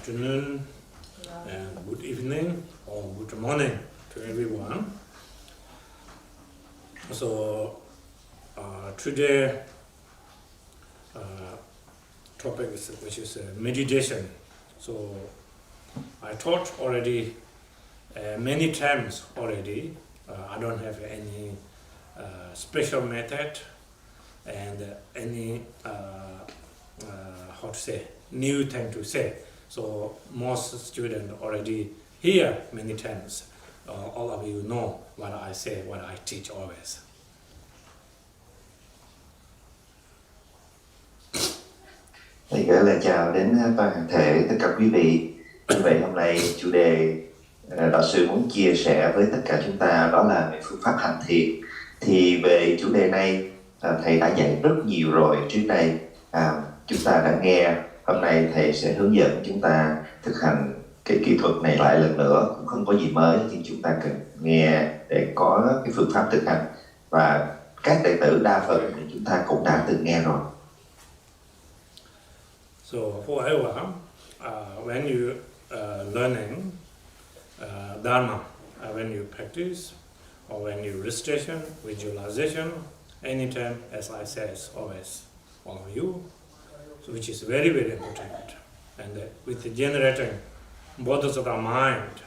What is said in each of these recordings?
afternoon and good evening or good morning to everyone. So today topic is, which is meditation. So I taught already many times already. I don't have any special method and any how to say new thing to say. So most students already hear many times. All of you know what I say, what I teach always. Thì gửi lời chào đến toàn thể tất cả quý vị. Như vậy hôm nay chủ đề đạo sư muốn chia sẻ với tất cả chúng ta đó là về phương pháp hành thiền. Thì về chủ đề này thầy đã dạy rất nhiều rồi trước đây. Chúng ta đã nghe. Hôm nay thầy sẽ hướng dẫn chúng ta thực hành cái kỹ thuật này lại lần nữa. Cũng không có gì mới, nhưng chúng ta cần nghe để có cái phương pháp thực hành. Và các đệ tử đa phần thì chúng ta cũng đã từng nghe rồi. So however, when you learning Dharma, when you practice, or when you recitation, visualization, anytime, as I said, always, all of you, so which is very, very important. And with the generating bodhisattva mind,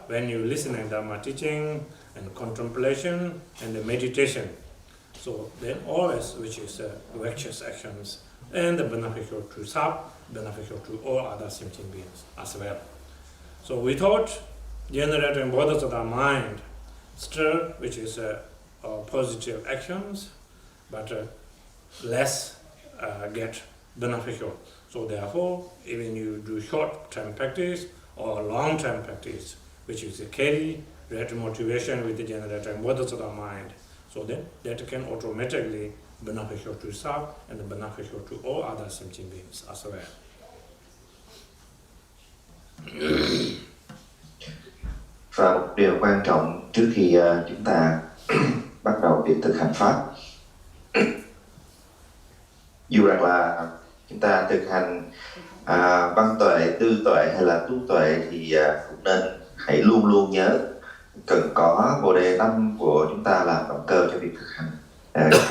when you listen to Dharma teaching and contemplation and the meditation, so then always, which is virtuous actions and the beneficial to self, beneficial to all other sentient beings as well. So we taught generating bodhisattva mind, still, which is positive actions, but less get beneficial. So therefore, even you do short-term practice or long-term practice, which is a carry that motivation with the generating bodhisattva mind, so then that can automatically beneficial to self and beneficial to all other sentient beings as well. Và một điều quan trọng trước khi chúng ta bắt đầu việc thực hành pháp. Dù rằng là chúng ta thực hành văn tuệ, tư tuệ hay là tu tuệ thì cũng nên hãy luôn luôn nhớ cần có Bồ đề tâm của chúng ta làm động cơ cho việc thực hành,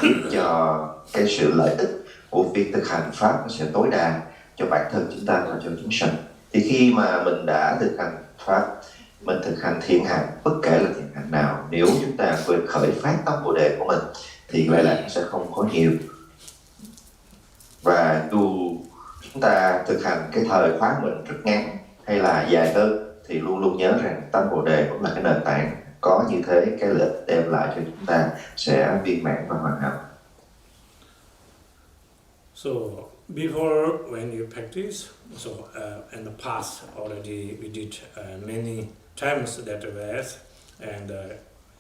giúp cho cái sự lợi ích của việc thực hành pháp nó sẽ tối đa cho bản thân chúng ta và cho chúng sanh. Thì khi mà mình đã thực hành pháp, mình thực hành thiện hành, bất kể là thiện hành nào, nếu chúng ta quên khởi phát tâm Bồ đề của mình thì lại là sẽ không có nhiều. Và dù chúng ta thực hành cái thời khóa mình rất ngắn hay là dài hơn thì luôn luôn nhớ rằng tâm Bồ đề cũng là cái nền tảng, có như thế cái lợi ích đem lại cho chúng ta sẽ viên mãn và hoàn hảo. So before when you practice, so in the past already we did many times that verse, and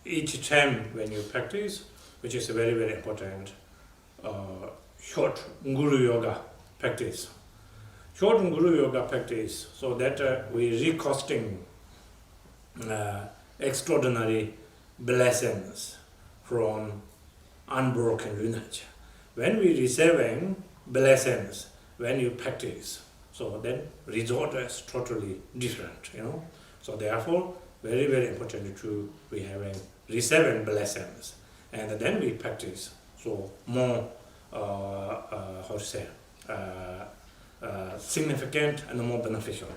each time when you practice, which is very very important, short Guru Yoga practice. Short Guru Yoga practice, so that we recosting extraordinary blessings from unbroken lineage. When we receiving blessings, when you practice, so then result is totally different, you know. So therefore, very very important to we having receiving blessings, and then we practice. So more, how to say, significant and more beneficial.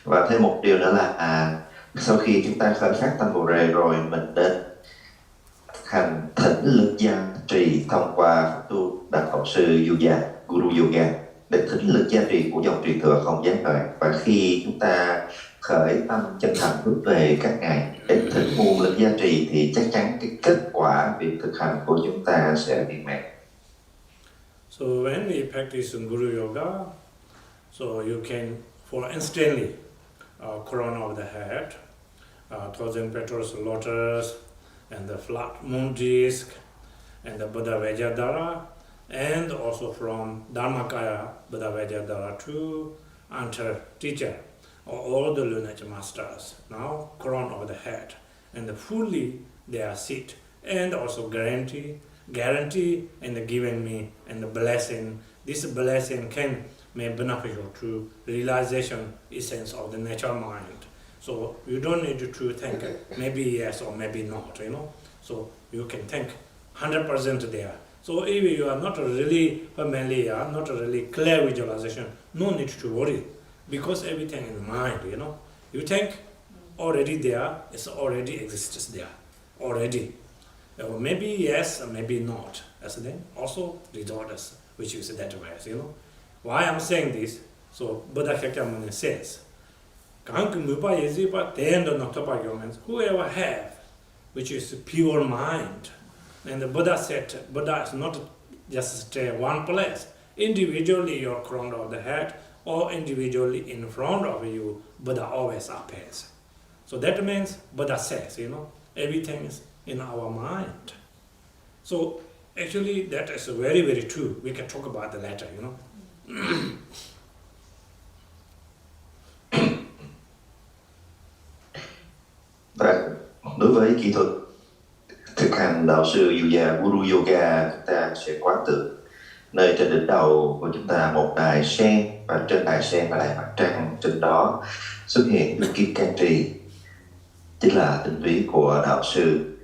Và thêm một điều nữa là sau khi chúng ta khởi phát tâm Bồ đề rồi, mình nên hành thỉnh lực gia trì thông qua pháp tu Đại Cộng sư Yoga, Guru Yoga, để thỉnh lực gia trì của dòng truyền thừa không gián đoạn. Và khi chúng ta khởi tâm chân thành hướng về các ngài để thỉnh nguồn lực gia trì thì chắc chắn cái kết quả việc thực hành của chúng ta sẽ viên mãn. So when we practice Guru Yoga, so you can for instantly crown of the head, thousand petals lotus, and the flat moon disk, and the Buddha Vajradhara, and also from Dharmakaya Buddha Vajradhara to enter teacher, all the lineage masters, now crown of the head, and fully they are sit, and also guarantee and giving me and the blessing. This blessing can make beneficial to realization essence of the natural mind. So you don't need to think maybe yes or maybe not, you know. So you can think 100% there. So if you are not really familiar, not really clear visualization, no need to worry, because everything in mind, you know. You think already there, it's already exists there, already. Maybe yes, or maybe not. As then also result is which is that way, you know. Why I'm saying this? So Buddha Shakyamuni says, whoever have, which is pure mind, and the Buddha said, Buddha is not just stay one place. Individually you're crowned of the head, or individually in front of you, Buddha always appears. So that means Buddha says, you know, everything is in our mind. So actually that is very very true. We can talk about it later, you know. Và đối với kỹ thuật thực hành đạo sư Yoga, Guru Yoga, chúng ta sẽ quán tưởng nơi trên đỉnh đầu của chúng ta một đài sen, và trên đài sen là đài mặt trăng, trên đó xuất hiện được kim can trì, chính là tinh túy của đạo sư,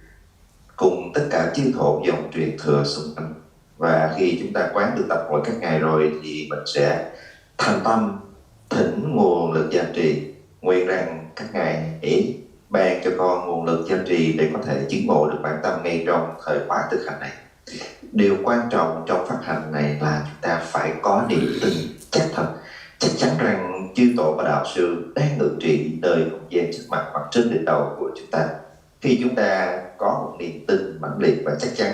cùng tất cả chư thổ dòng truyền thừa xung quanh. Và khi chúng ta quán được tập hội các ngày rồi thì mình sẽ thành tâm thỉnh nguồn lực gia trì, nguyện rằng các ngài hãy ban cho con nguồn lực gia trì để có thể chứng ngộ được bản tâm ngay trong thời khóa thực hành này. Điều quan trọng trong pháp hành này là chúng ta phải có niềm tin chắc thật, chắc chắn rằng chư tổ và đạo sư đang ngự trị nơi không gian trước mặt hoặc trên đỉnh đầu của chúng ta. Khi chúng ta có một niềm tin mãnh liệt và chắc chắn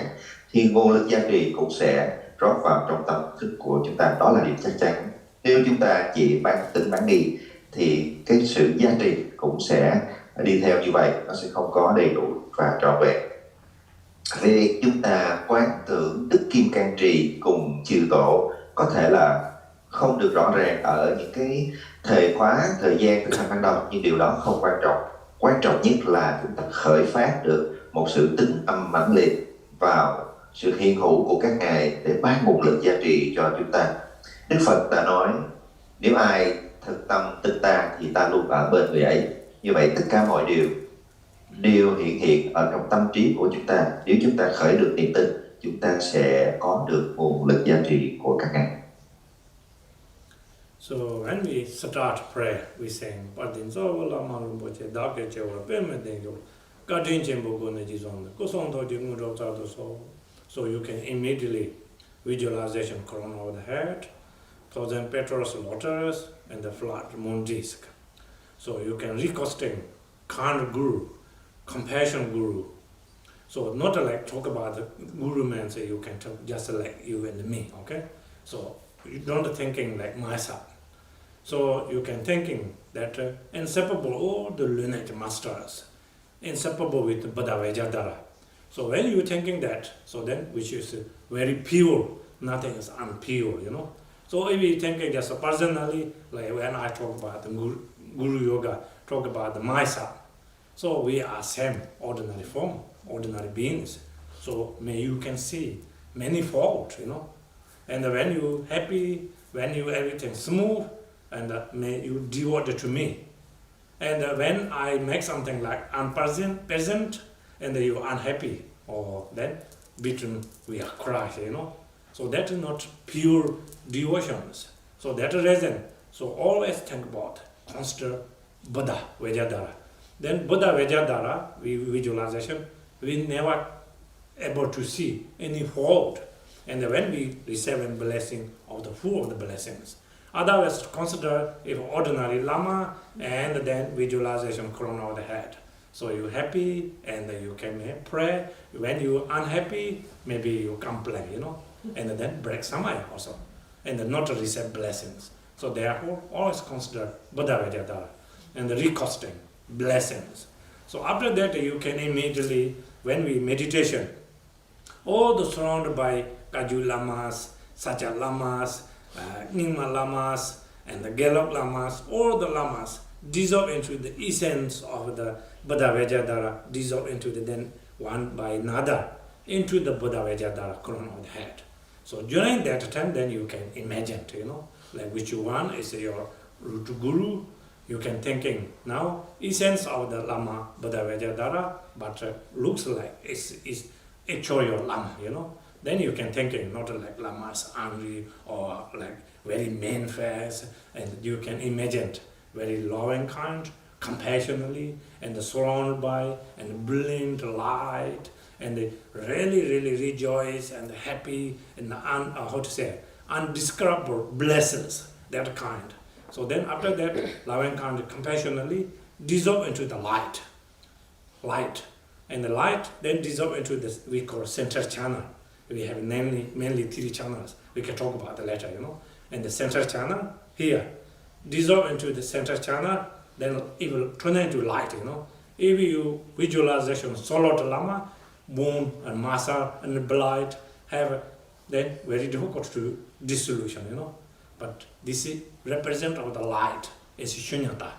thì nguồn lực gia trì cũng sẽ rót vào trong tâm thức của chúng ta, đó là điều chắc chắn. Nếu chúng ta chỉ tính bán nghi thì cái sự gia trì cũng sẽ đi theo như vậy, nó sẽ không có đầy đủ và trọn vẹn. Vì chúng ta quán tưởng Đức Kim Cang Trì cùng chư tổ có thể là không được rõ ràng ở những cái thời gian thực hành ban đầu, nhưng điều đó không quan trọng. Quan trọng nhất là chúng ta khởi phát được một sự tín âm mãnh liệt vào sự hiện hữu của các ngài để ban nguồn lực gia trị cho chúng ta. Đức Phật đã nói, nếu ai thực tâm tin ta thì ta luôn ở bên người ấy. Như vậy tất cả mọi điều hiện hiện ở trong tâm trí của chúng ta, nếu chúng ta khởi được niềm tin, chúng ta sẽ có được nguồn lực gia trị của các ngài. So when we start prayer, we sing Padin Sovala Marumboche, Dake Chewa, Pemedengo, Kadin Chembogo Nejizon, Kosong Toji Mudo Tato So you can immediately visualization crown over the head, thousand petals lotus, and the flat moon disk. So you can recosting kind guru, compassion guru. So not like talk about the guru man say you can talk just like you and me, okay? So you don't thinking like myself. So you can thinking that inseparable all the lineage masters, inseparable with the Buddha Vajradhara. So when you thinking that, so then which is very pure, nothing is unpure, you know. So if you thinking just personally, like when I talk about the Guru Yoga, talk about the myself. So we are same ordinary form, ordinary beings. So may you can see many fault, you know. And when you happy, when you everything smooth, and may you devote it to me. And when I make something like unpleasant, and you unhappy, or then between we are crash, you know. So that is not pure devotions. So that reason, so always think about consider Buddha Vajradhara. Then Buddha Vajradhara, visualization, we never able to see any fault. And when we receive a blessing of the full of the blessings. Otherwise, consider if ordinary lama and then visualization crown over the head. So you happy and you can pray. When you unhappy, maybe you complain, you know, and then break some eye also, and then not receive blessings. So therefore, always consider Buddha Vajradhara and the recosting blessings. So after that, you can immediately, when we meditation, all the surrounded by Kaju lamas, Sacha lamas, Nyingma lamas, and the Gelok lamas, all the lamas dissolve into the essence of the Buddha Vajradhara, dissolve into the then one by another into the Buddha Vajradhara crown of the head. So during that time, then you can imagine, you know, like which one is your root guru. You can thinking now essence of the Lama Buddha Vajradhara, but looks like it's actually your Lama, you know. Then you can thinking not like Lama's angry or like very mean face, and you can imagine very loving kind, compassionately, and surrounded by and brilliant light, and they really rejoice and happy and undescribable blessings, that kind. So then after that, loving kind, compassionately dissolve into the light, and the light then dissolve into this we call center channel. We have mainly 3 channels. We can talk about the later, you know. And the center channel here dissolve into the center channel, then it will turn into light, you know. If you visualization solid lama, bone and muscle and blood have then very difficult to dissolution, you know. But this is represent of the light is shunyata.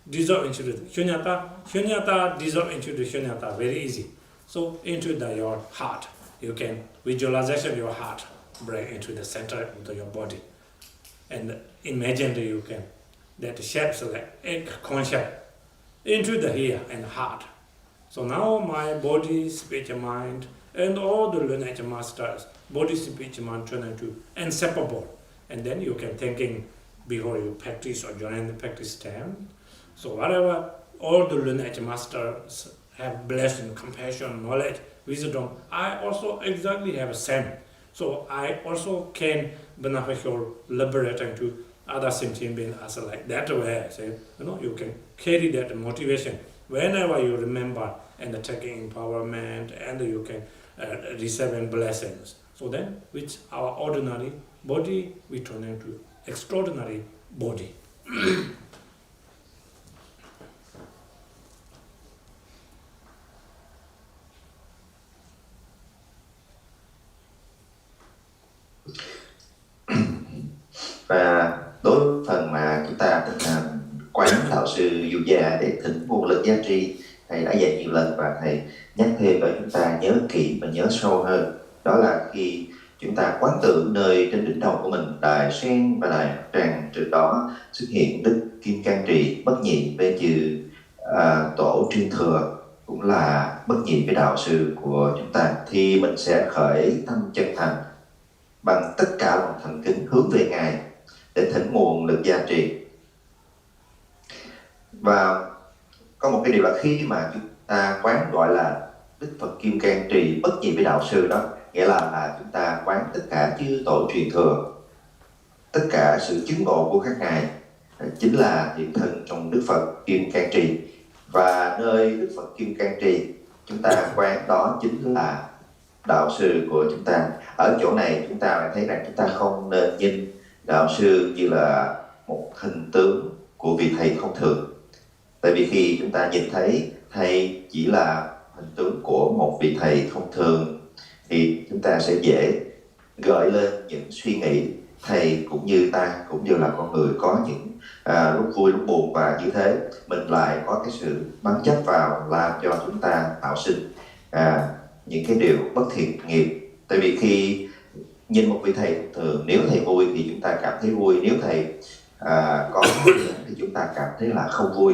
Dissolve into the shunyata dissolve into the shunyata, very easy. So into your heart, you can visualization your heart bring into the center of your body, and imagine that you can that shapes like egg concept into the here and heart. So now my body, speech, mind, and all the lineage masters, body, speech, mind turn into inseparable. And then you can thinking before you practice or during the practice time. So whatever all the lineage masters have blessing, compassion, knowledge, wisdom, I also exactly have the same. So I also can beneficial liberating to other sentient beings as like that way. So, you know, you can carry that motivation whenever you remember and taking empowerment, and you can receive blessings. So then, with our ordinary body, we turn into extraordinary body. Và thỉnh nguồn lực gia trì, thầy đã dạy nhiều lần và thầy nhắc thêm để chúng ta nhớ kỹ và nhớ sâu hơn. Đó là khi chúng ta quán tưởng nơi trên đỉnh đầu của mình, đài sen và đài tràng, trên đó xuất hiện đức kim cang trì bất nhị bên chữ tổ truyền thừa, cũng là bất nhị với đạo sư của chúng ta, thì mình sẽ khởi tâm chân thành bằng tất cả lòng thành kính hướng về Ngài để thỉnh nguồn lực gia trì. Và có một cái điều là khi mà chúng ta quán gọi là Đức Phật Kim Cang Trì bất nhị với đạo sư đó, nghĩa là chúng ta quán tất cả chư tổ truyền thừa, tất cả sự chứng ngộ của các ngài chính là hiện thân trong Đức Phật Kim Cang Trì. Và nơi Đức Phật Kim Cang Trì chúng ta quán đó chính là đạo sư của chúng ta. Ở chỗ này chúng ta lại thấy rằng chúng ta không nên nhìn đạo sư như là một hình tướng của vị thầy thông thường. Tại vì khi chúng ta nhìn thấy thầy chỉ là hình tướng của một vị thầy thông thường thì chúng ta sẽ dễ gợi lên những suy nghĩ thầy cũng như ta, cũng như là con người, có những lúc vui lúc buồn, và như thế mình lại có cái sự bám chấp vào làm cho chúng ta tạo sinh những cái điều bất thiện nghiệp. Tại vì khi nhìn một vị thầy thông thường, nếu thầy vui thì chúng ta cảm thấy vui, nếu thầy có thì chúng ta cảm thấy là không vui.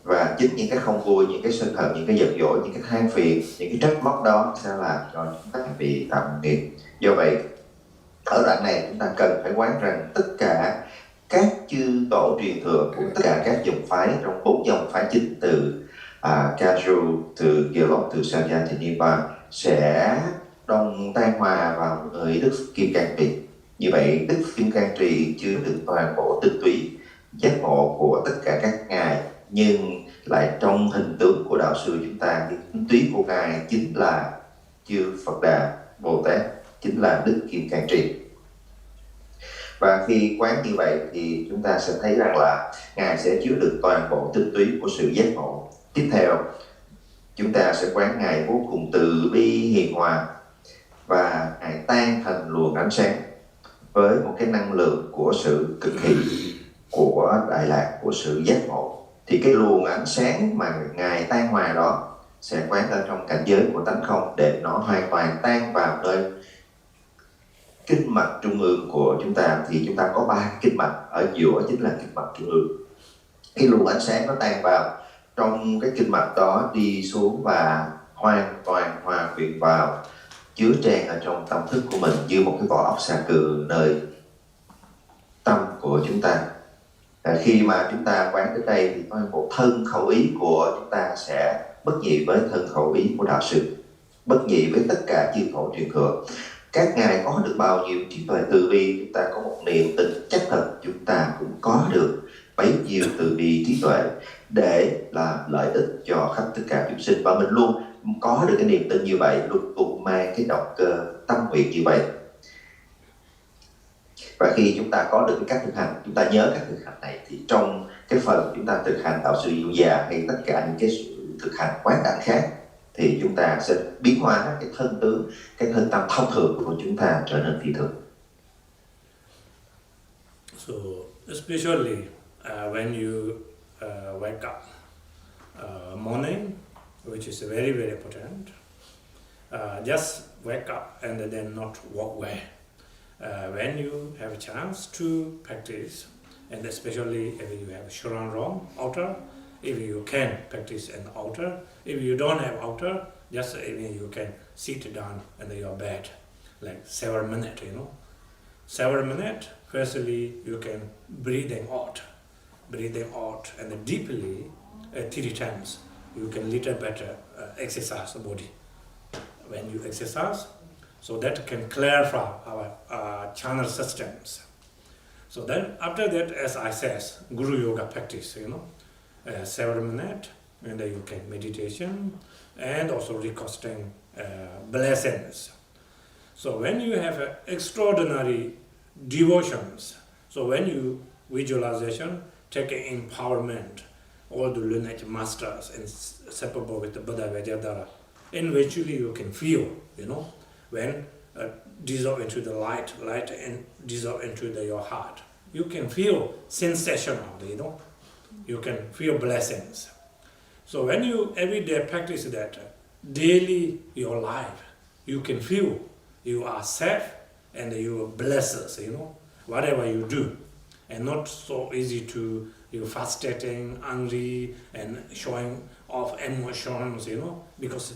Và chính những cái không vui, những cái sân hận, những cái giận dỗi, những cái than phiền, những cái trách móc đó sẽ làm cho chúng ta bị tạo nghiệp. Do vậy ở đoạn này chúng ta cần phải quán rằng tất cả các chư tổ truyền thừa của tất cả các dòng phái trong 4 dòng phái chính, từ Kaju, từ Kiều Long, từ Sanya, từ Nipa, sẽ đồng tan hòa vào nơi Đức Kim Cang Trì. Như vậy Đức Kim Cang Trì chứa được toàn bộ tinh túy giác ngộ của tất cả các ngài, nhưng lại trong hình tướng của đạo sư chúng ta. Nhưng tinh túy của ngài chính là chư Phật Đà Bồ Tát, chính là Đức Kim Cang Trì. Và khi quán như vậy thì chúng ta sẽ thấy rằng là ngài sẽ chứa được toàn bộ tinh túy của sự giác ngộ. Tiếp theo chúng ta sẽ quán ngài vô cùng từ bi hiền hòa, và ngài tan thành luồng ánh sáng với một cái năng lượng của sự cực hỷ, của đại lạc, của sự giác ngộ. Thì cái luồng ánh sáng mà ngài tan hòa đó sẽ quán ở trong cảnh giới của tánh không, để nó hoàn toàn tan vào nơi kinh mạch trung ương của chúng ta. Thì chúng ta có 3 kinh mạch, ở giữa chính là kinh mạch trung ương. Cái luồng ánh sáng nó tan vào trong cái kinh mạch đó, đi xuống và hoàn toàn hòa quyện vào, chứa tràn ở trong tâm thức của mình như một cái vỏ ốc xà cừ nơi tâm của chúng ta. Khi mà chúng ta quán đến đây thì toàn bộ thân khẩu ý của chúng ta sẽ bất nhị với thân khẩu ý của đạo sư, bất nhị với tất cả chư tổ truyền thừa. Các ngài có được bao nhiêu trí tuệ từ bi, chúng ta có một niềm tin chắc thật chúng ta cũng có được bấy nhiêu từ bi trí tuệ để làm lợi ích cho khắp tất cả chúng sinh. Và mình luôn có được cái niềm tin như vậy, luôn cùng mang cái động cơ tâm nguyện như vậy. Và khi chúng ta có được cái cách thực hành, chúng ta nhớ cách thực hành này, thì trong cái phần chúng ta thực hành đạo sư diệu già hay tất cả những cái thực hành quán đảnh khác, thì chúng ta sẽ biến hóa cái thân tướng, cái thân tâm thông thường của chúng ta trở nên phi thường. So especially when you wake up morning, which is very very important, just wake up and then not walk away. When you have a chance to practice, and especially if you have Shuran altar, if you can practice an altar. If you don't have altar, just even you can sit down in your bed, like 7 minutes, 7 minutes. Firstly, you can breathing out, and then deeply 3 times. You can little better exercise the body. When you exercise, so that can clarify our channel systems. So then after that, as I said, Guru Yoga practice, 7 minutes, and then you can meditation and also requesting blessings. So when you have extraordinary devotions, so when you visualization, take empowerment, all the lineage masters inseparable with the Buddha Vajradhara, eventually you can feel, when dissolve into the light and dissolve into your heart. You can feel sensation of it, you can feel blessings. So when you every day practice that, daily your life, you can feel you are safe and you are blessed, whatever you do. And not so easy to, you frustrating, angry, and showing off emotions, because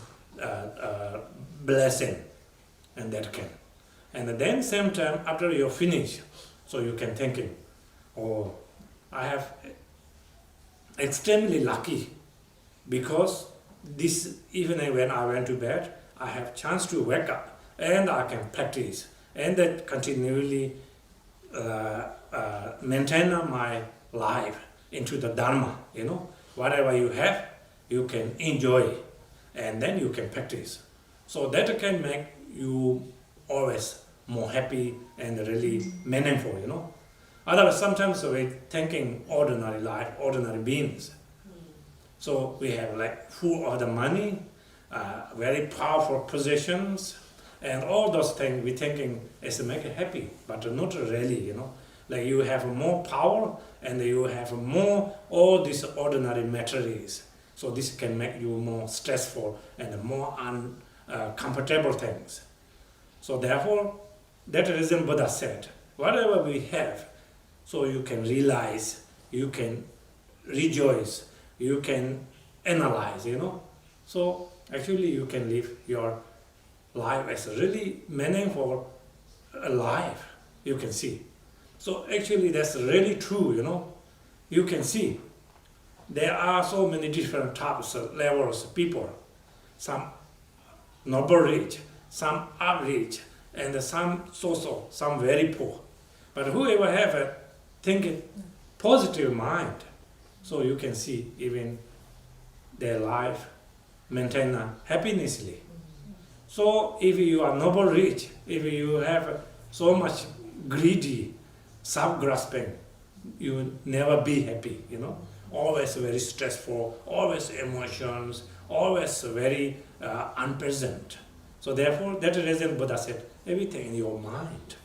blessing, and that can. And then same time, after you finish, so you can thinking, oh, I have extremely lucky, because this evening when I went to bed, I have chance to wake up and I can practice, and that continually maintain my life into the Dharma. Whatever you have, you can enjoy, and then you can practice. So that can make you always more happy and really meaningful. Otherwise, sometimes we thinking ordinary life, ordinary beings. So we have like full of the money, very powerful possessions, and all those things we thinking is to make you happy, but not really, Like you have more power and you have more all these ordinary materials. So this can make you more stressful and more uncomfortable things. So therefore, that reason Buddha said, whatever we have, so you can realize, you can rejoice, you can analyze, So actually you can live your life as a really meaningful life, you can see. So actually that's really true, You can see there are so many different types of levels of people. Some noble rich, some average, and some so-so, some very poor. But whoever have a thinking positive mind, so you can see even their life maintain happinessly. So if you are noble rich, if you have so much greedy, self-grasping, you will never be happy, Always very stressful, always emotions, always very unpleasant. So therefore, that reason Buddha said, everything in your mind.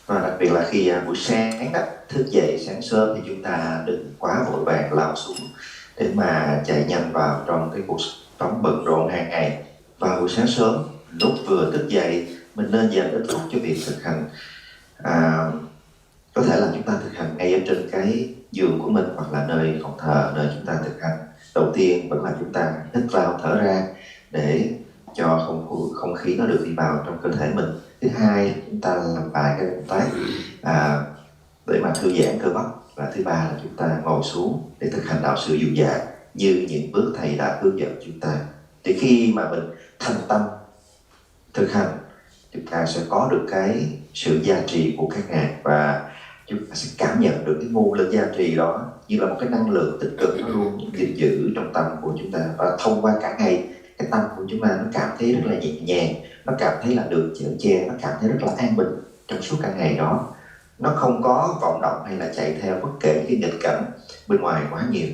Và đặc biệt là khi buổi sáng đó, thức dậy sáng sớm thì chúng ta đừng quá vội vàng lao xuống để mà chạy nhanh vào trong cái cuộc sống bận rộn hàng ngày. Và buổi sáng sớm lúc vừa thức dậy mình nên dành ít phút cho việc thực hành. Có thể là chúng ta thực hành ngay ở trên cái giường của mình hoặc là nơi phòng thờ, nơi chúng ta thực hành. Đầu tiên vẫn là chúng ta hít vào thở ra để cho không khí nó được đi vào trong cơ thể mình. Thứ hai, chúng ta làm vài cái động tác để mà thư giãn cơ bắp. Và thứ ba là chúng ta ngồi xuống để thực hành đạo sự dịu dàng như những bước thầy đã hướng dẫn chúng ta. Thì khi mà mình thành tâm thực hành, chúng ta sẽ có được cái sự gia trì của các ngài và chúng ta sẽ cảm nhận được cái nguồn lực gia trì đó như là một cái năng lượng tích cực, nó luôn gìn giữ trong tâm của chúng ta. Và thông qua cả ngày, cái tâm của chúng ta nó cảm thấy rất là nhẹ nhàng, nó cảm thấy là được chở che, nó cảm thấy rất là an bình trong suốt cả ngày đó. Nó không có vọng động hay là chạy theo bất kể cái nghịch cảnh bên ngoài quá nhiều.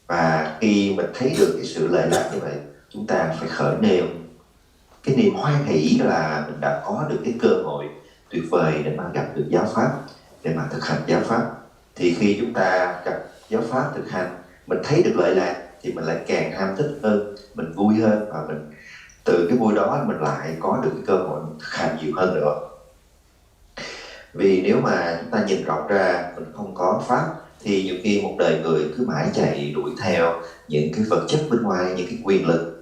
Và khi mình thấy được cái sự lệ lạc như vậy, chúng ta phải khởi nêu cái niềm hoan hỷ là mình đã có được cái cơ hội tuyệt vời để mà gặp được giáo pháp, để mà thực hành giáo pháp. Thì khi chúng ta gặp giáo pháp thực hành, mình thấy được lợi lạc thì mình lại càng ham thích hơn, mình vui hơn, và mình từ cái vui đó mình lại có được cái cơ hội thực hành nhiều hơn nữa. Vì nếu mà chúng ta nhìn rộng ra mình không có pháp thì nhiều khi một đời người cứ mãi chạy đuổi theo những cái vật chất bên ngoài, những cái quyền lực.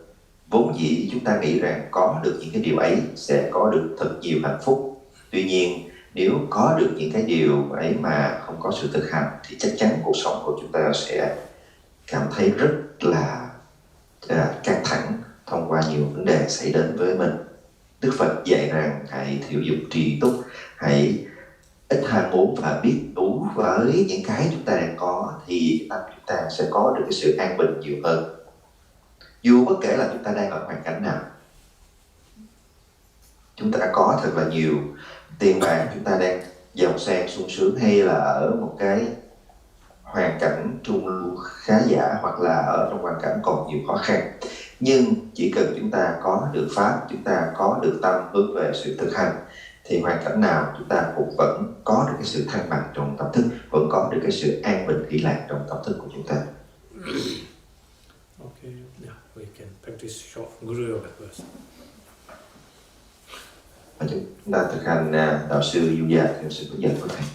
Vốn dĩ chúng ta nghĩ rằng có được những cái điều ấy sẽ có được thật nhiều hạnh phúc. Tuy nhiên nếu có được những cái điều ấy mà không có sự thực hành thì chắc chắn cuộc sống của chúng ta sẽ cảm thấy rất là căng thẳng thông qua nhiều vấn đề xảy đến với mình. Đức Phật dạy rằng hãy thiểu dục trì túc, hãy ít ham muốn và biết đủ với những cái chúng ta đang có thì tâm chúng ta sẽ có được cái sự an bình nhiều hơn. Dù bất kể là chúng ta đang ở hoàn cảnh nào, chúng ta đã có thật là nhiều tiền bạc, chúng ta đang giàu sang sung sướng, hay là ở một cái hoàn cảnh trung lưu khá giả hoặc là ở trong hoàn cảnh còn nhiều khó khăn. Nhưng chỉ cần chúng ta có được pháp, chúng ta có được tâm hướng về sự thực hành, thì hoàn cảnh nào chúng ta cũng vẫn có được cái sự thăng bằng trong tâm thức, vẫn có được cái sự an bình hỷ lạc trong tâm thức của chúng ta. Okay, yeah, we can practice short Guru Yoga first. Chúng ta thực hành đạo sư Yoga theo sự hướng dẫn của thầy.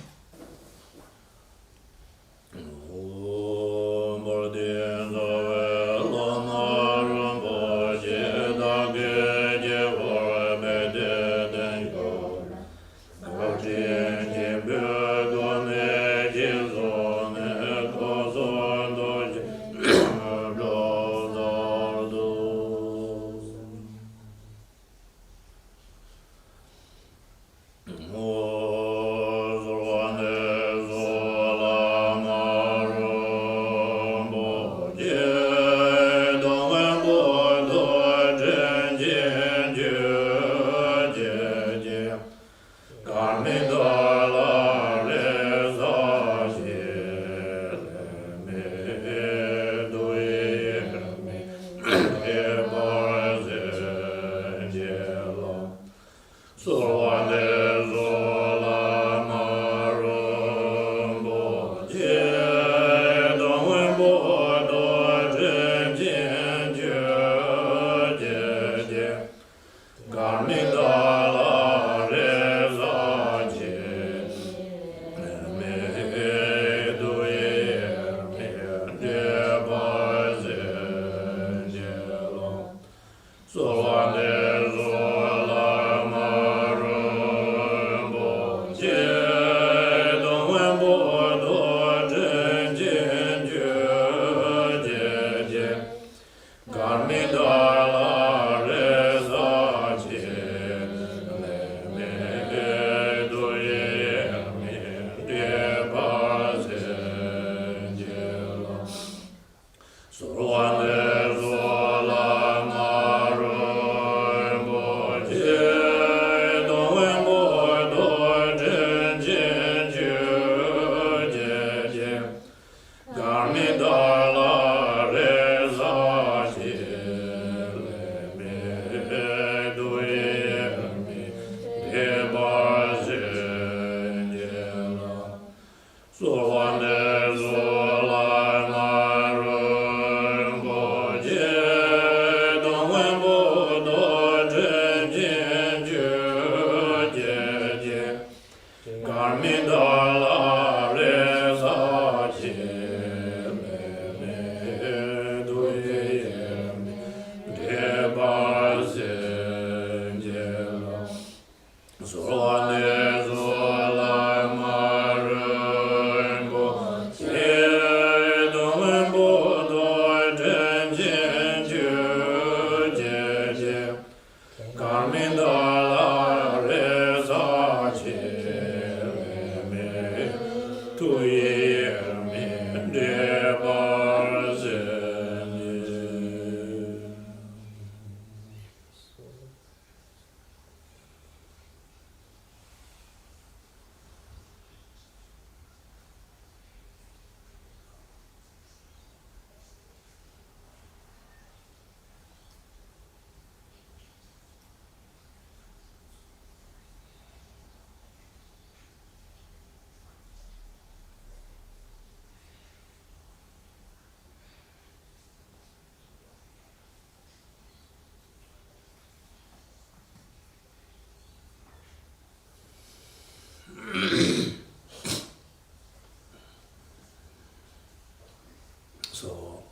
So,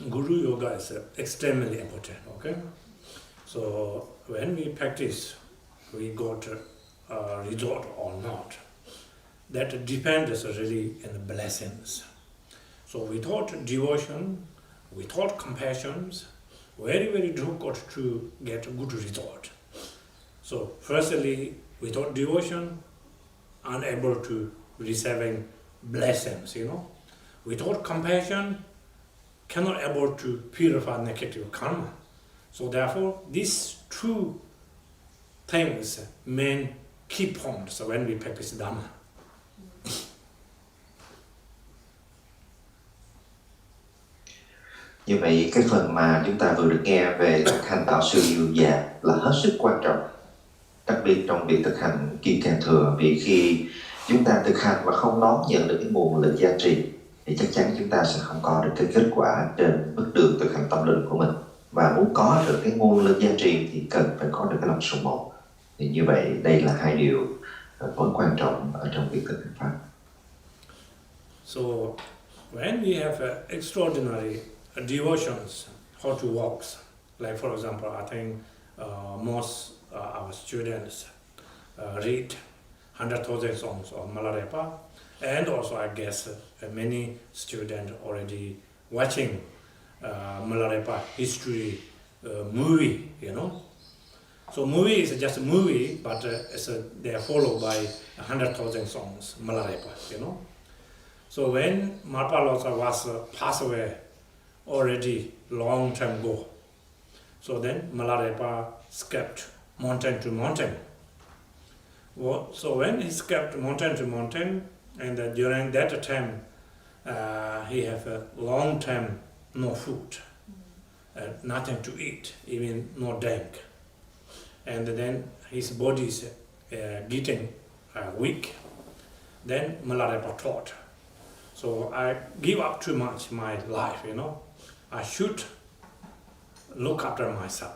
Guru Yoga is extremely important, okay? So, when we practice, we got a result or not. That depends really in the blessings. So, without devotion, without compassion, very, very difficult to get a good result. So, firstly, without devotion, unable to receiving blessings, Without compassion, cannot able to purify negative karma. So therefore, these two things main key points when we practice Dhamma. Như vậy cái phần mà chúng ta vừa được nghe về thực hành đạo sư dìu dàng là hết sức quan trọng, đặc biệt trong việc thực hành kim cang thừa. Vì khi chúng ta thực hành mà không đón nhận được cái nguồn lực gia trì thì chắc chắn chúng ta sẽ không có được cái kết quả trên bước đường thực hành tâm linh của mình. Và muốn có được cái nguồn lực gia trì thì cần phải có được cái lòng sùng một. Thì như vậy đây là hai điều tối quan trọng ở trong việc thực hành pháp. So when we have extraordinary devotions, how to walk, like for example, I think most our students read 100,000 songs of Milarepa, and also I guess many students already watching Milarepa history movie, you know. So movie is just a movie, but they are followed by 100,000 songs, Milarepa, you know. So when Marpalosa was passed away already long time ago, so then Milarepa escaped mountain to mountain. Well, so when he escaped mountain to mountain, and during that time, he have a long time no food, nothing to eat, even no drink. And then his body is getting weak. Then Milarepa thought, so I give up too much my life, you know. I should look after myself.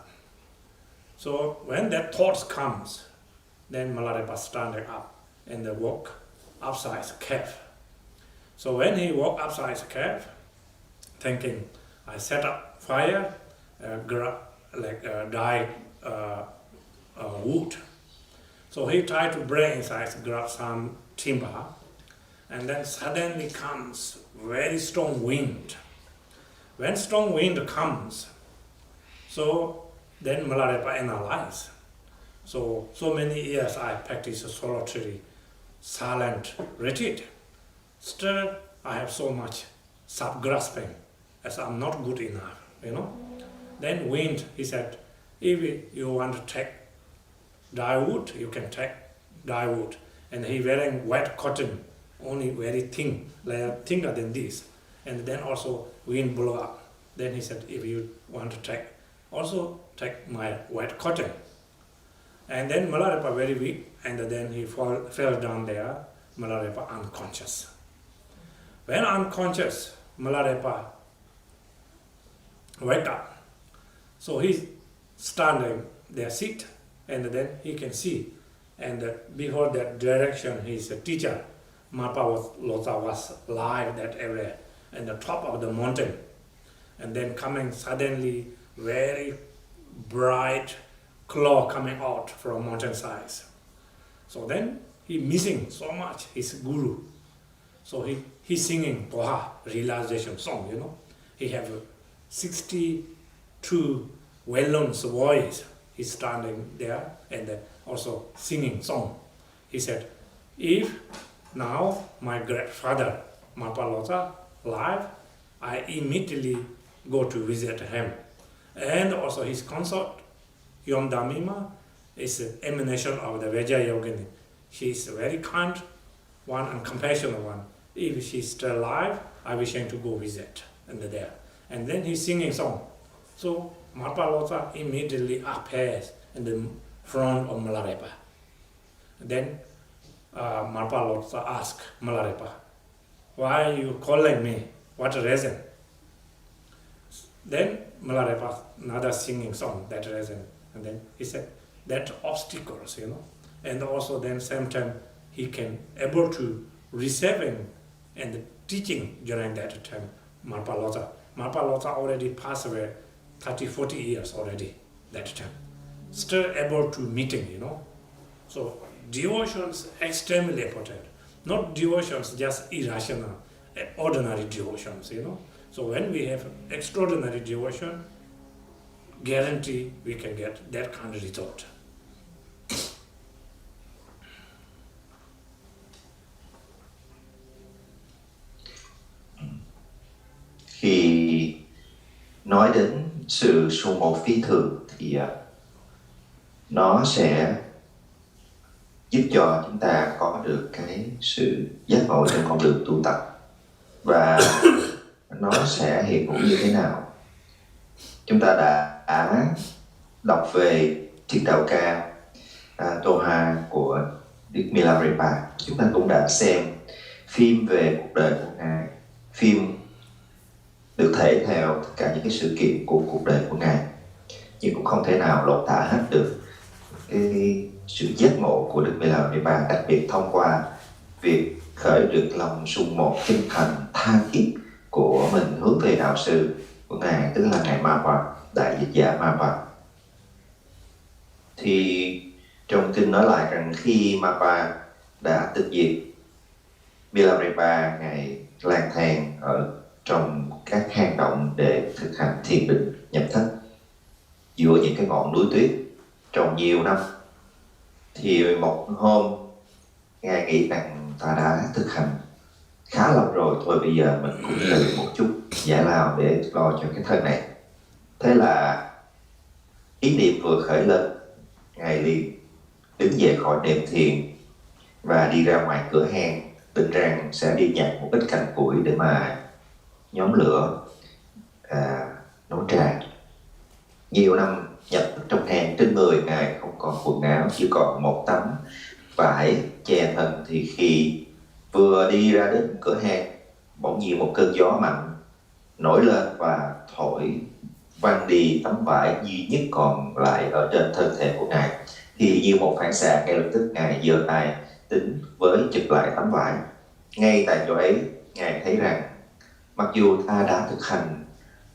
So when that thought comes, then Milarepa standing up and walk outside the cave. So when he walked outside the cave, thinking, I set up fire, dry wood. So he tried to break inside, grab some timber, and then suddenly comes very strong wind. When strong wind comes, so then Milarepa analyzed. So many years I practiced solitary, silent retreat. Still, I have so much self-grasping, as I'm not good enough, you know. Then wind, he said, if you want to take dry wood, you can take dry wood. And he wearing white cotton, only very thin, like thinner than this. And then also wind blow up. Then he said, if you want to take, also take my white cotton. And then Milarepa very weak, and then he fell down there, Milarepa unconscious. When unconscious, Milarepa wake up. So he's standing there, sit, and then he can see. And before that direction, his teacher, Marpalosa was live that area, at the top of the mountain. And then coming suddenly, very bright claw coming out from mountain sides. So then he missing so much his guru. So he's singing Poha, realization song, you know. He have 62 well-known voice. He's standing there and also singing song. He said, if now my great father Marpalosa live, I immediately go to visit him. And also his consort, Yom Damima, is an emanation of the Vajra Yogini. She is a very kind one and compassionate one. If she's still alive, I wish him to go visit and there. And then he's singing song. So Marpalosa immediately appears in the front of Milarepa. Then Marpalosa asks Milarepa, why are you calling me? What reason? Then Milarepa another singing song, that reason. And then he said, that obstacles, you know. And also then same time he can able to receiving and teaching during that time Marpalosa. Marpalosa already passed away 30-40 years already that time. Still able to meeting, you know. So devotions extremely important. Not devotions just irrational, ordinary devotions, you know. So when we have extraordinary devotion, guarantee we can get that kind of result. Khi nói đến sự sùng một phi thường thì nó sẽ giúp cho chúng ta có được cái sự giác ngộ trên con đường tu tập. Và nó sẽ hiện hữu như thế nào? chúng ta đã đọc về triết đạo ca Toha của Đức Milarepa. Chúng ta cũng đã xem phim về cuộc đời của Ngài. Phim được thể theo tất cả những cái sự kiện của cuộc đời của Ngài, nhưng cũng không thể nào lột tả hết được cái sự giác ngộ của Đức Milarepa, đặc biệt thông qua việc khởi được lòng sùng một chân thành tha thiết của mình hướng về đạo sư của Ngài, tức là Ngài Mapa, đại dịch giả Mapa. Thì trong kinh nói lại rằng khi Mapa đã tịch diệt, Milarepa Ngài lang thang ở trong các hang động để thực hành thiền định nhập thất giữa những cái ngọn núi tuyết trong nhiều năm. Thì một hôm Ngài nghĩ rằng ta đã thực hành khá lâu rồi, thôi bây giờ mình cũng cần một chút giải lao để lo cho cái thân này. Thế là ý niệm vừa khởi lên, Ngài liền đứng dậy khỏi đệm thiền và đi ra ngoài cửa hang, định rằng sẽ đi nhặt một ít cành củi để mà nhóm lửa nấu trà. Nhiều năm nhập trong hang, trên người Ngài không còn quần áo, chỉ còn một tấm vải che thân. Thì khi vừa đi ra đến cửa hang, bỗng nhiên một cơn gió mạnh nổi lên và thổi văng đi tấm vải duy nhất còn lại ở trên thân thể của Ngài. Thì như một phản xạ, ngay lập tức Ngài giơ tay tính với chụp lại tấm vải. Ngay tại chỗ ấy, Ngài thấy rằng mặc dù ta đã thực hành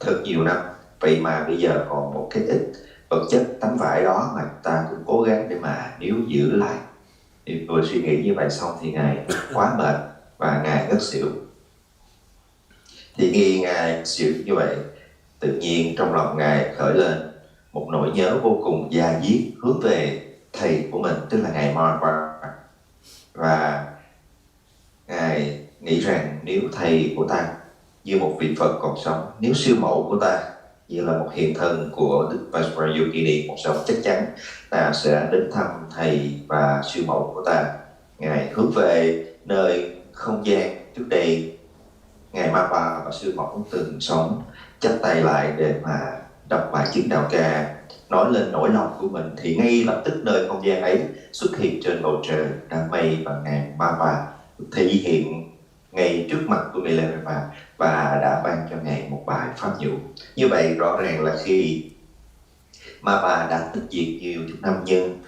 thật nhiều năm, vậy mà bây giờ còn một cái ít vật chất tấm vải đó mà ta cũng cố gắng để mà níu giữ lại. Thì vừa suy nghĩ như vậy xong thì Ngài quá mệt và Ngài ngất xỉu. Thì khi Ngài xỉu như vậy, tự nhiên trong lòng Ngài khởi lên một nỗi nhớ vô cùng da diết hướng về thầy của mình, tức là Ngài Milarepa. Và Ngài nghĩ rằng nếu thầy của ta như một vị Phật còn sống, nếu sư mẫu của ta như là một hiện thân của Đức Vajrayogini còn sống, chắc chắn ta sẽ đến thăm thầy và sư mẫu của ta. Ngài hướng về nơi không gian trước đây Ngài Mapa và sư mẫu từng sống, chắp tay lại để mà đọc bài chứng đạo ca, nói lên nỗi lòng của mình. Thì ngay lập tức nơi không gian ấy xuất hiện trên bầu trời đám mây và Ngài Mapa thể hiện ngay trước mặt của Milarepa và đã ban cho Ngài một bài pháp nhũ. Như vậy rõ ràng là khi Mapa đã tịch diệt nhiều chục năm, nhưng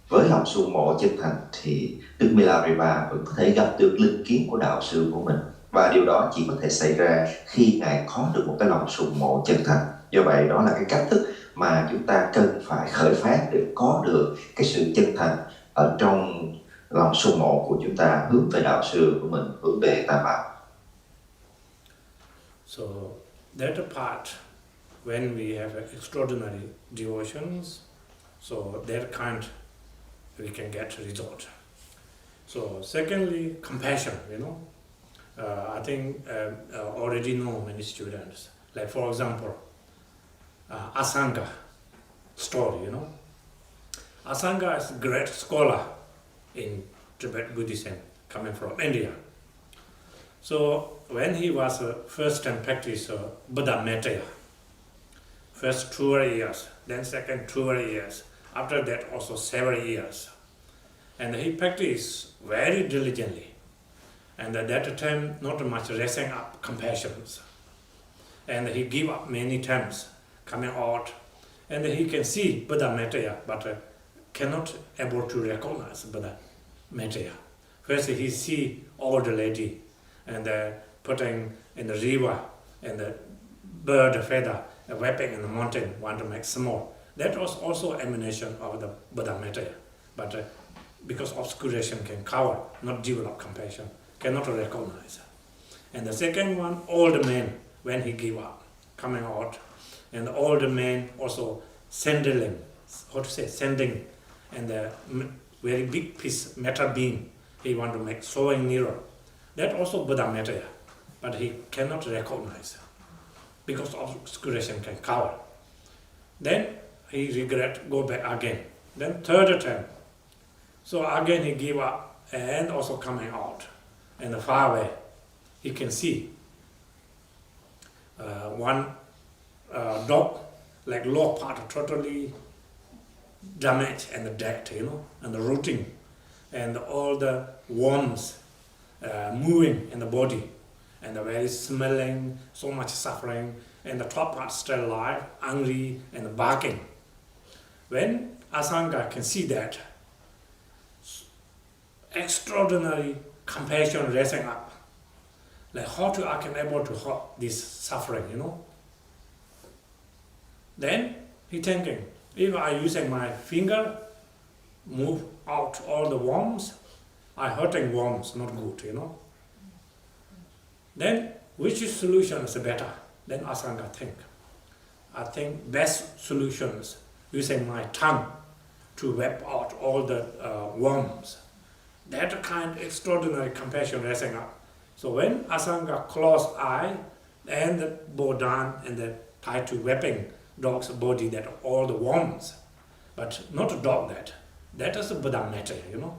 với lòng sùng mộ chân thành thì Đức Milarepa vẫn có thể gặp được linh kiến của đạo sư của mình. Và điều đó chỉ có thể xảy ra khi Ngài có được một cái lòng sùng mộ chân thành. Do vậy đó là cái cách thức mà chúng ta cần phải khởi phát để có được cái sự chân thành ở trong lòng sùng mộ của chúng ta hướng về đạo sư của mình, hướng về Tam Bảo. So that part, when we have extraordinary devotions, so that kind we can get result. So secondly, compassion, I think already know many students. Like for example, Asanga story, Asanga is a great scholar in Tibet Buddhism, coming from India. So when he was a first time practicer Buddha Mettaya, first 2 years, then second 2 years, after that also 7 years. And he practiced very diligently. And at that time, not much raising up compassions. And he gave up many times, coming out. And he can see Buddha Mettaya, but cannot able to recognize Buddha Mettaya. First he see old lady and putting in the river and the bird feather, wrapping in the mountain, want to make small. That was also emanation of the Buddha Mettaya. But because obscuration can cover, not develop compassion, cannot recognize. And the second one, old man, when he gave up, coming out, and the old man also sending, and the very big piece, metal beam, he want to make sewing mirror. That also Buddha Mettaya, but he cannot recognize because obscuration can cover. Then he regret, go back again. Then third time, so again he give up and also coming out. And far away, he can see one dog like lower part totally damaged and dead, and the rotting, and all the worms moving in the body, and the very smelling, so much suffering, and the top part still alive, angry and barking. When Asanga can see that, extraordinary compassion rising up, like how I can able to help this suffering, Then he thinking, if I using my finger, move out all the worms, I hurting worms, not good, Then which solution is better? Then Asanga think. I think best solutions using my tongue to wipe out all the worms. That kind of extraordinary compassion rising up. So when Asanga close eye and bow down and then try to wiping dog's body that all the worms, but not a dog that is a Buddha Maitreya,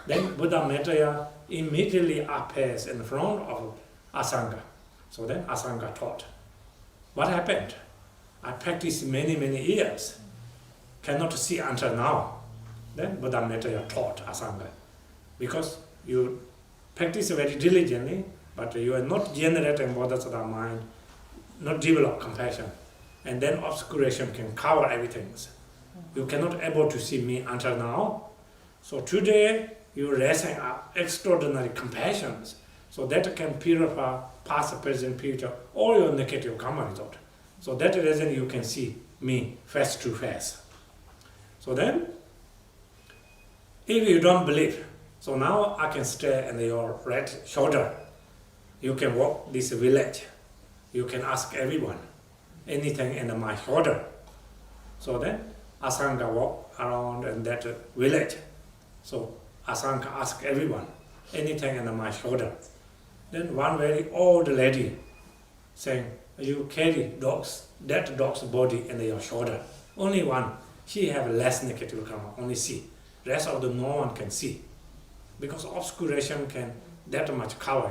Then Buddha Maitreya immediately appears in front of Asanga. So then Asanga thought, what happened? I practiced many years, cannot see until now. Then Buddha Maitreya taught Asanga, because you practice very diligently, but you are not generating bodhisattva mind, not develop compassion, and then obscuration can cover everything. You cannot able to see me until now. So today you raising up extraordinary compassions, so that can purify past, present, future, all your negative karma result. So that reason you can see me face to face. So then, if you don't believe, so now I can stay in your right shoulder. You can walk this village. You can ask everyone anything in my shoulder. So then Asanga walk around in that village. So Asanga ask everyone anything in my shoulder. Then one very old lady saying, you carry that dog's body in your shoulder. Only one. She have less negative karma, only see. Rest of the no one can see. Because obscuration can that much cover,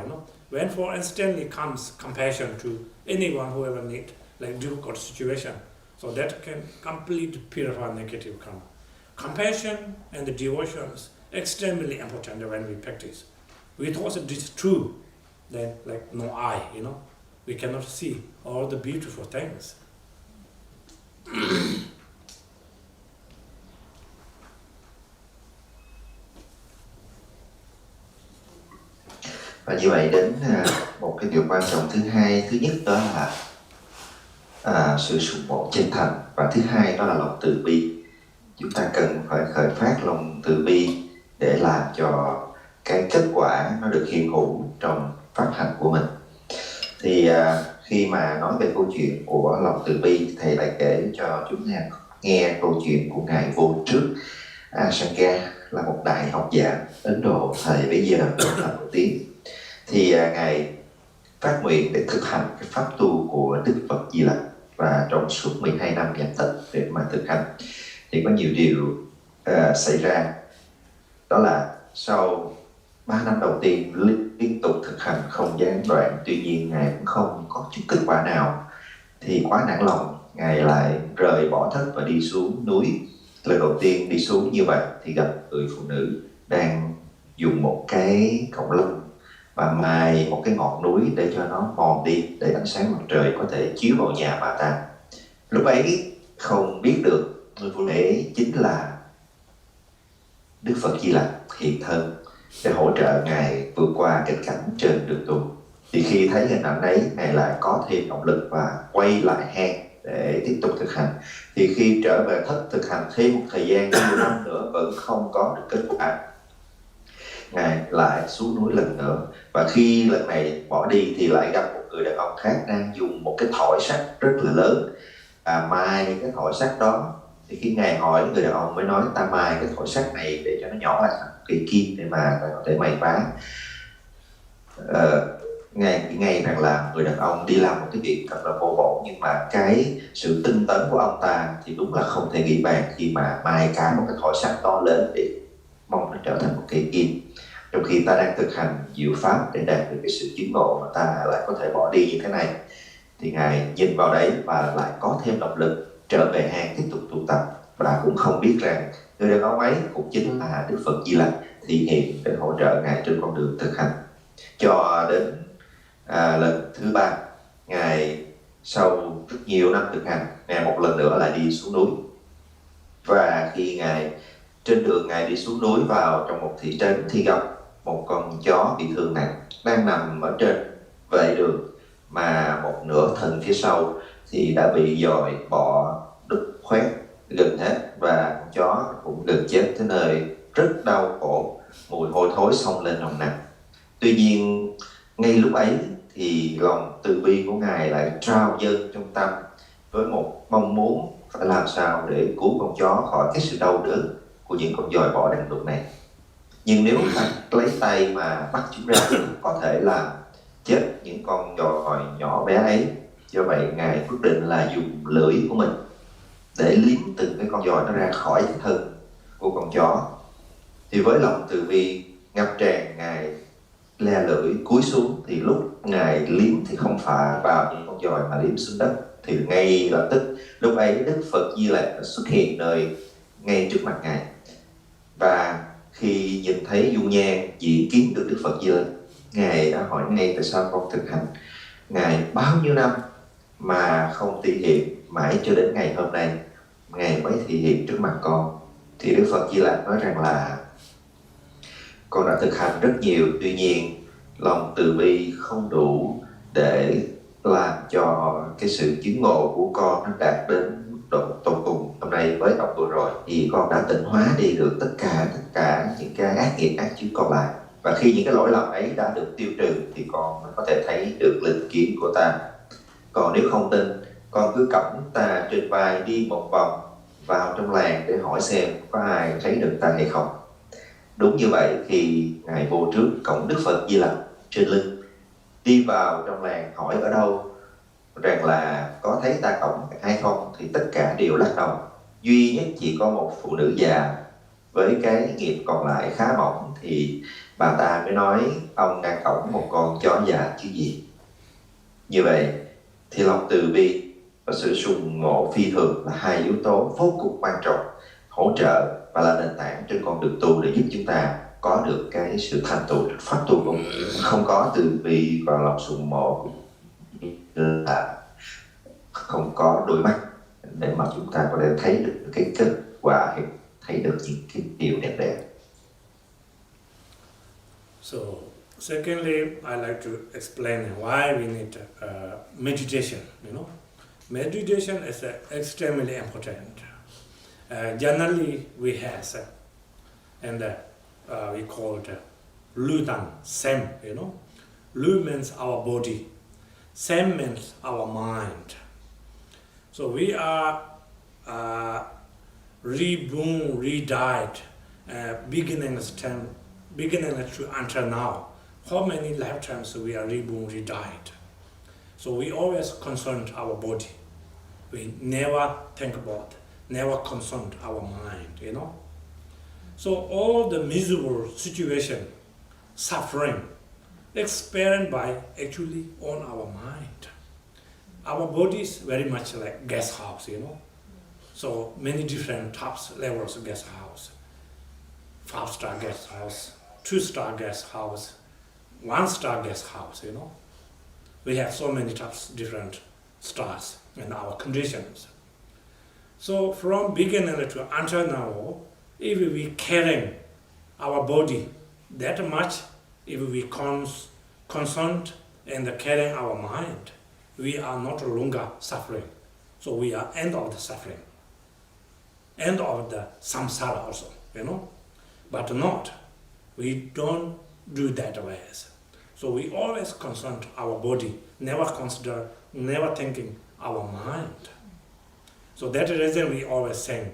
When for instantly comes compassion to anyone who ever need, like difficult situation, so that can completely purify negative karma. Compassion and the devotions extremely important when we practice. Without this true, then like no eye, we cannot see all the beautiful things. Và như vậy đến một cái điều quan trọng thứ hai, thứ nhất đó là sự sùng mộ chân thành, và thứ hai đó là lòng từ bi. Chúng ta cần phải khởi phát lòng từ bi để làm cho cái kết quả nó được hiện hữu trong pháp hành của mình. Thì khi mà nói về câu chuyện của lòng từ bi, thầy lại kể cho chúng ta nghe câu chuyện của ngài Vô Trước Asanga, là một đại học giả Ấn Độ thời bấy giờ rất là nổi tiếng. Thì ngài phát nguyện để thực hành cái pháp tu của Đức Phật Di Lặc, và trong suốt 12 năm nhập tịch để mà thực hành thì có nhiều điều xảy ra. Đó là sau 3 năm đầu tiên liên tục thực hành không gián đoạn, tuy nhiên ngài cũng không có chút kết quả nào, thì quá nản lòng, ngài lại rời bỏ thất và đi xuống núi. Lần đầu tiên đi xuống như vậy thì gặp người phụ nữ đang dùng một cái cọng lông và mài một cái ngọn núi để cho nó mòn đi, để ánh sáng mặt trời có thể chiếu vào nhà bà ta. Lúc ấy không biết được người phụ nữ chính là Đức Phật Di Lặc hiện thân để hỗ trợ ngài vượt qua cái cảnh trên đường tu. Thì khi thấy hình ảnh ấy, ngài lại có thêm động lực và quay lại hang để tiếp tục thực hành. Thì khi trở về thất thực hành thêm một thời gian nhiều năm nữa vẫn không có được kết quả, ngài lại xuống núi lần nữa. Và khi lần này bỏ đi thì lại gặp một người đàn ông khác đang dùng một cái thỏi sắt rất là lớn mài cái thỏi sắt đó. Thì khi ngài hỏi, người đàn ông mới nói, ta mài cái thỏi sắt này để cho nó nhỏ lại thành cây kim để mà có thể mài phá. Ngài rằng là người đàn ông đi làm một cái việc thật là vô bổ, nhưng mà cái sự tinh tấn của ông ta thì đúng là không thể nghĩ bàn khi mà mài cả một cái thỏi sắt to lớn để mong nó trở thành một cây kim. Trong khi ta đang thực hành diệu pháp để đạt được cái sự chứng ngộ mà ta lại có thể bỏ đi như thế này. Thì ngài nhìn vào đấy và lại có thêm động lực trở về hang tiếp tục tu tập, và cũng không biết rằng người đàn ông ấy cũng chính là Đức Phật Di Lặc thị hiện để hỗ trợ Ngài trên con đường thực hành. Cho đến lần thứ 3, Ngài sau rất nhiều năm thực hành, Ngài một lần nữa lại đi xuống núi. Và khi Ngài trên đường Ngài đi xuống núi vào trong một thị trấn, thì gặp một con chó bị thương nặng đang nằm ở trên vệ đường, mà một nửa thân phía sau thì đã bị dòi bọ đứt khoét gần hết, và con chó cũng gần chết tới nơi, rất đau khổ, mùi hôi thối xông lên nồng nặc. Tuy nhiên ngay lúc ấy thì lòng từ bi của Ngài lại trao dâng trong tâm với một mong muốn phải làm sao để cứu con chó khỏi cái sự đau đớn của những con dòi bọ đằng đục này. Nhưng nếu ta lấy tay mà bắt chúng ra, có thể làm chết những con dòi nhỏ bé ấy. Do vậy Ngài quyết định là dùng lưỡi của mình để liếm từng cái con dòi nó ra khỏi cái thân của con chó. Thì với lòng từ bi ngập tràn, Ngài le lưỡi cúi xuống, thì lúc Ngài liếm thì không phải vào những con dòi mà liếm xuống đất. Thì ngay lập tức lúc ấy Đức Phật Di Lặc xuất hiện nơi ngay trước mặt Ngài. Và khi nhìn thấy dung nhan diện kiến được Đức Phật Di Lặc, Ngài đã hỏi ngay tại sao con thực hành Ngài bao nhiêu năm mà không thị hiện, mãi cho đến ngày hôm nay Ngài mới thị hiện trước mặt con. Thì Đức Phật Di Lặc nói rằng là con đã thực hành rất nhiều, tuy nhiên lòng từ bi không đủ để làm cho cái sự chứng ngộ của con nó đạt đến mức độ tột cùng. Hôm nay với học vừa rồi thì con đã tịnh hóa đi được tất cả những cái ác nghiệp ác chướng còn lại. Và khi những cái lỗi lầm ấy đã được tiêu trừ thì con mới có thể thấy được linh kiến của ta. Còn nếu không tin, con cứ cõng ta trên vai đi một vòng vào trong làng để hỏi xem có ai thấy được ta hay không. Đúng như vậy, khi Ngài vô trước cổng Đức Phật Di Lặc trên lưng, đi vào trong làng hỏi ở đâu rằng là có thấy ta cổng hay không, thì tất cả đều lắc đầu. Duy nhất chỉ có một phụ nữ già với cái nghiệp còn lại khá mỏng, thì bà ta mới nói ông đang cõng một con chó già chứ gì. Như vậy thì lòng từ bi và sự sùng ngộ phi thường là hai yếu tố vô cùng quan trọng, hỗ trợ và là nền tảng trên con đường tu để giúp chúng ta có được cái sự thành tựu pháp tu của mình. Không có từ bi và lòng sùng mộ là không có đôi mắt để mà chúng ta có thể thấy được cái kết quả, thấy được những cái điều đẹp đẽ. So, secondly, I like to explain why we need meditation. Meditation is extremely important. Generally, we have, and we call it Lu Tan, Sem, Lu means our body, Sem means our mind. So we are reborn, redied, beginning to until now. How many lifetimes we are reborn, redied? So we always concern our body. We never think about, never concern our mind, So all the miserable situation, suffering, experienced by actually on our mind. Our body is very much like guest house, So many different types, levels of guest house. 5-star guest house, 2-star guest house, 1-star guest house, We have so many types, different stars in our conditions. So from beginning to until now, if we caring our body that much, if we concerned and caring our mind, we are not longer suffering. So we are end of the suffering, end of the samsara also, But not, we don't do that ways. So we always concern our body, never consider, never thinking our mind. So that reason we always saying,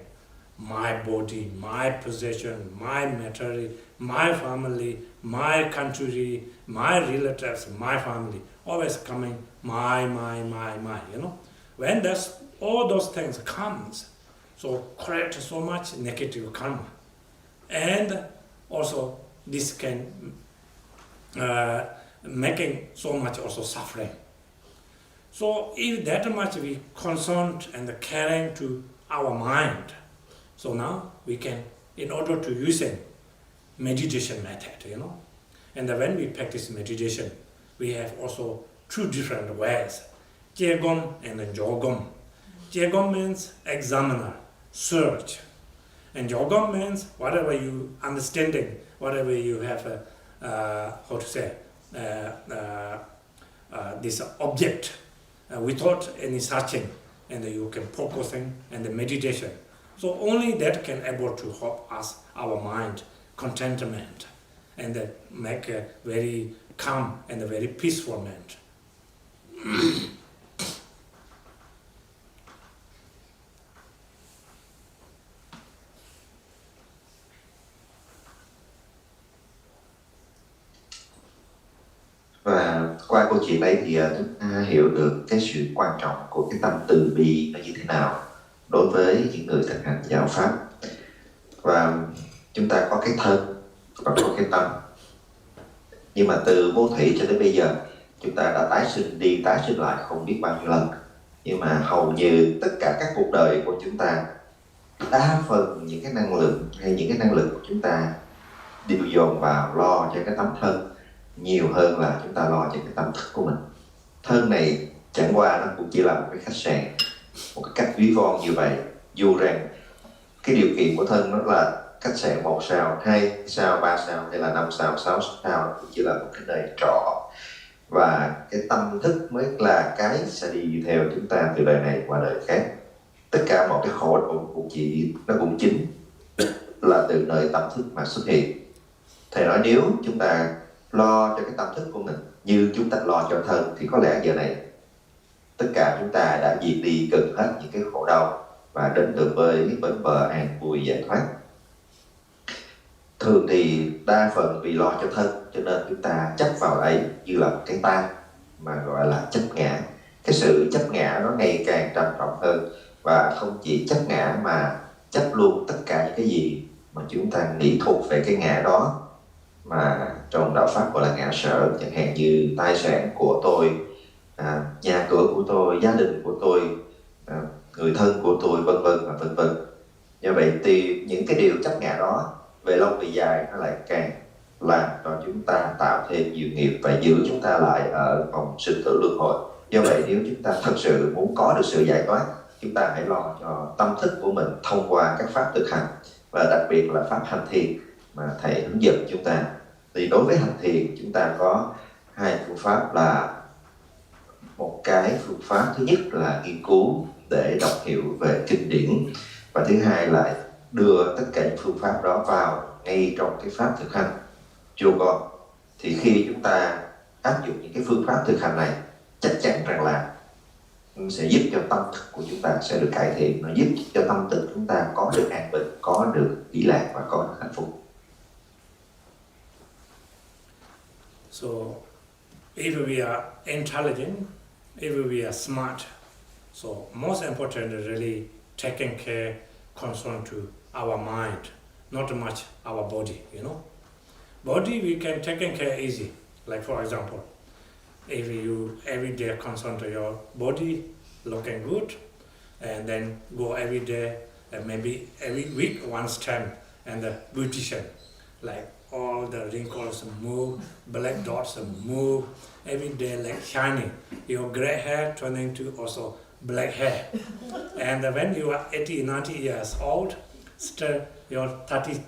my body, my possession, my material, my family, my country, my relatives, my family, always coming, my, When all those things comes, so create so much negative karma. And also this can making so much also suffering. So if that much we concerned and caring to our mind, so now we can, in order to use a meditation method, And when we practice meditation, we have also two different ways, Jegom and Jogom. Jegom means examiner, search. And Jogom means whatever you understanding, whatever you have, this object, without any searching, and you can focusing and the meditation. So only that can able to help us, our mind, contentment, and make a very calm and a very peaceful mind. Và qua câu chuyện đấy thì chúng ta hiểu được cái sự quan trọng của cái tâm từ bi nó như thế nào đối với những người thực hành giáo pháp. Và chúng ta có cái thân và có cái tâm. Nhưng mà từ vô thủy cho đến bây giờ, chúng ta đã tái sinh đi tái sinh lại không biết bao nhiêu lần. Nhưng mà hầu như tất cả các cuộc đời của chúng ta, đa phần những cái năng lượng hay những cái năng lượng của chúng ta đều dồn vào lo cho cái tấm thân nhiều hơn là chúng ta lo cho cái tâm thức của mình. Thân này chẳng qua nó cũng chỉ là một cái khách sạn, một cái cách ví von như vậy. Dù rằng cái điều kiện của thân nó là khách sạn 1 sao, 2 sao, 3 sao hay là 5 sao, 6 sao, nó cũng chỉ là một cái nơi trọ. Và cái tâm thức mới là cái sẽ đi theo chúng ta từ đời này qua đời khác. Tất cả mọi cái khổ nó cũng chính là từ nơi tâm thức mà xuất hiện. Thầy nói nếu chúng ta lo cho cái tâm thức của mình như chúng ta lo cho thân thì có lẽ giờ này tất cả chúng ta đã diệt đi gần hết những cái khổ đau và đến được với bến bờ an vui giải thoát. Thường thì đa phần vì lo cho thân cho nên chúng ta chấp vào ấy như là một cái ta mà gọi là chấp ngã. Cái sự chấp ngã nó ngày càng trầm trọng hơn, và không chỉ chấp ngã mà chấp luôn tất cả những cái gì mà chúng ta nghĩ thuộc về cái ngã đó, mà trong đạo pháp gọi là ngã sở, chẳng hạn như tài sản của tôi, nhà cửa của tôi, gia đình của tôi, người thân của tôi, vân vân và vân vân. Như vậy thì những cái điều chấp ngã đó về lâu về dài nó lại càng làm cho chúng ta tạo thêm nhiều nghiệp và giữ chúng ta lại ở vòng sinh tử luân hồi. Do vậy nếu chúng ta thật sự muốn có được sự giải thoát, chúng ta hãy lo cho tâm thức của mình thông qua các pháp thực hành, và đặc biệt là pháp hành thiền mà thầy hướng dẫn chúng ta. Thì đối với hành thiền chúng ta có hai phương pháp, là một cái phương pháp thứ nhất là nghiên cứu để đọc hiểu về kinh điển, và thứ hai là đưa tất cả những phương pháp đó vào ngay trong cái pháp thực hành yoga. Thì khi chúng ta áp dụng những cái phương pháp thực hành này, chắc chắn rằng là nó sẽ giúp cho tâm thức của chúng ta sẽ được cải thiện, nó giúp cho tâm thức chúng ta có được an bình, có được ý lạc và có được hạnh phúc. So, if we are intelligent, if we are smart, so most important is really taking care, concern to our mind, not much our body, Body we can take care easy. Like for example, if you every day concern to your body looking good, and then go every day, and maybe every week once time, and the beautician, like all the wrinkles move, black dots move, every day like shining. Your gray hair turning to also black hair. And when you are 80, 90 years old, still your 30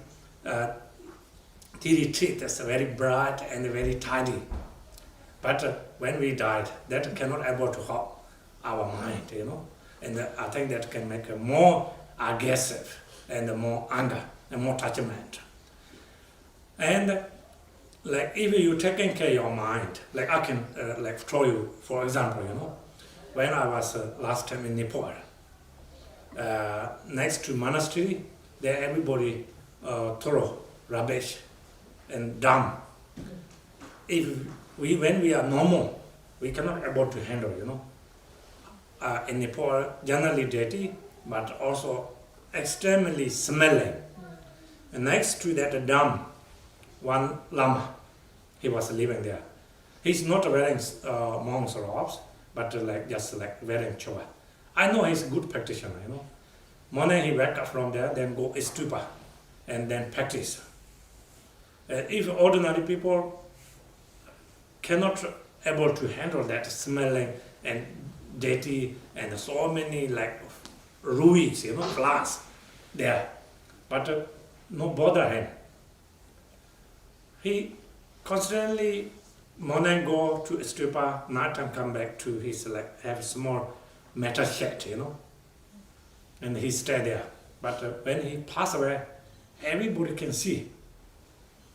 teeth is very bright and very tidy. But when we died, that cannot able to help our mind, And I think that can make it more aggressive and more anger and more attachment. And like if you taking care of your mind, like I can like throw you, for example, when I was last time in Nepal, next to monastery, there everybody throw rubbish and dump. When we are normal, we cannot able to handle, in Nepal, generally dirty, but also extremely smelling. And next to that dump, one Lama, he was living there. He's not wearing monk's robes, but just very enjoy. I know he's a good practitioner, you know. Morning he wake up from there, then go stupa, and then practice. If ordinary people cannot able to handle that smelling and dirty and so many ruins, you know, glass there, but no bother him. He constantly morning go to stupa, night time come back to his have small metal shed, you know, and he stay there. But when he pass away, everybody can see.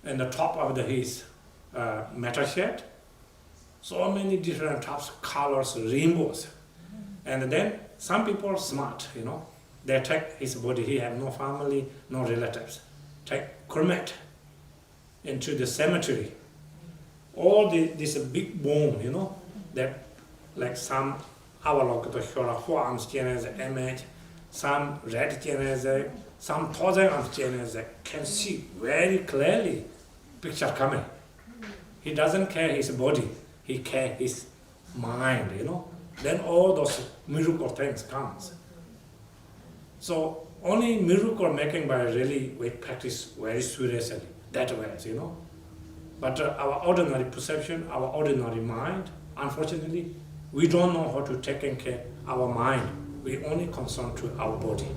And the top of his metal shed, so many different types of colors, rainbows. And then some people are smart, you know, they take his body, he have no family, no relatives, take cremate into the cemetery. All this big bone, you know, that some four arms image, some red some 1,000 arms can see very clearly picture coming. He doesn't care his body, he care his mind, you know. Then all those miracle things comes. So only miracle making by really we practice very seriously, that way, you know. But our ordinary perception, our ordinary mind, unfortunately, we don't know how to take care of our mind. We only concern to our body.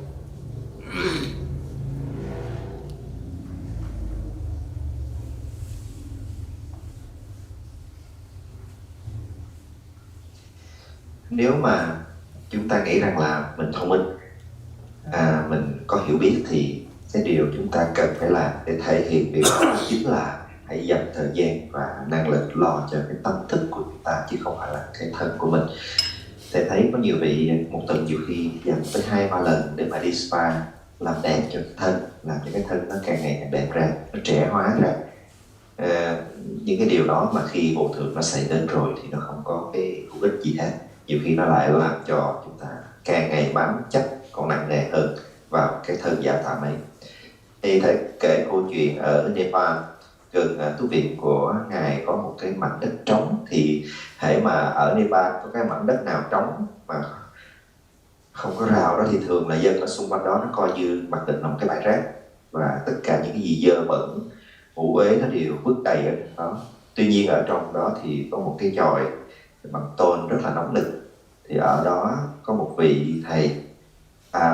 Nếu mà chúng ta nghĩ rằng là mình thông minh, mình có hiểu biết, thì cái điều chúng ta cần phải làm để thể hiện điều đó chính là hãy dành thời gian và năng lực lo cho cái tâm thức của chúng ta, chứ không phải là cái thân của mình. Thầy thấy có nhiều vị một tuần nhiều khi dành tới 2-3 lần để mà đi spa làm đẹp cho cái thân, làm cho cái thân nó càng ngày càng đẹp ra, nó trẻ hóa ra. Những cái điều đó mà khi vô thường nó xảy đến rồi thì nó không có cái hữu ích gì hết. Nhiều khi nó lại làm cho chúng ta càng ngày bám chấp còn nặng nề hơn vào cái thân giả tạm ấy. Thì thầy kể câu chuyện ở Nepal, gần tu viện của ngài có một cái mảnh đất trống. Thì hễ mà ở Nepal có cái mảnh đất nào trống mà không có rào đó thì thường là dân ở xung quanh đó nó coi như mặc định là một cái bãi rác, và tất cả những cái gì dơ bẩn ủ uế nó đều vứt đầy ở đó. Tuy nhiên ở trong đó thì có một cái chòi bằng tôn rất là nóng nực. Thì ở đó có một vị thầy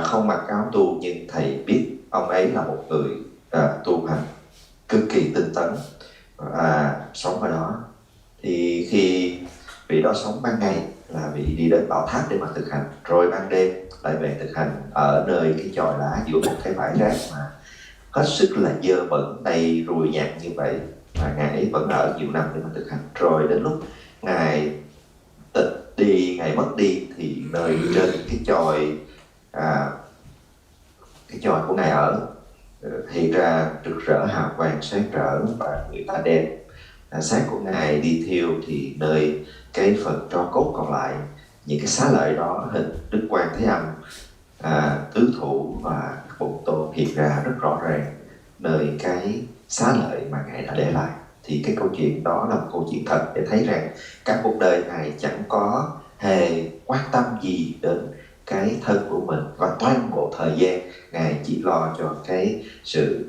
không mặc áo tu, nhưng thầy biết ông ấy là một người tu hành cực kỳ tinh tấn, sống ở đó. Thì khi vị đó sống ban ngày là vị đi đến bảo tháp để mà thực hành, rồi ban đêm lại về thực hành ở nơi cái chòi lá giữa một cái bãi rác mà hết sức là dơ bẩn, đầy ruồi nhạt như vậy, mà ngài ấy vẫn ở nhiều năm để mà thực hành. Rồi đến lúc ngài tịch đi, ngài mất đi, thì nơi trên cái chòi của ngài ở hiện ra rực rỡ hào quang sáng rỡ, và người ta đem xác của ngài đi thiêu. Thì nơi cái phần tro cốt còn lại, những cái xá lợi đó hình Đức Quan Thế Âm, tứ thủ và Bồ Tô hiện ra rất rõ ràng nơi cái xá lợi mà ngài đã để lại. Thì cái câu chuyện đó là một câu chuyện thật, để thấy rằng cả cuộc đời ngài chẳng có hề quan tâm gì đến cái thân của mình, và toàn bộ thời gian ngài chỉ lo cho cái sự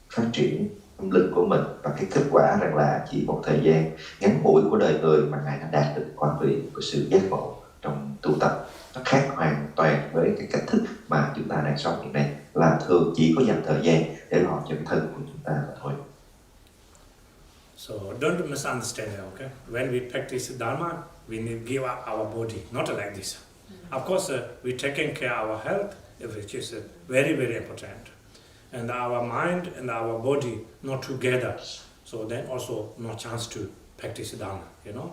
phát triển tâm linh của mình. Và cái kết quả rằng là chỉ một thời gian ngắn ngủi của đời người mà ngài đã đạt được quan vị của sự giác ngộ trong tu tập. Nó khác hoàn toàn với cái cách thức mà chúng ta đang sống hiện nay, là thường chỉ có dành thời gian để lo cho cái thân của chúng ta mà thôi. So don't misunderstand it, okay? When we practice Dharma, we need to give up our body, not like this. Of course, we're taking care of our health, which is very, very important. And our mind and our body not together, so then also no chance to practice Dharma, you know?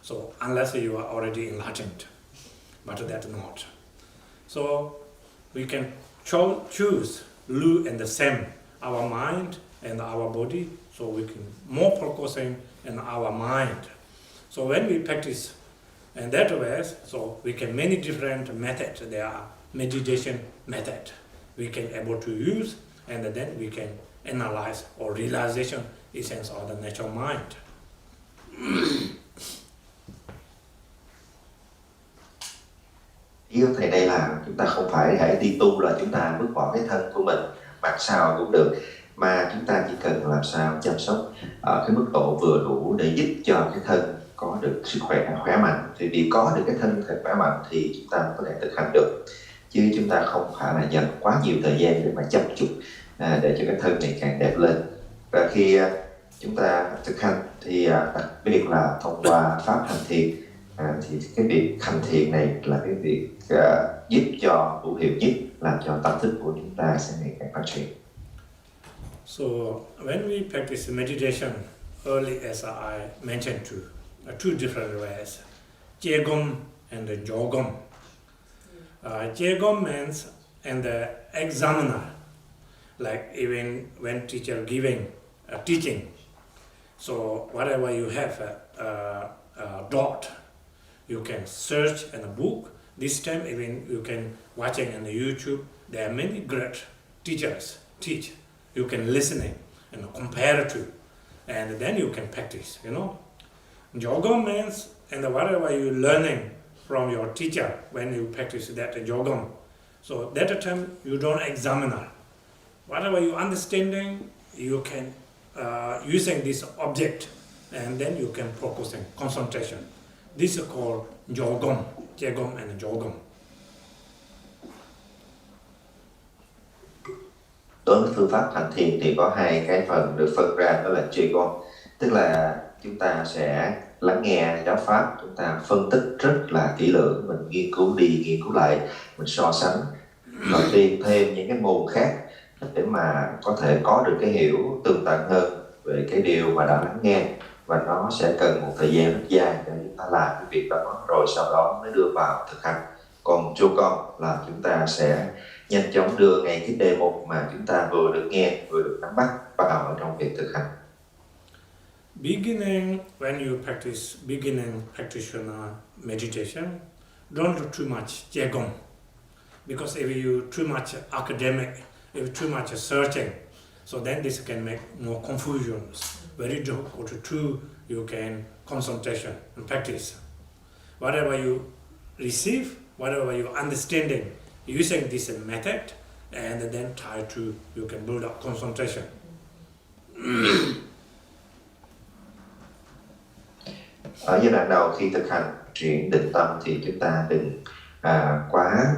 So unless you are already enlightened, but that's not. So we can choose live in the same, our mind and our body, so we can more focusing in our mind. So when we practice in that way, so we can many different methods. There are meditation method we can able to use, and then we can analyze or realization essence of the natural mind. Ý của thầy đây là chúng ta không phải hãy đi tu là chúng ta vứt bỏ cái thân của mình mặc sao cũng được, mà chúng ta chỉ cần làm sao chăm sóc ở cái mức độ vừa đủ để giúp cho cái thân có được sức khỏe khỏe mạnh. Thì vì có được cái thân thật khỏe mạnh thì chúng ta có thể thực hành được, chứ chúng ta không phải là dành quá nhiều thời gian để mà chăm chút để cho cái thân này càng đẹp lên. Và khi chúng ta thực hành thì đặc biệt là thông qua pháp hành thiền, thì cái việc hành thiền này là cái việc giúp cho hữu hiệu nhất, làm cho tâm thức của chúng ta sẽ ngày càng phát triển. So when we practice meditation, early as I mentioned two different ways, Jegom and the Jogom. Jegom means and the examiner, like even when teacher giving a teaching. So whatever you have a doubt, you can search in a book. This time even you can watching on the YouTube. There are many great teachers teach. You can listening and compare to, and then you can practice. Jogam means and whatever you learning from your teacher when you practice that jogam. So that time you don't examine. Whatever you understanding, you can using this object, and then you can focus on concentration. This is called jogam, jegam and jogam. Đối với phương pháp hành thiền thì có hai cái phần được phân ra, đó là Jegom, tức là chúng ta sẽ lắng nghe giáo pháp, chúng ta phân tích rất là kỹ lưỡng, mình nghiên cứu đi nghiên cứu lại, mình so sánh, rồi tìm thêm những cái môn khác để mà có thể có được cái hiểu tường tận hơn về cái điều mà đã lắng nghe, và nó sẽ cần một thời gian rất dài để chúng ta làm cái việc đó, rồi sau đó mới đưa vào thực hành. Còn Jogam là chúng ta sẽ nhanh chóng đưa ngay cái đề mục mà chúng ta vừa được nghe, vừa được nắm bắt vào ở trong việc thực hành. Beginning, when you practice beginning practitioner meditation, don't do too much jegom, because if you too much academic, if too much searching, so then this can make more confusions. Very difficult to you can concentration and practice. Whatever you receive, whatever you understanding, using this method, and then try to you can build up concentration. Ở giai đoạn đầu khi thực hành chuyển định tâm thì chúng ta đừng quá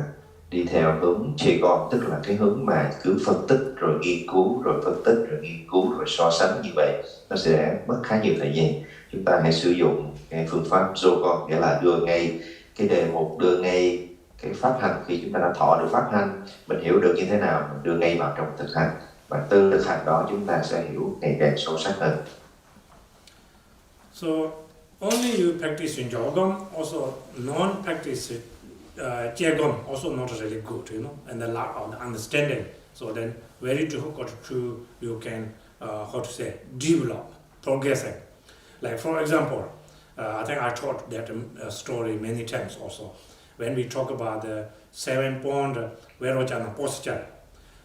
đi theo hướng Jegom, tức là cái hướng mà cứ phân tích rồi nghiên cứu, rồi phân tích rồi nghiên cứu rồi so sánh như vậy, nó sẽ mất khá nhiều thời gian. Chúng ta hãy sử dụng cái phương pháp Jogam, nghĩa là đưa ngay cái đề mục, đưa ngay cái pháp hành. Khi chúng ta đã thọ được pháp hành, mình hiểu được như thế nào, mình đưa ngay vào trong thực hành, và từ thực hành đó chúng ta sẽ hiểu ngày càng sâu sắc hơn. So only you practice in jogam, also non-practice jegam also not really good, and the lack of the understanding. So then very difficult to you can how to say develop, progressing. Like for example, I think I taught that story many times also. When we talk about the 7-point Vairochana posture,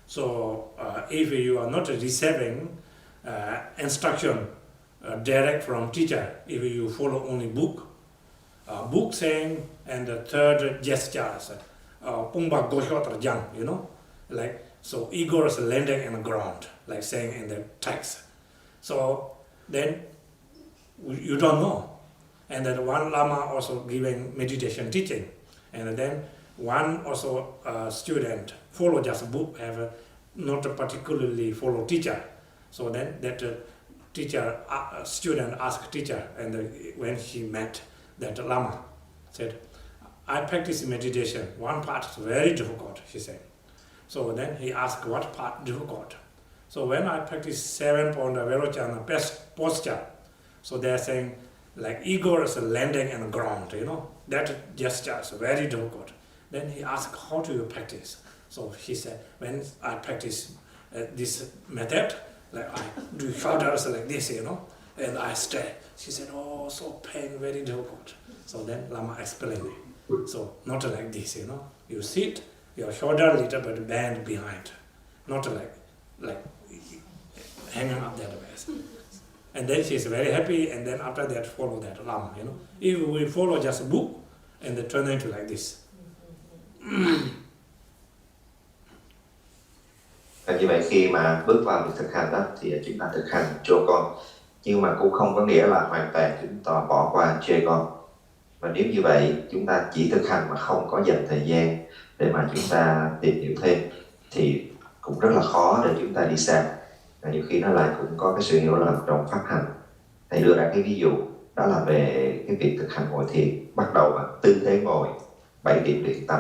so if you are not receiving instruction direct from teacher, if you follow only book saying, and the third gestures, Pumba Goshotra Jang, like, so ego is landing in the ground, like saying in the text. So then you don't know. And then one Lama also giving meditation teaching. And then one also student follow just book, have not particularly follow teacher. So then that teacher, student asked teacher, and when she met that Lama, said, I practice meditation. One part is very difficult, she said. So then he asked, what part difficult? So when I practice 7-point Vairochana posture, so they're saying, like ego is landing on the ground, that gesture is very difficult. Then he asked, how do you practice? So she said, when I practice this method, like I do shoulders like this, and I stay. She said, oh, so pain, very difficult. So then Lama explained it. So not like this, you sit, your shoulder a little bit bend behind, not like hanging up that way. And then she's very happy, and then after that follow that Lama, If we follow just a book, and then turn into like this. Như vậy khi mà bước vào việc thực hành đó thì chúng ta thực hành cho con, nhưng mà cũng không có nghĩa là hoàn toàn chúng ta bỏ qua chê con. Và nếu như vậy chúng ta chỉ thực hành mà không có dành thời gian để mà chúng ta tìm hiểu thêm thì cũng rất là khó để chúng ta đi xa. Và nhiều khi nó lại cũng có cái sự hiểu lầm trong pháp hành. Thầy đưa ra cái ví dụ đó là về cái việc thực hành ngồi thiền, bắt đầu bằng tư thế ngồi 7 điểm luyện tâm.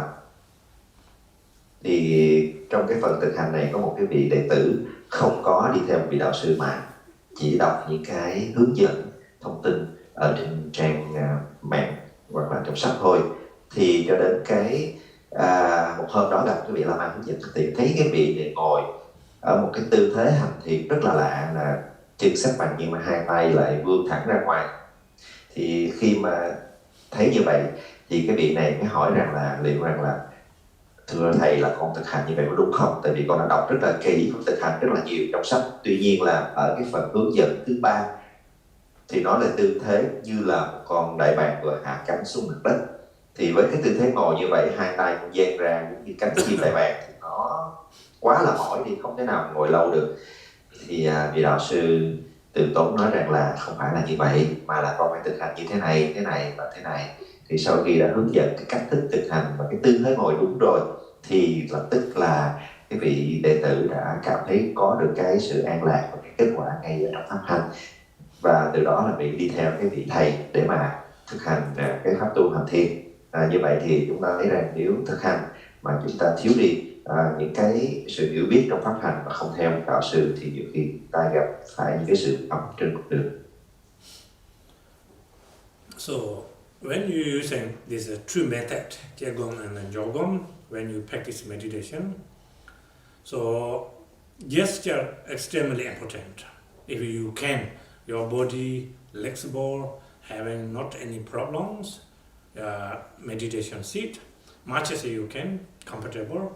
Thì trong cái phần thực hành này có một cái vị đệ tử không có đi theo một vị đạo sư mà chỉ đọc những cái hướng dẫn thông tin ở trên trang mạng hoặc là trong sách thôi. Thì cho đến cái một hôm đó là cái vị La Mã hướng dẫn thực tiễn thấy cái vị này ngồi ở một cái tư thế hành thiền rất là lạ, là chân xếp bằng nhưng mà hai tay lại vươn thẳng ra ngoài. Thì khi mà thấy như vậy thì cái vị này mới hỏi rằng là liệu rằng là thưa thầy là con thực hành như vậy có đúng không? Tại vì con đã đọc rất là kỹ, con thực hành rất là nhiều trong sách. Tuy nhiên là ở cái phần hướng dẫn thứ 3 thì nói là tư thế như là một con đại bàng vừa hạ cánh xuống mặt đất. Thì với cái tư thế ngồi như vậy, hai tay cũng dang ra giống như cánh chim đại bàng thì nó quá là mỏi đi, không thể nào ngồi lâu được. Thì vị đạo sư Từ Tốn nói rằng là không phải là như vậy, mà là con phải thực hành như thế này, thế này và thế này. Thì sau khi đã hướng dẫn cái cách thức thực hành và cái tư thế ngồi đúng rồi thì lập tức là cái vị đệ tử đã cảm thấy có được cái sự an lạc và cái kết quả ngay ở trong pháp hành. Và từ đó là vị đi theo cái vị thầy để mà thực hành cái pháp tu hành thiền. Như vậy thì chúng ta thấy rằng nếu thực hành mà chúng ta thiếu đi những cái sự hiểu biết trong pháp hành và không theo một đạo sư thì nhiều khi ta gặp phải những cái sự ẩm trên cuộc đường. So when you using this true method, Jagong and Jogom, when you practice meditation, so gesture extremely important. If you can, your body flexible, having not any problems, meditation seat, much as you can, comfortable,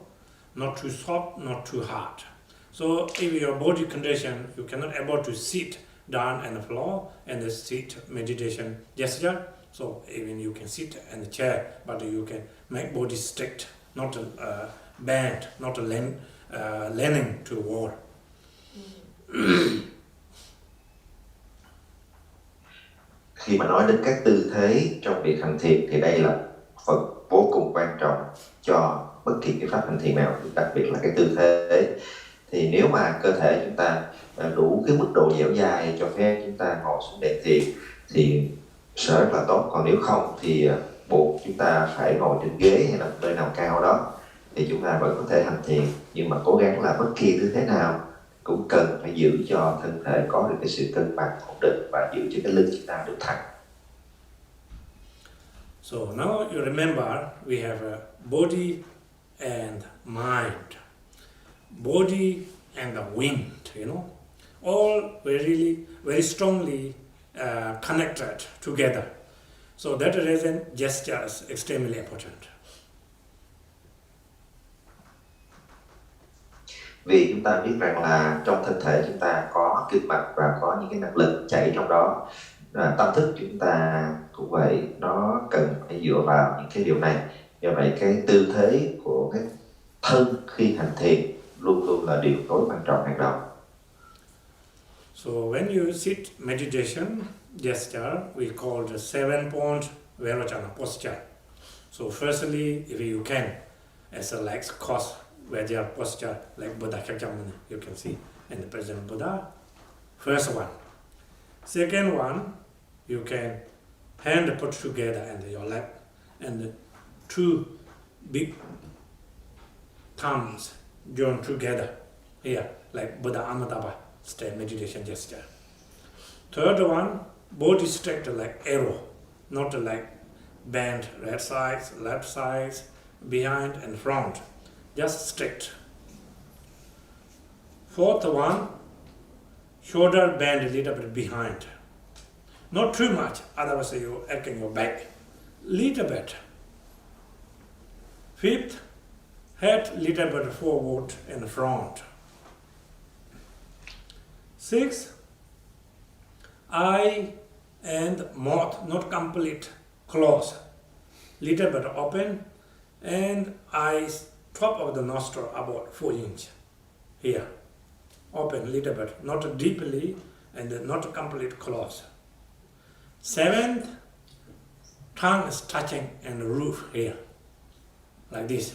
not too soft, not too hard. So if your body condition, you cannot able to sit down on the floor and the sit meditation gesture, so even you can sit in the chair, but you can make body straight, not bend, not leaning to wall. Khi mà nói đến các tư thế trong việc hành thiền thì đây là phần vô cùng quan trọng cho bất kỳ cái pháp hành thiền nào, đặc biệt là cái tư thế. Thì nếu mà cơ thể chúng ta đủ cái mức độ dẻo dai cho phép chúng ta ngồi xuống để thiền thì sẽ rất là tốt. Còn nếu không thì buộc chúng ta phải ngồi trên ghế hay là nơi nào cao đó thì chúng ta vẫn có thể hành thiền. Nhưng mà cố gắng là bất kỳ tư thế nào cũng cần phải giữ cho thân thể có được cái sự cân bằng ổn định và giữ cho cái lưng chúng ta được thẳng. So now you remember we have a body and mind, body and the wind, you know, all very strongly connected together. So that reason gesture is extremely important. Vì chúng ta biết rằng là trong thân thể chúng ta có kinh mạch và có những cái năng lực chảy trong đó. Tâm thức chúng ta cũng vậy, nó cần phải dựa vào những cái điều này. Do vậy cái tư thế của cái thân khi hành thiền luôn luôn là điều tối quan trọng hàng đầu. So when you sit meditation gesture, we call the 7-point Vajrayana posture. So firstly, if you can, as a legs cross Vajra posture, like Buddha Shakyamuni, you can see in the present Buddha. First one. Second one, you can hand put together in your lap, and the two big thumbs joined together here, like Buddha Amitabha stand meditation gesture. Third one, body straight like arrow, not like bend right sides, left sides, behind and front, just straight. Fourth one, shoulder bend a little bit behind, not too much, otherwise you aching your back, little bit. Fifth, head little bit forward and front. Sixth, eye and mouth not complete close, little bit open, And eyes, top of the nostril about 4 inch here, open a little bit, not deeply and not complete close. 7th, tongue is touching and the roof here, like this.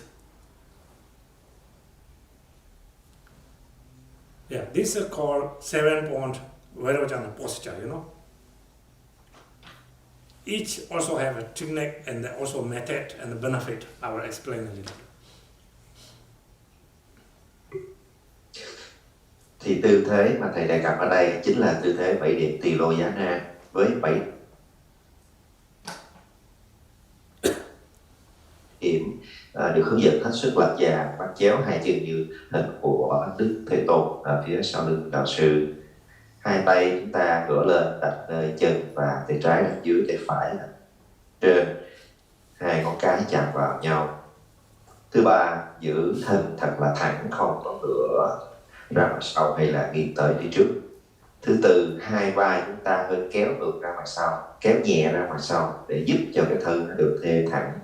Yeah, this is called 7-point Vajrayana posture, you know. Each also have a technique and also method and benefit. I will explain a little. Thì tư thế mà thầy đề cập ở đây chính là tư thế 7 điểm tỳ lô giá na với 7 điểm được hướng dẫn hết sức lệch và bắt chéo hai chân như hình của Đức Thế Tôn ở phía sau lưng đạo sư. Hai tay chúng ta ngửa lên đặt nơi chân và tay trái đặt dưới, tay phải đặt trên, hai ngón cái chạm vào nhau. Thứ ba, giữ thân thật là thẳng, không có ngửa ra mặt sau hay là nghiêng tới đi trước. Thứ tư, hai vai chúng ta hơi kéo ngược ra mặt sau, kéo nhẹ ra mặt sau để giúp cho cái thân nó được thê thẳng.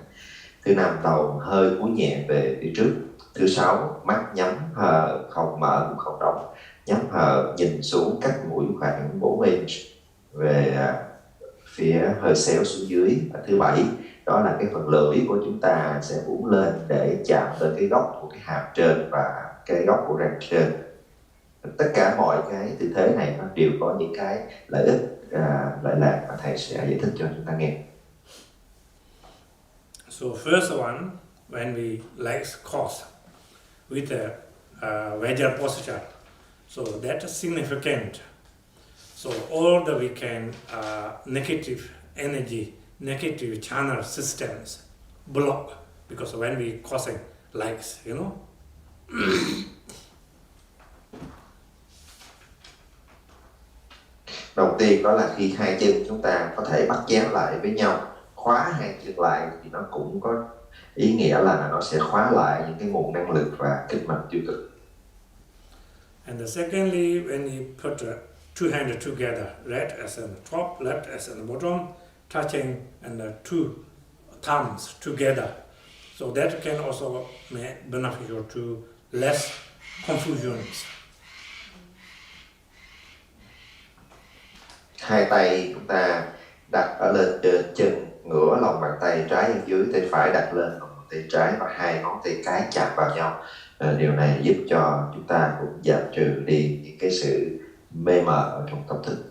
Thứ năm, đầu hơi cúi nhẹ về phía trước. Thứ sáu, mắt nhắm hờ, không mở cũng không đóng, nhắm hờ nhìn xuống cách mũi khoảng 4 inch về phía hơi xéo xuống dưới. Và thứ bảy, đó là cái phần lưỡi của chúng ta sẽ uốn lên để chạm tới cái góc của cái hàm trên và cái góc của răng trên. Tất cả mọi cái tư thế này nó đều có những cái lợi ích, lợi lạc mà thầy sẽ giải thích cho chúng ta nghe. So first one, when we legs cross with a Vajra posture, so that's significant. So all the weekend negative energy, negative channel systems block because when we crossing legs, you know. Đầu tiên đó là khi hai chân chúng ta có thể bắt chéo lại với nhau, khóa hai chân lại thì nó cũng có ý nghĩa là nó sẽ khóa lại những cái nguồn năng lực và kinh mạch tiêu cực. And secondly, when you put two hands together, right as on the top, left as on the bottom, touching and the two thumbs together, so that can also make beneficial to less confusions. Hai tay chúng ta đặt ở lên trên chân, ngửa lòng bàn tay trái ở dưới, tay phải đặt lên lòng bàn tay trái và hai ngón tay cái chạm vào nhau. Điều này giúp cho chúng ta cũng giảm trừ đi những cái sự mê mờ ở trong tâm thức.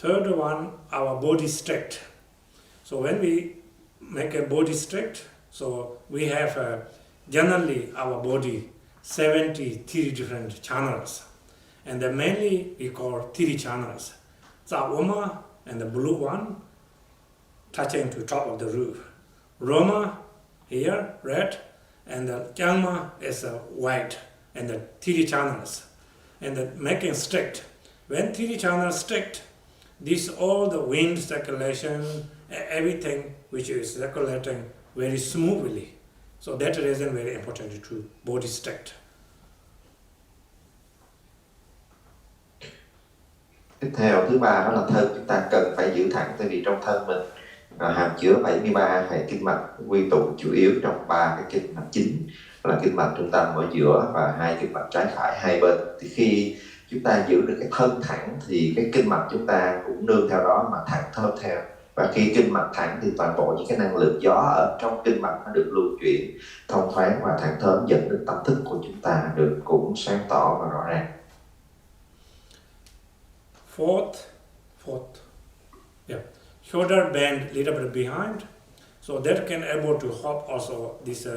Third one, our body straight. So when we make a body straight, so we have generally our body 73 different channels, and then mainly we call 3 channels. Zawama and the blue one touching to top of the roof. Roma here, red, and the Jangma is white, and the 3 channels. And the making strict. When 3 channels strict, this all the wind circulation, everything which is circulating very smoothly. So that reason very important to body strict. Tiếp theo, thứ ba đó là thân chúng ta cần phải giữ thẳng, tại vì trong thân mình hàm chứa 73 hệ kinh mạch quy tụ chủ yếu trong 3 cái kinh mạch chính, là kinh mạch trung tâm ở giữa và 2 kinh mạch trái phải hai bên. Thì khi chúng ta giữ được cái thân thẳng thì cái kinh mạch chúng ta cũng nương theo đó mà thẳng thớm theo. Và khi kinh mạch thẳng thì toàn bộ những cái năng lượng gió ở trong kinh mạch nó được lưu chuyển thông thoáng và thẳng thớm, dẫn đến tâm thức của chúng ta được cũng sáng tỏ và rõ ràng. Fourth, yeah, shoulder bend little bit behind, so that can able to help also this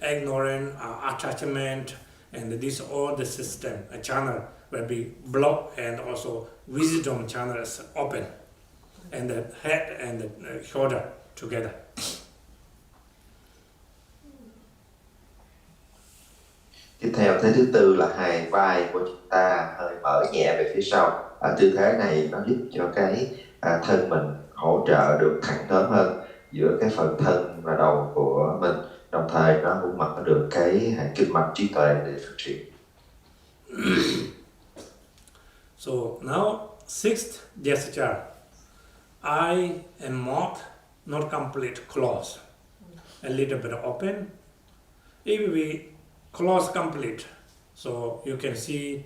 ignorant attachment and this all the system channel will be blocked and also wisdom channels open, and the head and the shoulder together. Tiếp theo, thế thứ tư là hai vai của chúng ta hơi mở nhẹ về phía sau. Tư thế này nó giúp cho cái thân mình hỗ trợ được thẳng thớm hơn giữa cái phần thân và đầu của mình, đồng thời nó cũng mở được cái kinh mạch trí tuệ để phát triển. So now 6th gesture, eye and mouth not complete close. a little bit open. If we close complete, so you can see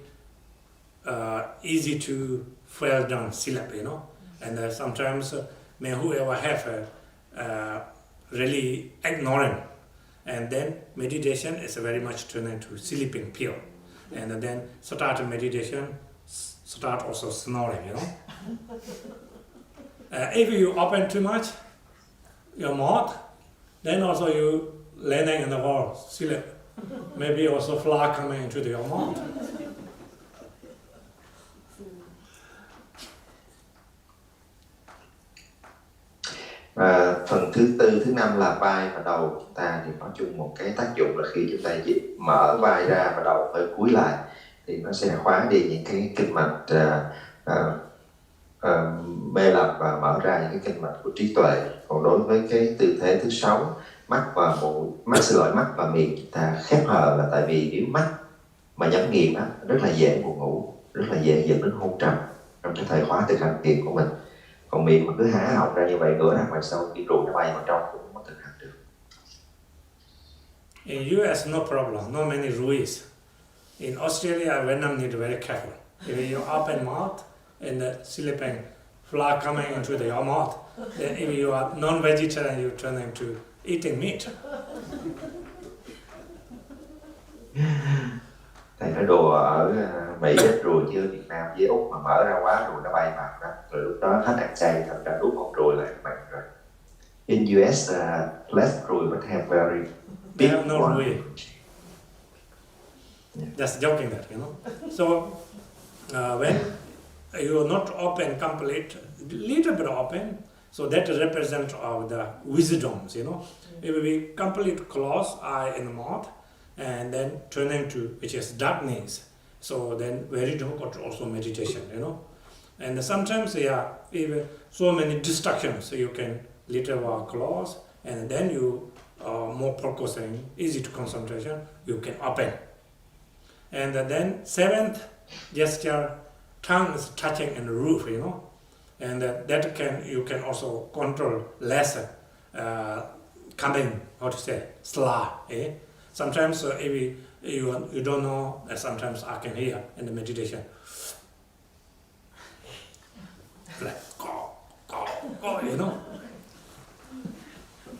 easy to fall down sleep, and sometimes whoever have really ignorant, and then meditation is very much turned into sleeping pill, and then start meditation, start also snoring, if you open too much your mouth, then also you landing in the wall, sleep. Maybe also fly coming into your mouth. Và phần thứ tư, thứ năm là vai và đầu chúng ta thì có chung một cái tác dụng là khi chúng ta mở vai ra và đầu hơi cúi lại thì nó sẽ khóa đi những cái kinh mạch mê lập và mở ra những cái kinh mạch của trí tuệ. Còn đối với cái tư thế thứ 6, mắt và miệng chúng ta khép hờ, là tại vì nếu mắt mà nhắm nghiền đó rất là dễ buồn ngủ, rất là dễ dẫn đến hôn trầm trong cái thời khóa thực hành thiền của mình. Còn miệng mà cứ há họng ra như vậy, ngửa ra ngoài sau, khi ruột nó bay vào trong cũng không có thực hành được. In US, no problem, no many rules. In Australia, Vietnam need very careful. If you open mouth and the sleeping fly coming into your mouth, then if you are non-vegetarian, you turn into eating meat. Thầy nói đùa ở Mỹ ít ruồi chứ Việt Nam với Úc mà mở ra quá ruồi nó bay vào đó, rồi lúc đó hết ăn chay, thành ra đút con ruồi lại mạnh rồi. In US, less ruồi but have very big They have no one. rules. Yeah. Just joking that, So when you are not open complete, little bit open, so that represents of the wisdoms, If we complete close eye and mouth, and then turning to, which is darkness, so then very difficult also meditation, And sometimes even so many distractions, so you can little while close, and then you more focusing, easy to concentration, you can open. And then 7th gesture, tongue is touching in the roof, And that you can also control less coming, slur, Sometimes if you don't know, sometimes I can hear in the meditation, like go,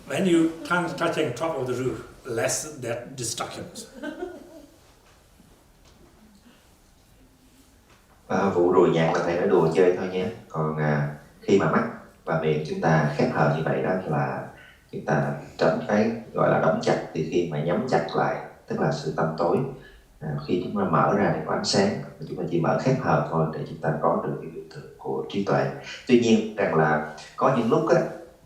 When you tongue touching top of the roof, less that distractions. Vụ ruồi nhạc là thầy nói đùa chơi thôi nhé. Còn khi mà mắt và miệng chúng ta khép hờ như vậy đó là chúng ta tránh cái gọi là đóng chặt. Thì khi mà nhắm chặt lại tức là sự tăm tối, khi chúng ta mở ra để có ánh sáng, chúng ta chỉ mở khép hờ thôi để chúng ta có được cái biểu tượng của trí tuệ. Tuy nhiên rằng là có những lúc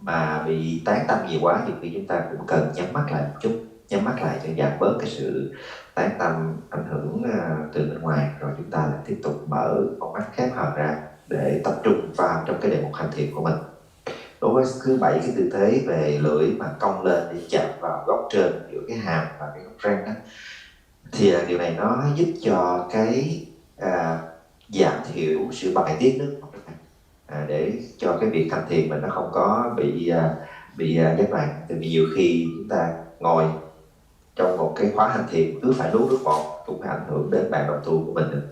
mà bị tán tâm nhiều quá, nhiều khi chúng ta cũng cần nhắm mắt lại một chút, nhắm mắt lại cho giảm bớt cái sự tán tâm ảnh hưởng từ bên ngoài, rồi chúng ta lại tiếp tục mở con mắt khép hờ ra để tập trung vào trong cái đề mục hành thiền của mình. Đối với thứ 7 cái tư thế về lưỡi mà cong lên để chạm vào góc trên giữa cái hàm và cái góc răng đó, thì điều này nó giúp cho cái giảm thiểu sự bài tiết nước, để cho cái việc hành thiền mình nó không có bị gián đoạn. Tại vì nhiều khi chúng ta ngồi trong một cái khóa hành thiền cứ phải nuốt nước bọt cũng ảnh hưởng đến bạn đồng tu của mình nữa.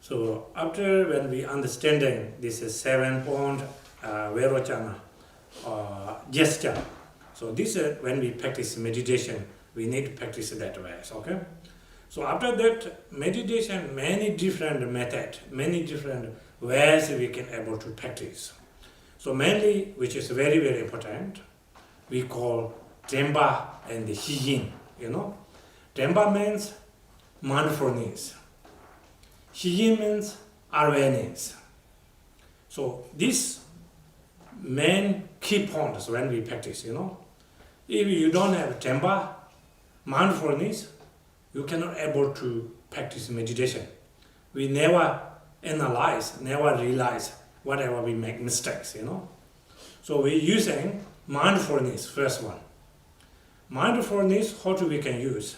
So after when we understanding this is 7-point Vairochana gesture, so this is when we practice meditation, we need to practice that way, okay? So after that meditation, many different methods, many different ways we can able to practice. So mainly, which is very, very important, we call Tremba and the Hiyin, Tremba means mindfulness. Hiyin means awareness. So these main key points when we practice, If you don't have Tremba, mindfulness, you cannot able to practice meditation. We never analyze, never realize whatever we make mistakes, So we're using mindfulness, first one. Mindfulness, how we can use?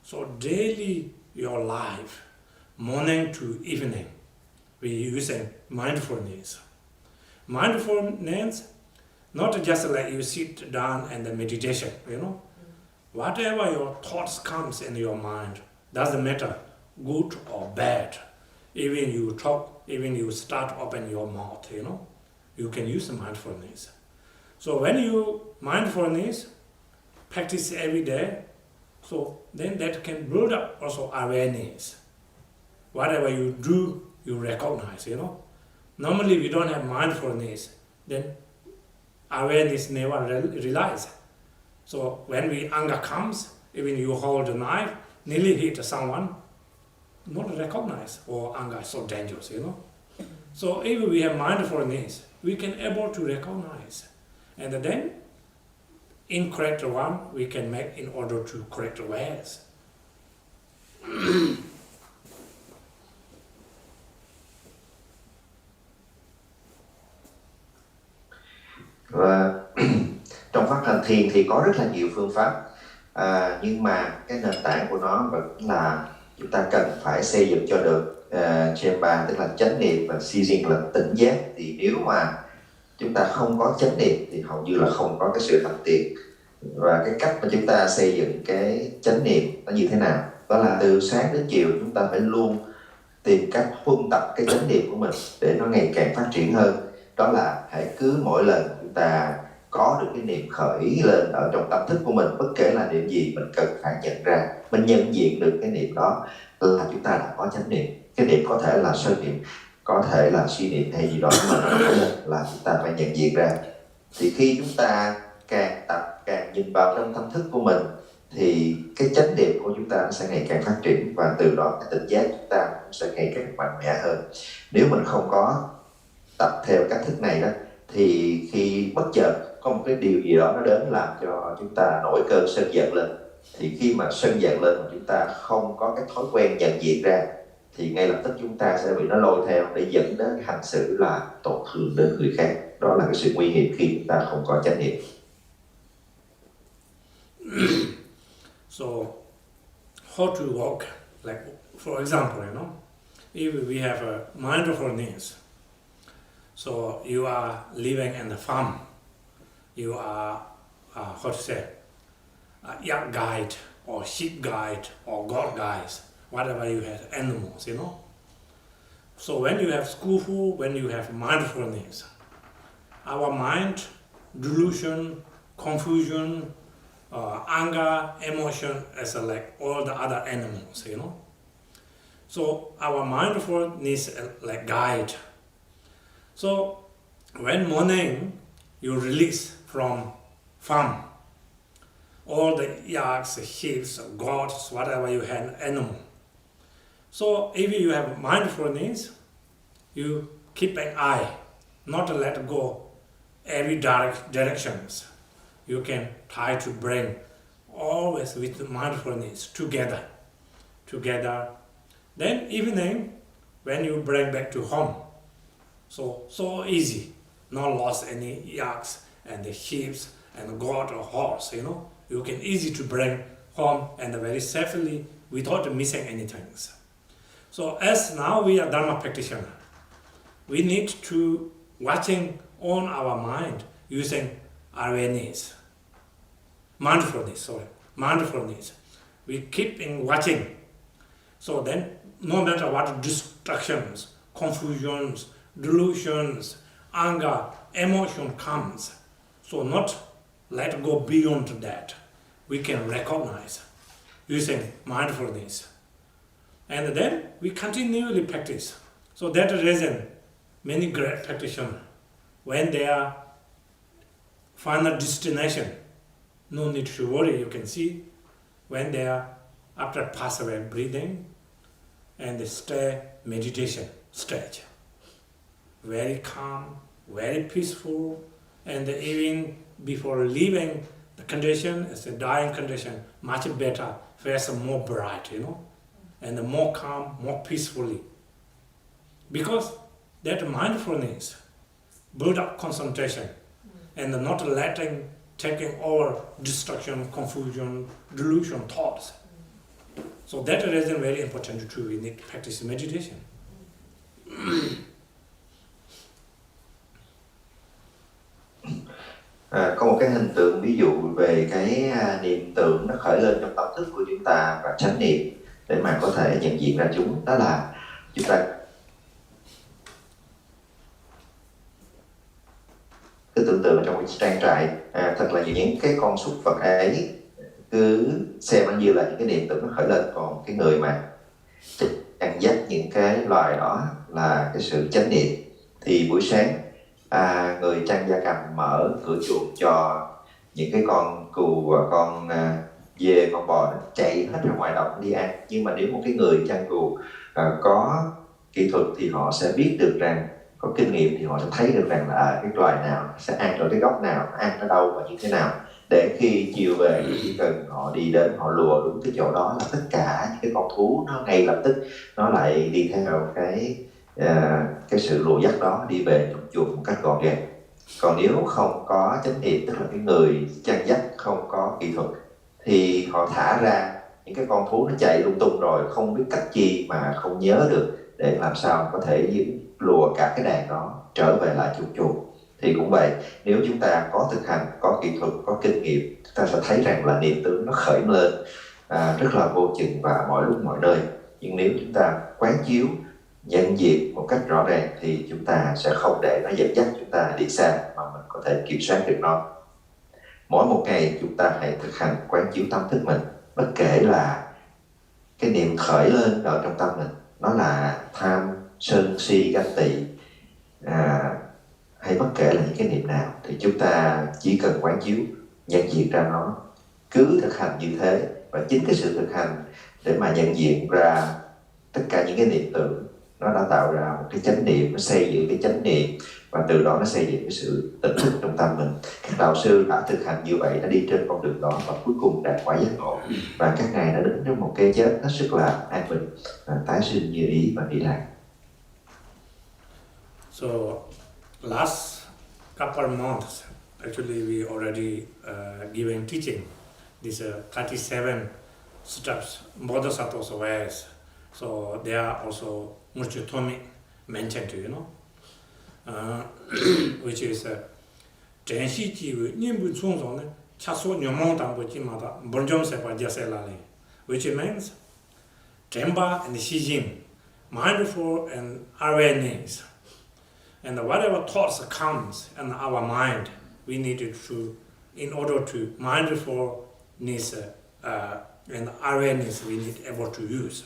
So daily your life, morning to evening, we're using mindfulness. mindfulness, not just like you sit down and the meditation, Whatever your thoughts comes in your mind, doesn't matter, good or bad. Even you talk, even you start open your mouth, you can use mindfulness. So when you mindfulness, practice every day, so then that can build up also awareness. Whatever you do, you recognize, Normally we don't have mindfulness, then awareness never realize. So when anger comes, even you hold a knife, nearly hit someone, not recognize, anger is so dangerous, So if we have mindfulness, we can able to recognize. And then, incorrect one, we can make in order to correct ways. Và trong pháp hành thiền thì có rất là nhiều phương pháp, nhưng mà cái nền tảng của nó vẫn là chúng ta cần phải xây dựng cho được Chemba, tức là chánh niệm, và Sijin là tỉnh giác. Thì nếu mà chúng ta không có chánh niệm thì hầu như là không có cái sự thành tiền. Và cái cách mà chúng ta xây dựng cái chánh niệm nó như thế nào? Đó là từ sáng đến chiều chúng ta phải luôn tìm cách huân tập cái chánh niệm của mình để nó ngày càng phát triển hơn. Đó là hãy cứ mỗi lần chúng ta có được cái niệm khởi lên ở trong tâm thức của mình, bất kể là niệm gì, mình cần phải nhận ra, mình nhận diện được cái niệm đó là chúng ta đã có chánh niệm. Cái niệm có thể là sân niệm, có thể là suy niệm hay gì đó, mà nó khởi lên là chúng ta phải nhận diện ra. Thì khi chúng ta càng tập, càng nhìn vào trong tâm thức của mình, thì cái chánh niệm của chúng ta nó sẽ ngày càng phát triển, và từ đó cái tỉnh giác chúng ta cũng sẽ ngày càng mạnh mẽ hơn. Nếu mình không có tập theo cách thức này đó, thì khi bất chợt có một cái điều gì đó nó đến làm cho chúng ta nổi cơn sân giận lên, thì khi mà sân giận lên mà chúng ta không có cái thói quen nhận diện ra, thì ngay lập tức chúng ta sẽ bị nó lôi theo để dẫn đến hành xử là tổn thương đến người khác. Đó là cái sự nguy hiểm khi chúng ta không có chánh niệm. So, how to walk? Like, for example, if we have a mindfulness, so you are living in the farm, you are, how to say, a yak guide, or sheep guide, or goat guides, whatever you have, animals, So when you have skillful, when you have mindfulness, our mind, delusion, confusion, anger, emotion is like all the other animals, So our mindfulness is like guide. So when morning you release from farm, all the yaks, sheep, goats, whatever you have, animal. So if you have mindfulness, you keep an eye, not let go every directions. You can try to bring always with mindfulness together. Then evening, when you bring back to home, so easy, not lost any yaks and the sheep and goat or horse, You can easy to bring home and very safely without missing anything. So as now we are Dharma practitioner, we need to watching on our mind using awareness, mindfulness. We keep in watching. So then, no matter what distractions, confusions, delusions, anger, emotion comes, so not let go beyond that. We can recognize using mindfulness. And then we continually practice. So that reason, many great practitioners, when they are final destination, no need to worry, you can see, when they are after pass away breathing, and they stay meditation stage. Very calm, very peaceful, and even before leaving the condition, it's a dying condition, much better, face more bright, and more calm, more peacefully. Because that mindfulness build up concentration and not letting, taking over distraction, confusion, delusion, thoughts. So that reason very important too, we need to practice meditation. cái hình tượng ví dụ về cái niệm tưởng nó khởi lên trong tâm thức của chúng ta và chánh niệm để mà có thể nhận diện ra chúng. Đó là chúng ta cứ tưởng tượng trong cái trang trại, thật là những cái con súc vật ấy cứ xem nó như là những cái niệm tưởng nó khởi lên, còn cái người mà ăn dắt những cái loài đó là cái sự chánh niệm. Thì buổi sáng người chăn gia cầm mở cửa chuồng cho những cái con cừu và con dê, con bò nó chạy hết ra ngoài đồng đi ăn. Nhưng mà nếu một cái người chăn cừu có kỹ thuật thì họ sẽ biết được rằng, có kinh nghiệm thì họ sẽ thấy được rằng là cái loài nào sẽ ăn ở cái góc nào, ăn ở đâu và như thế nào, để khi chiều về chỉ cần họ đi đến, họ lùa đúng cái chỗ đó là tất cả những cái con thú nó ngay lập tức nó lại đi theo cái sự lùa dắt đó đi về trong chuồng một cách gọn gàng. Còn nếu không có chánh niệm, tức là cái người chăn dắt không có kỹ thuật, thì họ thả ra những cái con thú nó chạy lung tung rồi không biết cách chi mà không nhớ được để làm sao có thể lùa cả cái đàn đó trở về lại chuồng chuồng. Thì cũng vậy, nếu chúng ta có thực hành, có kỹ thuật, có kinh nghiệm, chúng ta sẽ thấy rằng là niệm tướng nó khởi lên rất là vô chừng và mọi lúc mọi nơi. Nhưng nếu chúng ta quán chiếu, nhận diện một cách rõ ràng thì chúng ta sẽ không để nó dẫn dắt chúng ta đi xa, mà mình có thể kiểm soát được nó. Mỗi một ngày chúng ta hãy thực hành quán chiếu tâm thức mình, bất kể là cái niệm khởi lên ở trong tâm mình, nó là tham, sân, si, ganh tị, hay bất kể là những cái niệm nào, thì chúng ta chỉ cần quán chiếu, nhận diện ra nó, cứ thực hành như thế. Và chính cái sự thực hành để mà nhận diện ra tất cả những cái niệm tưởng, nó đã tạo ra một cái chánh niệm, nó xây dựng cái chánh niệm, và từ đó nó xây dựng cái sự tỉnh thức trong tâm mình. Các đạo sư đã thực hành như vậy, đã đi trên con đường đó và cuối cùng đạt quả giác ngộ. Và các ngài đã đến trong một cái chết hết sức là an bình, tái sinh như ý và nghĩ lại. So last couple of months, actually we already given teaching these 37 steps, Bodhisattva's ways. So they are also Muchitomi mentioned, you know, which is Tenshi Jiwi Nimbu Tsungzone Chaso Nyomong Tambo Jimata Bonjom Sepa Jaselale, which means Temba and Shijin, mindful and awareness. And whatever thoughts comes in our mind, we need to, in order to mindfulness and awareness, we need able to use.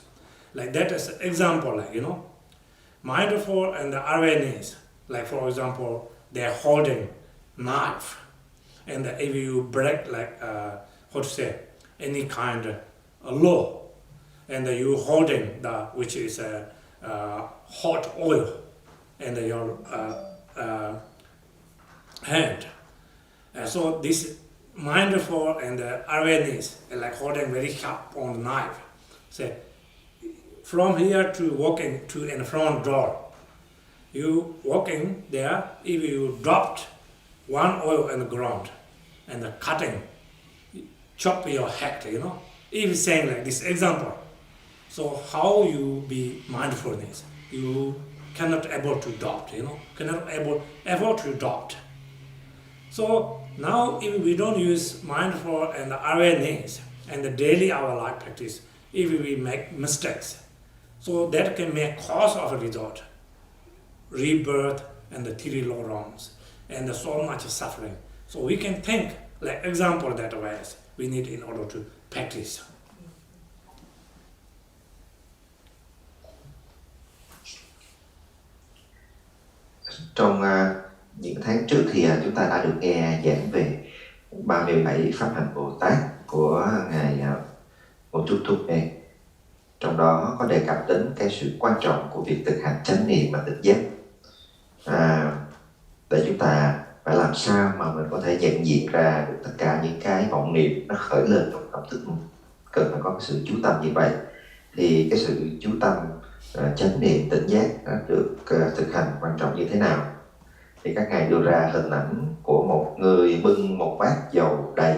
Like that is an example, like, you know, mindful and awareness. Like for example, they're holding knife, and if you break like how to say any kind of law, and you holding the which is hot oil, and your hand. So this mindful and awareness, like holding very sharp on the knife. Say, from here to walking to in front door, you walking there, if you dropped one oil on the ground and cutting, chop your head, you know. If saying like this example, so how you be mindfulness? You cannot able to adopt, you know, cannot able to adopt. So now if we don't use mindful and awareness and the daily our life practice, if we make mistakes, so that can make cause of a result, rebirth and the three low wrongs and so much suffering. So we can think like example that ways we need in order to practice. Trong những tháng trước thì chúng ta đã được nghe giảng về 37 pháp hành Bồ Tát của Ngài Một Trúc Thúc Ê. Trong đó có đề cập đến cái sự quan trọng của việc thực hành chánh niệm và tỉnh giác. Để chúng ta phải làm sao mà mình có thể nhận diện ra được tất cả những cái vọng niệm nó khởi lên trong tâm thức mình. Cần phải có cái sự chú tâm như vậy. Thì cái sự chú tâm chánh niệm tỉnh giác đã được thực hành quan trọng như thế nào? Thì các ngài đưa ra hình ảnh của một người bưng một bát dầu đầy,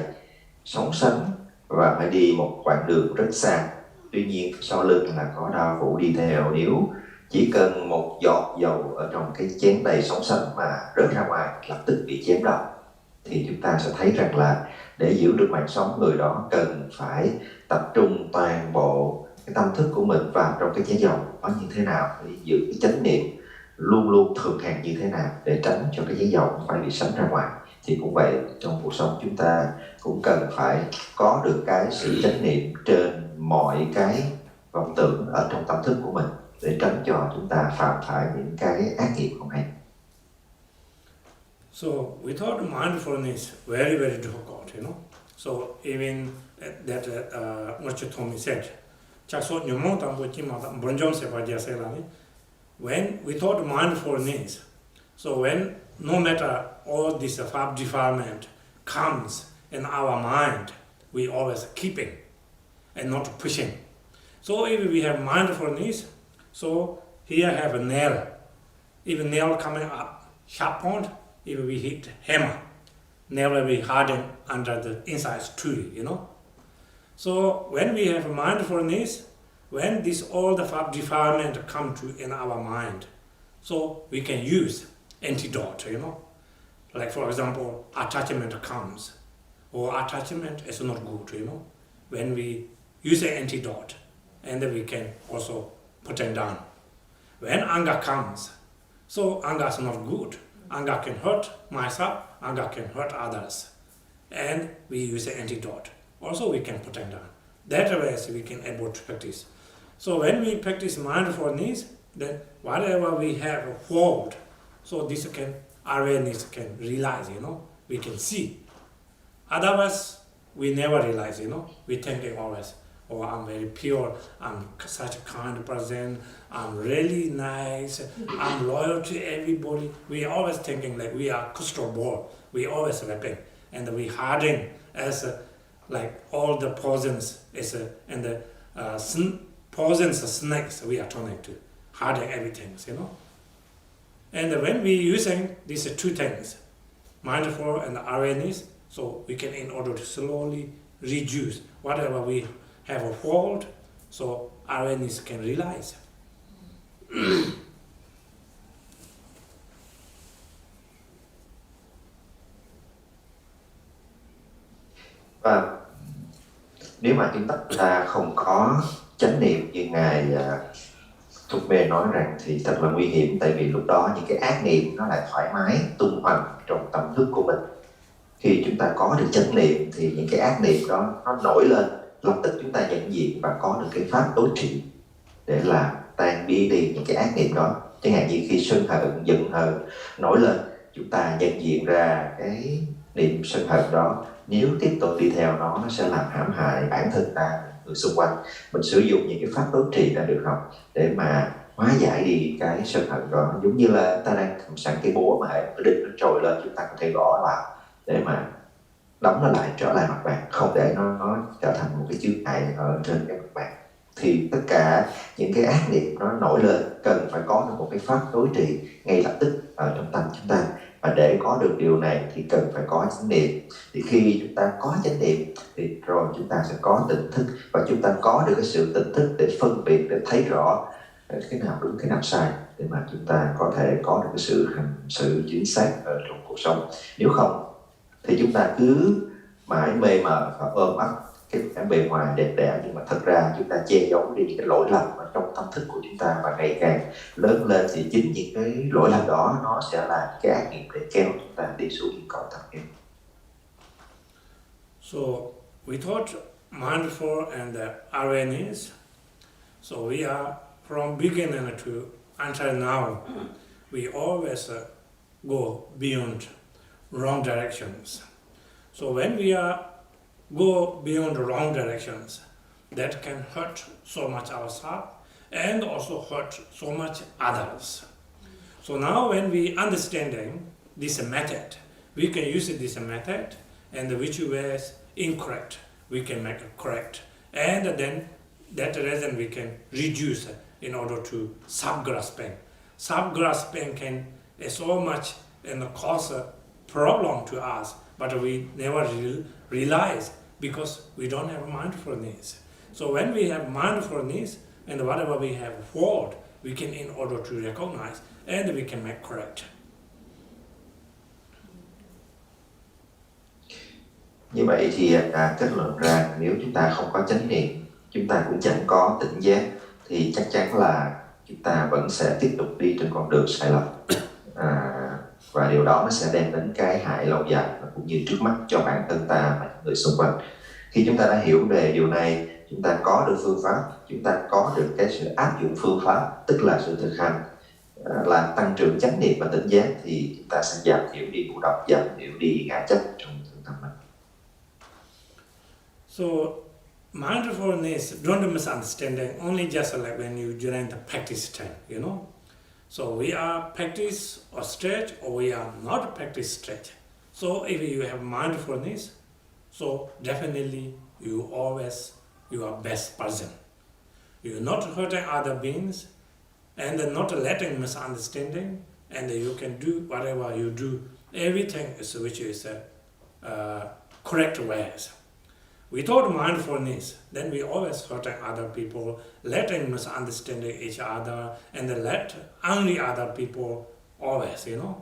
sóng sánh và phải đi một quãng đường rất xa. Tuy nhiên sau lưng là có đao phủ đi theo. Nếu chỉ cần một giọt dầu ở trong cái chén đầy sóng sánh mà rớt ra ngoài, lập tức bị chém đầu. thì chúng ta sẽ thấy rằng là để giữ được mạng sống, người đó cần phải tập trung toàn bộ cái tâm thức của mình vào trong cái giấy dầu đó như thế nào, để giữ cái chánh niệm luôn luôn thường hàng như thế nào để tránh cho cái giấy dầu không phải bị sánh ra ngoài. Thì cũng vậy, trong cuộc sống chúng ta cũng cần phải có được cái sự chánh niệm trên mọi cái vọng tưởng ở trong tâm thức của mình để tránh cho chúng ta phạm phải những cái ác nghiệp không hay. So without mindfulness, very, very difficult, you know. So even that Mochitommi said, when without mindfulness, so when no matter all this pháp defilement comes in our mind, we always keeping and not pushing. So if we have mindfulness, so here have a nail, even nail coming up, sharp point, if we hit hammer, nail will be hardened under the inside tree, you know. So when we have mindfulness, when this all the pháp defilement come to in our mind, so we can use antidote, you know. Like for example, attachment comes, or attachment is not good, you know. When we use an antidote, and then we can also put it down. When anger comes, so anger is not good. Anger can hurt myself, anger can hurt others. And we use an antidote. Also we can put it down. That way we can able to practice. So when we practice mindfulness, then whatever we have a fault, so this can awareness can realize, you know, we can see. Otherwise, we never realize, you know, we thinking always, oh, I'm very pure, I'm such a kind person, I'm really nice, I'm loyal to everybody. We always thinking like we are crystal ball, we always rapping, and we harden as like all the poisons is and the poisons snakes we are turning to, harden everything, you know. And when we using these two things, mindful and awareness, so we can, in order to slowly reduce whatever we have a fault, so awareness can realize. Và nếu mà chúng ta không có chánh niệm như Ngài Thục Mê nói rằng thì thật là nguy hiểm, tại vì lúc đó những cái ác niệm nó lại thoải mái tung hoành trong tâm thức của mình. Khi chúng ta có được chánh niệm thì những cái ác niệm đó nó nổi lên, lập tức chúng ta nhận diện và có được cái pháp đối trị để làm tan biến đi những cái ác niệm đó. Chẳng hạn như khi sân hận, giận hờn nổi lên, chúng ta nhận diện ra cái niệm sân hận đó, nếu tiếp tục đi theo nó sẽ làm hãm hại bản thân ta, người xung quanh. Mình sử dụng những cái pháp đối trị đã được học để mà hóa giải đi cái sân hận đó. Giống như là ta đang cầm sẵn cái búa mà hãy định nó trồi lên, chúng ta có thể gõ vào để mà đóng nó lại trở lại mặt bàn, không để nó trở thành một cái chướng ngại ở trên cái mặt bàn. Thì tất cả những cái ác niệm nó nổi lên cần phải có được một cái pháp đối trị ngay lập tức ở trong tâm chúng ta. Và để có được điều này thì cần phải có chánh niệm. Thì khi chúng ta có chánh niệm thì rồi chúng ta sẽ có tỉnh thức, và chúng ta có được cái sự tỉnh thức để phân biệt, để thấy rõ cái nào đúng cái nào sai, để mà chúng ta có thể có được cái sự hành sự chính xác ở trong cuộc sống. Nếu không thì chúng ta cứ mãi mê mờ và ôm ấp cái bề ngoài đẹp đẽ, nhưng mà thật ra chúng ta che giấu đi những cái lỗi lầm ở trong tâm thức của chúng ta, và ngày càng lớn lên thì chính những cái lỗi lầm đó nó sẽ là cái ác nghiệp để kéo chúng ta đi xuống những cõi thâm êm. So without mindful and awareness, so we are from beginning to until now, we always go beyond wrong directions. So when we go beyond the wrong directions, that can hurt so much ourselves and also hurt so much others. So now when we understanding this method, we can use this method, and which was incorrect, we can make it correct. And then that reason we can reduce in order to sub-grasping. Sub-grasping can so much and cause a problem to us, but we never realize because we don't have mindfulness. So when we have mindfulness, and whatever we have fault, we can, in order to recognize, and we can make correct. Như vậy thì kết luận ra nếu chúng ta không có chánh niệm, chúng ta cũng chẳng có tỉnh giác, thì chắc chắn là chúng ta vẫn sẽ tiếp tục đi trên con đường sai lầm. Và điều đó nó sẽ đem đến cái hại lâu dài và cũng như trước mắt cho bản thân ta và những người xung quanh. Khi chúng ta đã hiểu về điều này, chúng ta có được phương pháp, chúng ta có được cái sự áp dụng phương pháp, tức là sự thực hành, làm tăng trưởng chánh niệm và tỉnh giác, thì chúng ta sẽ giảm thiểu đi vụ độc, giảm thiểu đi ngã chấp trong tâm mình. So mindfulness, don't misunderstand it, only just like when you join the practice time, you know. So we are practice or stretch, or we are not practice stretch. So if you have mindfulness, so definitely you are best person. You're not hurting other beings, and not letting misunderstanding, and you can do whatever you do. Everything is which is correct ways. Without mindfulness, then we always hurting other people, letting misunderstanding each other, and let only other people always, you know.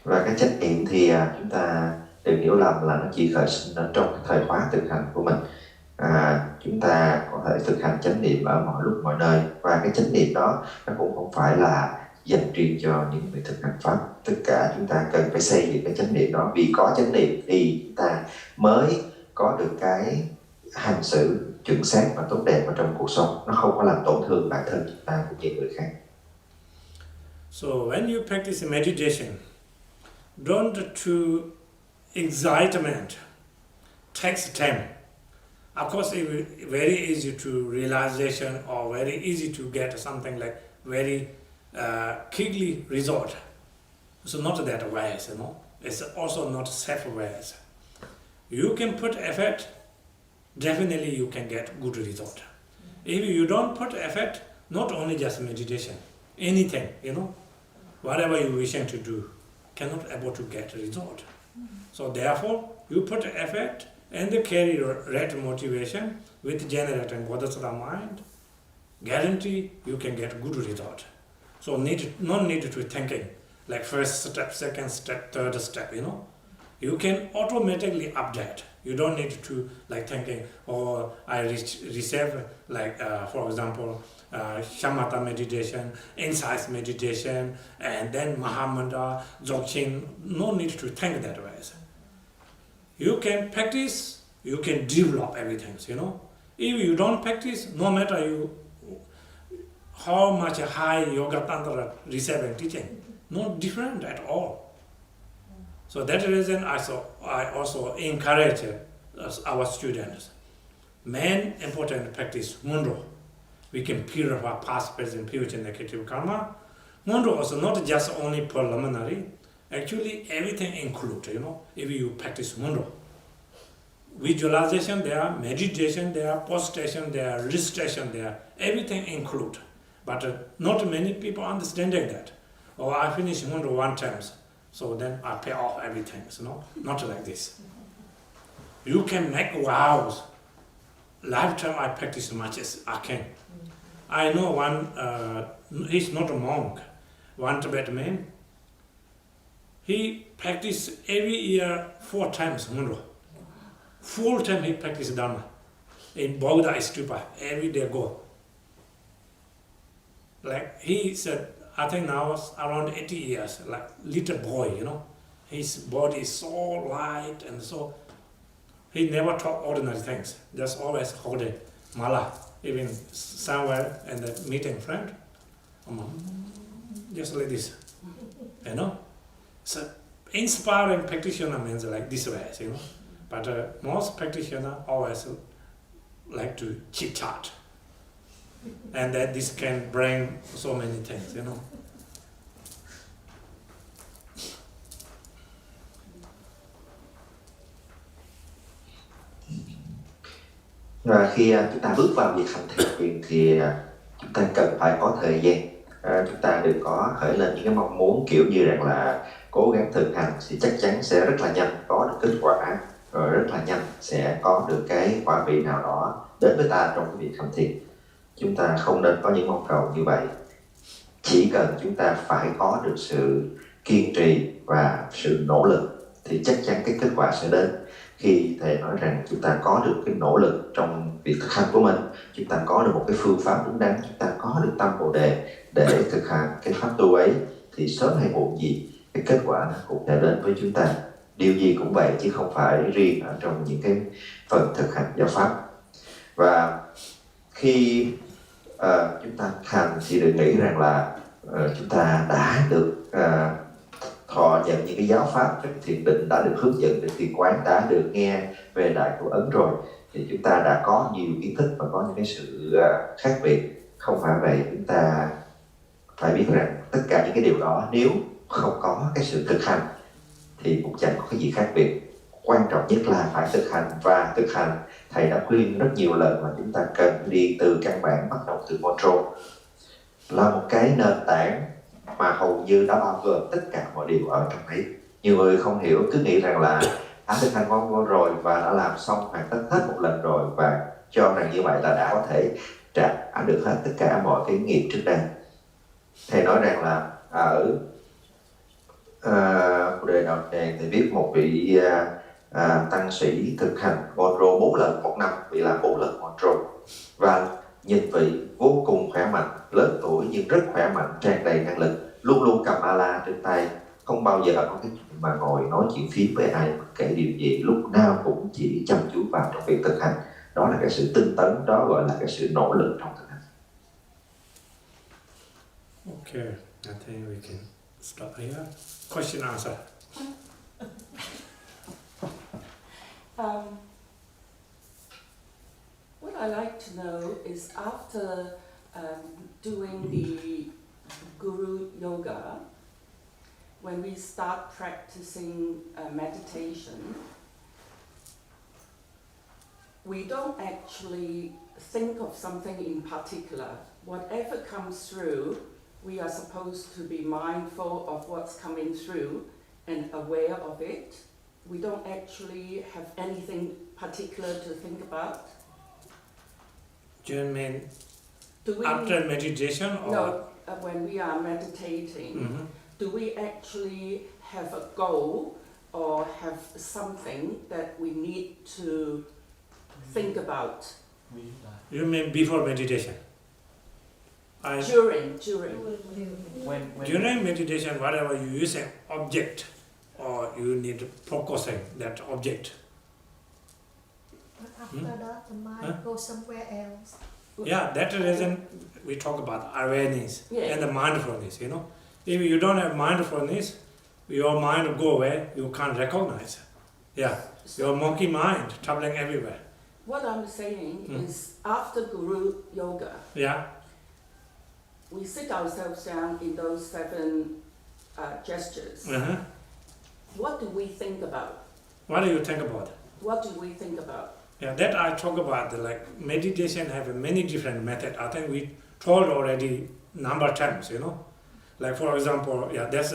Và cái chánh niệm thì chúng ta đừng hiểu lầm là nó chỉ khởi sinh ở trong cái thời khóa thực hành của mình. Chúng ta có thể thực hành chánh niệm ở mọi lúc mọi nơi, và cái chánh niệm đó nó cũng không phải là dành riêng cho những người thực hành pháp. Tất cả chúng ta cần phải xây dựng cái chánh niệm đó, vì có chánh niệm thì chúng ta mới có được cái hành xử chuẩn xác và tốt đẹp ở trong cuộc sống. Nó không có làm tổn thương bản thân chúng ta cũng như người khác. So when you practice meditation, don't to excitement takes time. Of course, it's very easy to realization or very easy to get something like very quickly result. So not that ways, you know. It's also not safe ways. You can put effort, definitely you can get good result. If you don't put effort, not only just meditation, anything, you know, whatever you're wishing to do, cannot able to get a result. So therefore, you put effort and carry right motivation with generating bodhisattva mind, guarantee you can get good result. So no need to thinking like first step, second step, third step, you know. You can automatically update. You don't need to like thinking, oh, I receive like for example, shamatha meditation, insight meditation, and then Mahamudra, Dzogchen. No need to think that way. You can practice, you can develop everything, you know. If you don't practice, no matter you how much high yoga tantra receiving teaching, no different at all. So that reason I also encourage our students. Main important practice Mundo. We can purify past, present, future, negative karma. Mundo also not just only preliminary. Actually, everything included, you know, if you practice Mundo. Visualization there, meditation there, prostration there, recitation there, everything included. But not many people understanding that. Oh, I finish Mundo one time, so then I pay off everything, you know, not like this. You can make vows. Lifetime I practice as much as I can. I know one, he's not a monk, one Tibetan man. He practiced every year 4 times Mundo. Full time he practiced Dharma. In Bodha Stupa, every day go. Like he said, I think now around 80 years, like little boy, you know. His body is so light and so, he never talk ordinary things, just always holding mala, even somewhere and meeting friend, just like this, you know. So inspiring practitioner means like this way, you know. But most practitioners always like to chit chat, and that this can bring so many things, you know. Và khi chúng ta bước vào việc hành thiền thì chúng ta cần phải có thời gian. Chúng ta đừng có khởi lên những cái mong muốn kiểu như rằng là cố gắng thực hành thì chắc chắn sẽ rất là nhanh có được kết quả, rồi rất là nhanh sẽ có được cái quả vị nào đó đến với ta trong cái việc hành thiền. Chúng ta không nên có những mong cầu như vậy. Chỉ cần chúng ta phải có được sự kiên trì và sự nỗ lực thì chắc chắn cái kết quả sẽ đến. Khi Thầy nói rằng chúng ta có được cái nỗ lực trong việc thực hành của mình, chúng ta có được một cái phương pháp đúng đắn, chúng ta có được tâm Bồ Đề để thực hành cái pháp tu ấy, thì sớm hay muộn gì cái kết quả nó cũng sẽ đến với chúng ta. Điều gì cũng vậy, chứ không phải riêng ở trong những cái phần thực hành giáo pháp. Và khi chúng ta hành thì đừng nghĩ rằng là chúng ta đã được thọ nhận những cái giáo pháp về thiền định, đã được hướng dẫn về thiền quán, đã được nghe về Đại Thủ Ấn rồi thì chúng ta đã có nhiều kiến thức và có những cái sự khác biệt. Không phải vậy. Chúng ta phải biết rằng tất cả những cái điều đó nếu không có cái sự thực hành thì cũng chẳng có cái gì khác biệt. Quan trọng nhất là phải thực hành, và thực hành Thầy đã khuyên rất nhiều lần là chúng ta cần đi từ căn bản, bắt đầu từ mantra, là một cái nền tảng mà hầu như đã bao gồm tất cả mọi điều ở trong ấy. Nhiều người không hiểu, cứ nghĩ rằng là đã thực hành mantra rồi và đã làm xong hoàn tất hết một lần rồi, và cho rằng như vậy là đã có thể trả được hết tất cả mọi cái nghiệp trước đây. Thầy nói rằng là ở Bồ Đề Đạo Tràng thì biết một vị tăng sĩ thực hành mantra 4 lần một năm, vị làm 4 lần mantra, và nhìn vị vô cùng khỏe mạnh, lớn tuổi nhưng rất khỏe mạnh, tràn đầy năng lực, luôn luôn cầm ala trên tay, không bao giờ có cái chuyện mà ngồi nói chuyện phím với ai bất kể điều gì, lúc nào cũng chỉ chăm chú vào trong việc thực hành. Đó là cái sự tinh tấn, đó gọi là cái sự nỗ lực trong thực hành. Okay, I think we can stop here. Question answer. What I like to know is after doing the Guru Yoga, when we start practicing meditation, we don't actually think of something in particular. Whatever comes through, we are supposed to be mindful of what's coming through and aware of it. We don't actually have anything particular to think about. Do you mean after meditation or? No, when we are meditating, do we actually have a goal or have something that we need to think about? You mean before meditation? During. During meditation, whatever you use an object, or you need focusing that object. But after that, the mind goes somewhere else. Yeah, that's the reason we talk about awareness and the mindfulness, you know. If you don't have mindfulness, your mind will go away, you can't recognize. Yeah, your monkey mind traveling everywhere. What I'm saying is after Guru Yoga, we sit ourselves down in those 7 gestures. What do we think about? What do you think about? What do we think about? Yeah, that I talk about, like meditation have many different methods. I think we told already number of times, you know. Like for example, that's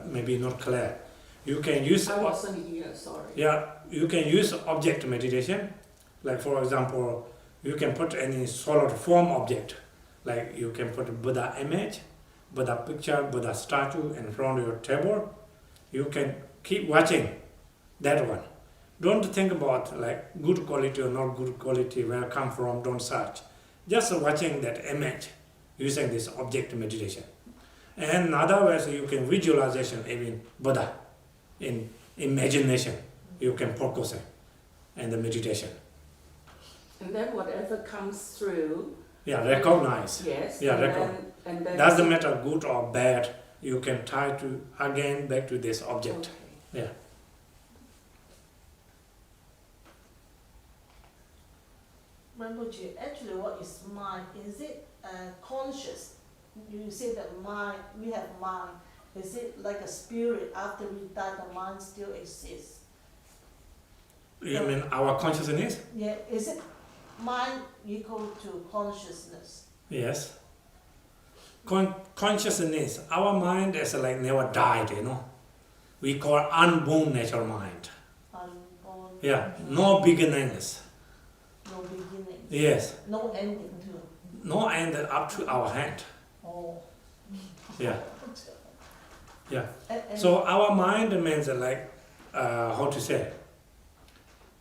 maybe not clear. You can use... I wasn't here, sorry. Yeah, you can use object meditation. Like for example, you can put any solid form object. Like you can put a Buddha image, Buddha picture, Buddha statue in front of your table. You can keep watching that one. Don't think about like good quality or not good quality, where it come from, don't search. Just watching that image using this object meditation. And another way, you can visualization, even Buddha, in imagination, you can focus in the meditation. And then whatever comes through, recognize. Yes. Yeah, recognize. And then doesn't matter good or bad, you can try to again back to this object. Okay. Yeah. Rinpoche, actually what is mind? Is it conscious? You say that mind, we have mind. Is it like a spirit after we die, the mind still exists? You mean our consciousness? Yeah, is it mind equal to consciousness? Yes. Consciousness, our mind is like never died, you know. We call unborn natural mind. Unborn. Yeah, no beginnings. No beginning. Yes. No ending too. No end up to our hand. Oh. Yeah. Yeah. And So our mind means like, how to say,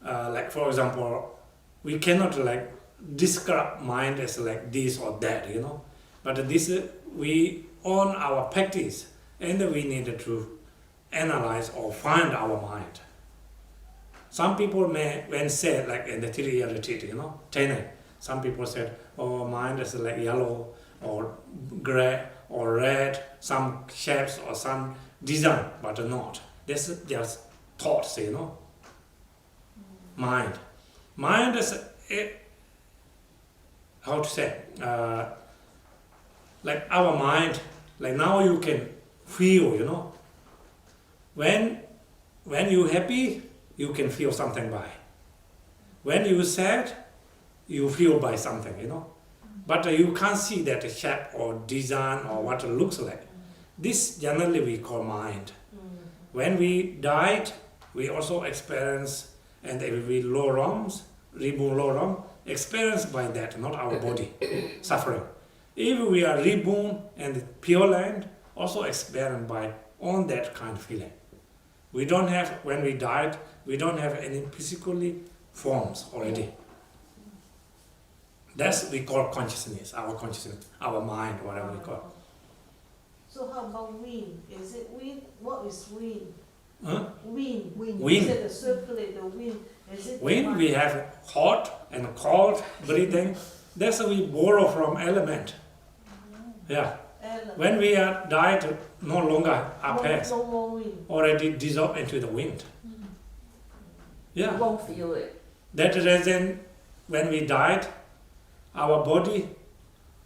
like for example, we cannot like describe mind as like this or that, you know. But this we on our practice, and we need to analyze or find our mind. Some people may, when say like in the 3-year retreat, you know, THÄN, some people said, oh, mind is like yellow or gray or red, some shapes or some design, but not. This is just thoughts, you know. Mind. Mind is, how to say, like our mind, like now you can feel, you know. When you happy, you can feel something by. When you sad, you feel by something, you know. But you can't see that shape or design or what it looks like. This generally we call mind. When we died, we also experience, and if we low realms, reborn low realm, experienced by that, not our body, suffering. If we are reborn and pure land, also experienced by on that kind of feeling. We don't have, when we died, we don't have any physically forms already. That's we call consciousness, our mind, whatever we call. so how about wind? Is it wind? What is wind? Huh? Wind. Wind. You said the circulate the wind. Is it the When mind? we have hot and cold breathing, that's we borrow from element. Yeah. Element. When we are died, no longer are past, No more wind. already dissolved into the wind. You Yeah. won't feel it. That reason, when we died, our body,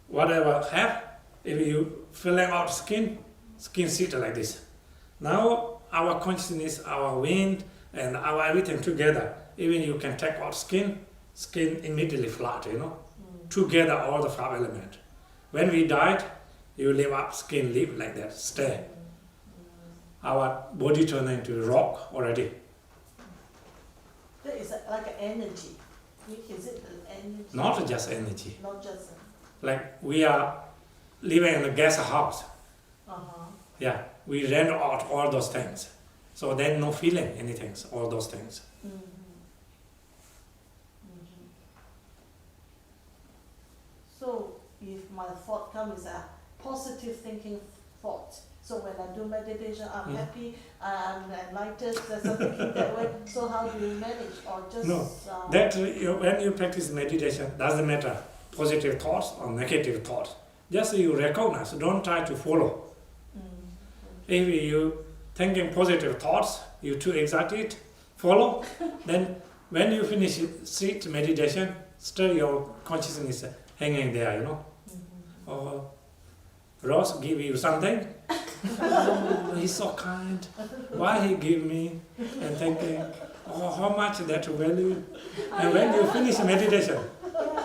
whatever have, if you filling out skin sit like this. Now our consciousness, our wind, and our everything together. Even you can take out skin immediately flat, you know. Together all the 5 elements. When we died, you leave up skin, leave like that, stay. Our body turned into rock already. That is like an energy. Is it an energy? Not just energy. Not just. Like we are living in a guest house. Uh-huh. Yeah, we rent out all those things. So then no feeling anything, all those things. So if my thought comes a positive thinking thought, so when I do meditation, I'm happy, I'm enlightened, there's a thinking that way. So how do you manage, or just No, that when you practice meditation, doesn't matter positive thoughts or negative thoughts. Just you recognize, don't try to follow. If you thinking positive thoughts, you too excited, follow, then when you finish sit meditation, still your consciousness hanging there, you know. Or Ross give you something, oh, he's so kind, why he give me, and thinking, oh, how much that value. And when you finish meditation,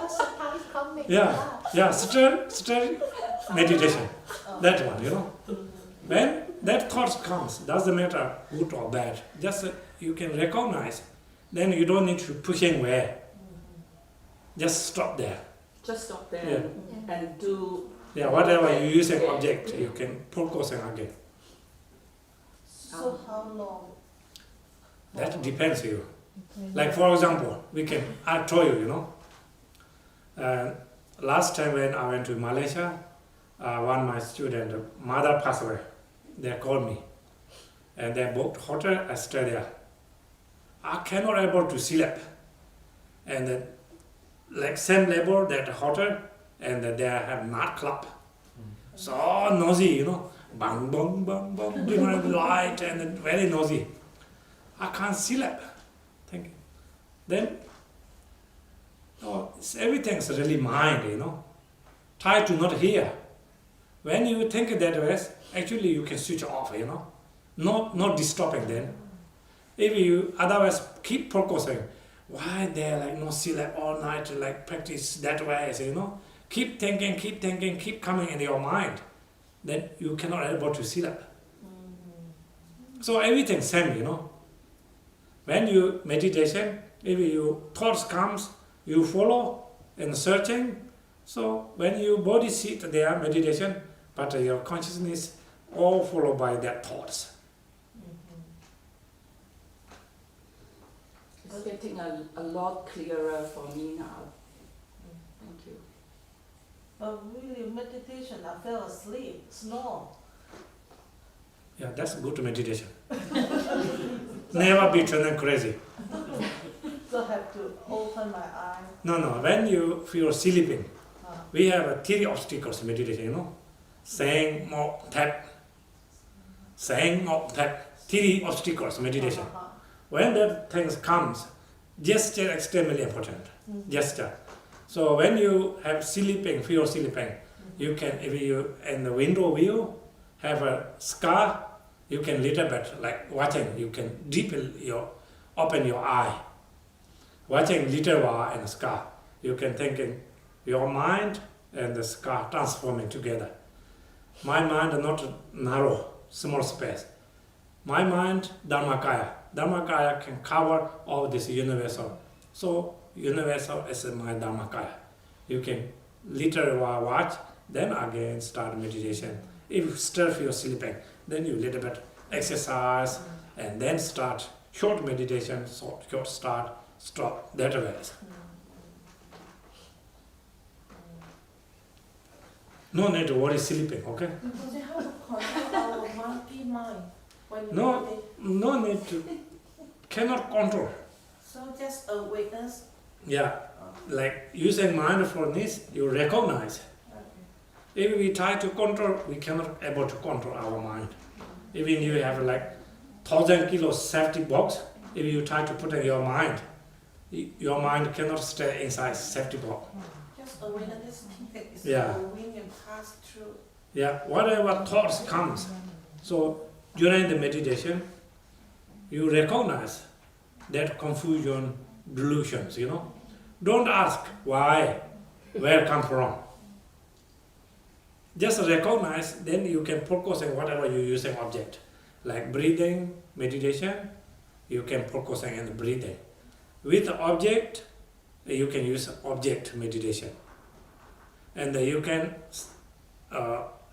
Sometimes coming. yeah, still meditation, that one, you know. When that thought comes, doesn't matter good or bad, just you can recognize, then you don't need to push away. Just stop there. Just stop there Yeah. and do. Yeah, whatever you use an object, you can focus on again. So how long? That depends on you. Like for example, I told you, you know, last time when I went to Malaysia, one of my students, mother passed away. They called me, and they booked hotel. I stayed there. I cannot able to sleep, and then, like same level that hotel, and they have nightclub. So noisy, you know, bang bang bang bang, different light and then very noisy. I can't sleep. Thinking. Then, everything's really mind, you know. Try to not hear. When you think that way, actually you can switch off, you know. Not disturbing then. If you otherwise keep focusing, why they like no sleep all night, like practice that way, so, you know. Keep thinking, keep coming in your mind. Then you cannot able to sleep. So everything same, you know. When you meditation, if your thoughts comes, you follow and searching. So when your body sit there meditation, but your consciousness all followed by that thoughts. It's getting a lot clearer for me now. Thank you. But really meditation, I fell asleep, snore. Yeah, that's good meditation. Never be turning crazy. So I have to open my eyes. No, when you feel sleeping, we have 3 obstacles in meditation, you know. Saying, more, tap. Saying, more, tap. 3 obstacles meditation. When that things comes, gesture extremely important. Gesture. So when you have sleeping, feel sleeping, you can, if you in the window view have a scar, you can little bit like watching, you can open your eye. Watching little while and scar, you can think in your mind and the scar transforming together. My mind is not narrow, small space. My mind, Dharmakaya. Dharmakaya can cover all this universal. So universal is my Dharmakaya. You can little while watch, then again start meditation. If you still feel sleeping, then you little bit exercise and then start short meditation, short start, stop, that way. No need to worry sleeping, okay? So how to control our monkey mind when you No, meditate? no need to, cannot control. So just awareness. Yeah, like using mindfulness, you recognize. Okay. If we try to control, we cannot able to control our mind. Even you have like 1,000 kilos safety box, if you try to put in your mind cannot stay inside safety box. Just awareness that is Yeah. going and pass through. Yeah, whatever thoughts comes. So during the meditation, you recognize that confusion, delusions, you know. Don't ask why, where come from. Just recognize, then you can focus on whatever you're using object. Like breathing, meditation, you can focus on the breathing. With the object, you can use object meditation. And you can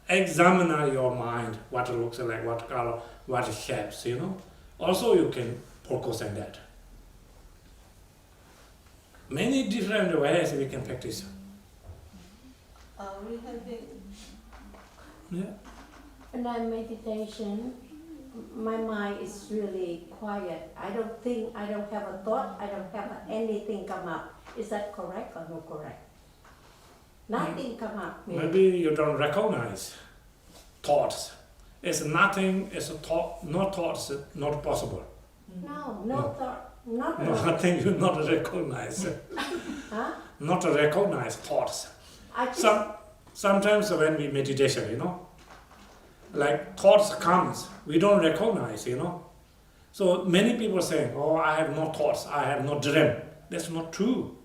examine your mind, what it looks like, what color, what shapes, you know. Also you can focus on that. Many different ways we can practice. We have been Yeah. When I meditation, my mind is really quiet. I don't have a thought, I don't have anything come up. Is that correct or not correct? Nothing come up. Maybe you don't recognize thoughts. It's nothing, it's a thought, no thoughts, not possible. No No. thought, not No, I think you not recognize. Huh? Not recognize thoughts. I just, Sometimes when we meditation, you know, like thoughts comes, we don't recognize, you know. So many people saying, oh, I have no thoughts, I have no dream. That's not true.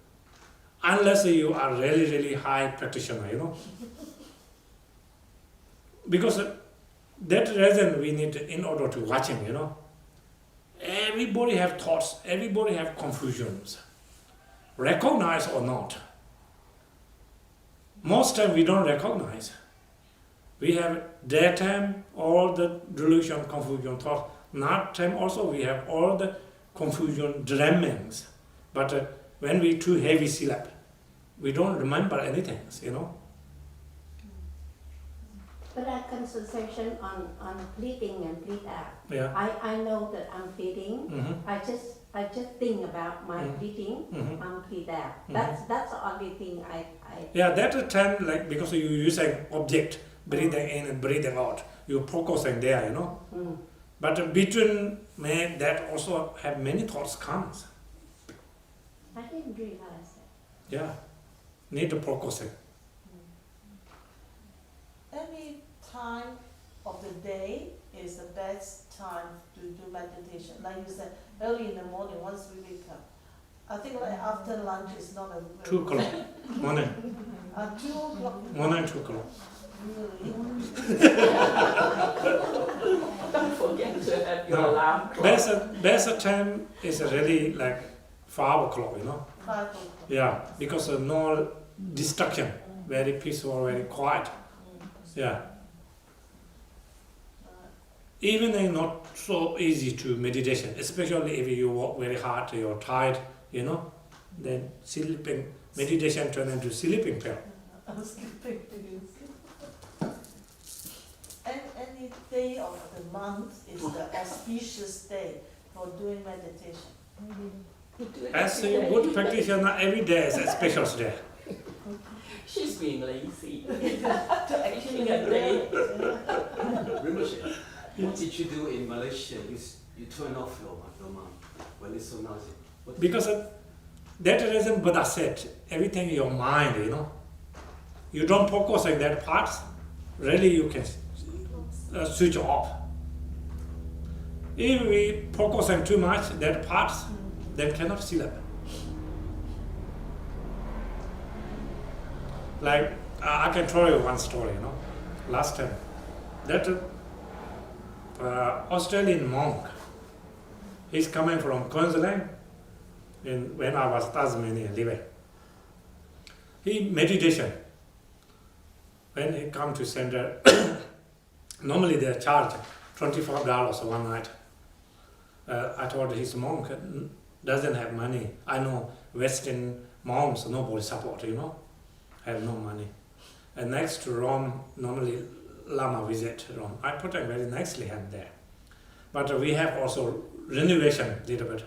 Unless you are really, really high practitioner, you know. Because that reason we need in order to watching, you know. Everybody have thoughts, everybody have confusions. Recognize or not. Most time we don't recognize. We have daytime, all the delusion, confusion, thought. Night time also we have all the confusion, dreamings. But when we too heavy sleep, we don't remember anything, you know. but I concentration on breathing and breathe out. Yeah. I know that I'm breathing. Mm-hmm. I just think about my breathing. Mm-hmm. I'm breathe out. Mhm. That's the only thing I Yeah, that time, like, because you use an object, breathing in and breathing out, you focusing there, you know. mm. But between that also have many thoughts comes. I didn't realize that. Yeah, need to focusing. any time of the day is the best time to do meditation. Like you said, early in the morning once we wake up. I think like after lunch is not a very 2 o'clock, morning, 2 o'clock. morning 2 o'clock. Really? Don't forget to have your No. alarm clock. Best time is really like 5 o'clock, you know. 5 o'clock. Yeah, because no distraction, very peaceful, very quiet. Yeah. even though not so easy to meditation, especially if you work very hard, you're tired, then sleeping, meditation turn into sleeping pill. I'm skipping to you. And any day of the month is the auspicious day for doing meditation. As a good practitioner, every day is a special day. She's being lazy to actually get day. Rinpoche, what did you do in Malaysia? You turn off your mind when it's so noisy. Because that reason Buddha said, everything in your mind, you don't focus on that part, really you can switch off. If we focus on too much that part, then cannot sleep. Like, I can tell you one story, last time. That Australian monk, he's coming from Queensland, when I was Tasmania living. He meditation. When he come to center, normally they charge $24 one night. I told his monk doesn't have money. I know Western monks, nobody support, have no money. And next to Rome, normally Lama visit Rome. I put a very nicely hand there. But we have also renovation a little bit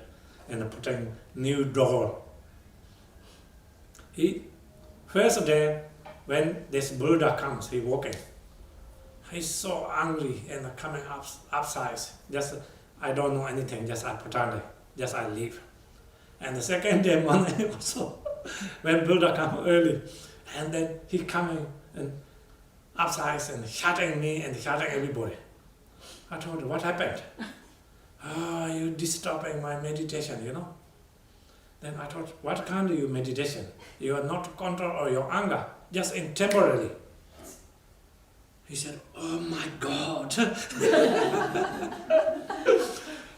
and putting new door. First day, when this Buddha comes, he walking. He's so angry and coming upside. Just, I don't know anything, just I pretend, just I leave. And the second day, morning also, when Buddha come early, and then he coming and upside and shouting me and shouting everybody. I told him, what happened? You disturbing my meditation, Then I thought, what kind of your meditation? You are not control your anger, just in temporarily. He said, oh my God.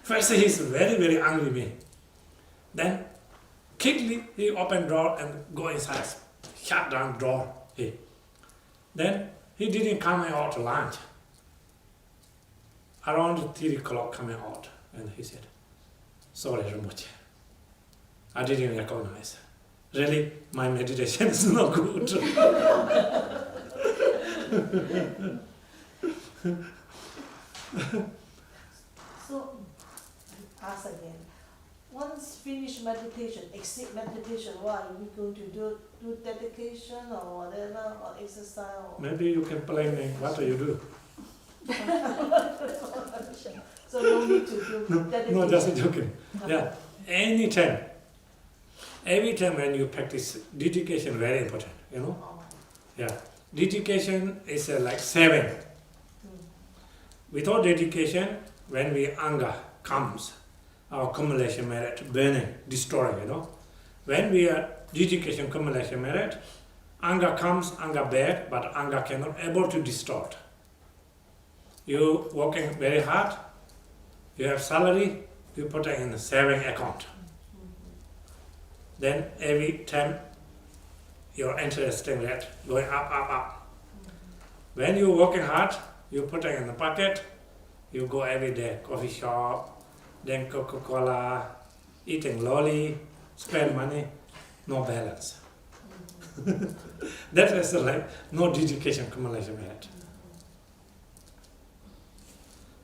First he's very, very angry with me. Then quickly he opened door and go inside, shut down door. Then he didn't come out to lunch. Around 3 o'clock coming out, and he said, sorry Rinpoche, I didn't recognize. Really, my meditation is not good. So, ask again. Once finish meditation, exit meditation, what are we going to do dedication or whatever, or exercise? Or Maybe you can play me, what do you do? So no need to do dedication. No, just joking. Yeah, anytime. Every time when you practice dedication, very important, Yeah, dedication is like saving. Without dedication, when anger comes, our accumulation merit, burning, destroying, When we are dedication, accumulation merit, anger comes, anger bad, but anger cannot able to distort. You working very hard, you have salary, you put it in a saving account. Then every time your interesting rate going up. When you working hard, you put it in the pocket, you go every day, coffee shop, then Coca-Cola, eating lolly, spend money, no balance. That is like no dedication accumulation merit.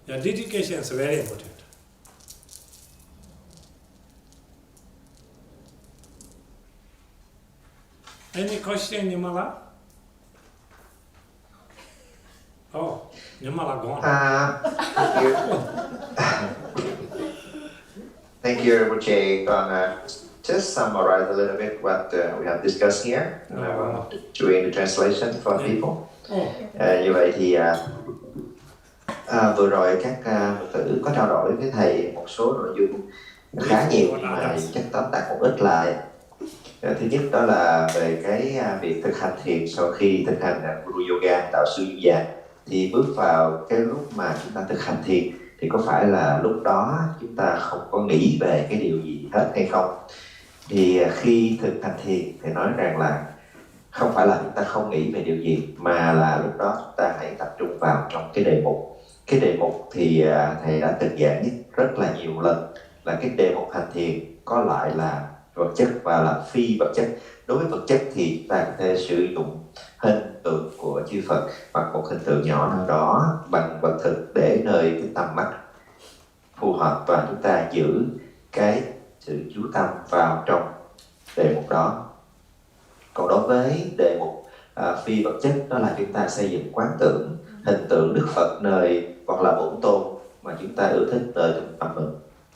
Yeah, dedication is very important. Any question, Nirmala? Oh, Nirmala gone. Thank you. Thank you, Rinpoche. Gonna just summarize a little bit what we have discussed here. Doing the translation for people. Như vậy thì vừa rồi các Phật tử có trao đổi với thầy một số nội dung khá nhiều, mà chắc tóm tắt một ít lại. Thứ nhất đó là về cái việc thực hành thiền sau khi thực hành Guru Yoga, đạo sư Yoga, thì bước vào cái lúc mà chúng ta thực hành thiền thì có phải là lúc đó chúng ta không có nghĩ về cái điều gì hết hay không? Thì khi thực hành thiền thì nói rằng là không phải là chúng ta không nghĩ về điều gì, mà là lúc đó chúng ta hãy tập trung vào trong cái đề mục Cái đề mục thì thầy đã từng giảng rất là nhiều lần, là cái đề mục hành thiền có lại là vật chất và là phi vật chất. Đối với vật chất thì ta có thể sử dụng hình tượng của chư Phật hoặc một hình tượng nhỏ nào đó bằng vật thực để nơi cái tầm mắt phù hợp, và chúng ta giữ cái sự chú tâm vào trong đề mục đó. Còn đối với đề mục phi vật chất, đó là chúng ta xây dựng quán tưởng hình tượng Đức Phật nơi, hoặc là Bổn Tôn mà chúng ta ưa thích nơi trong tâm mình,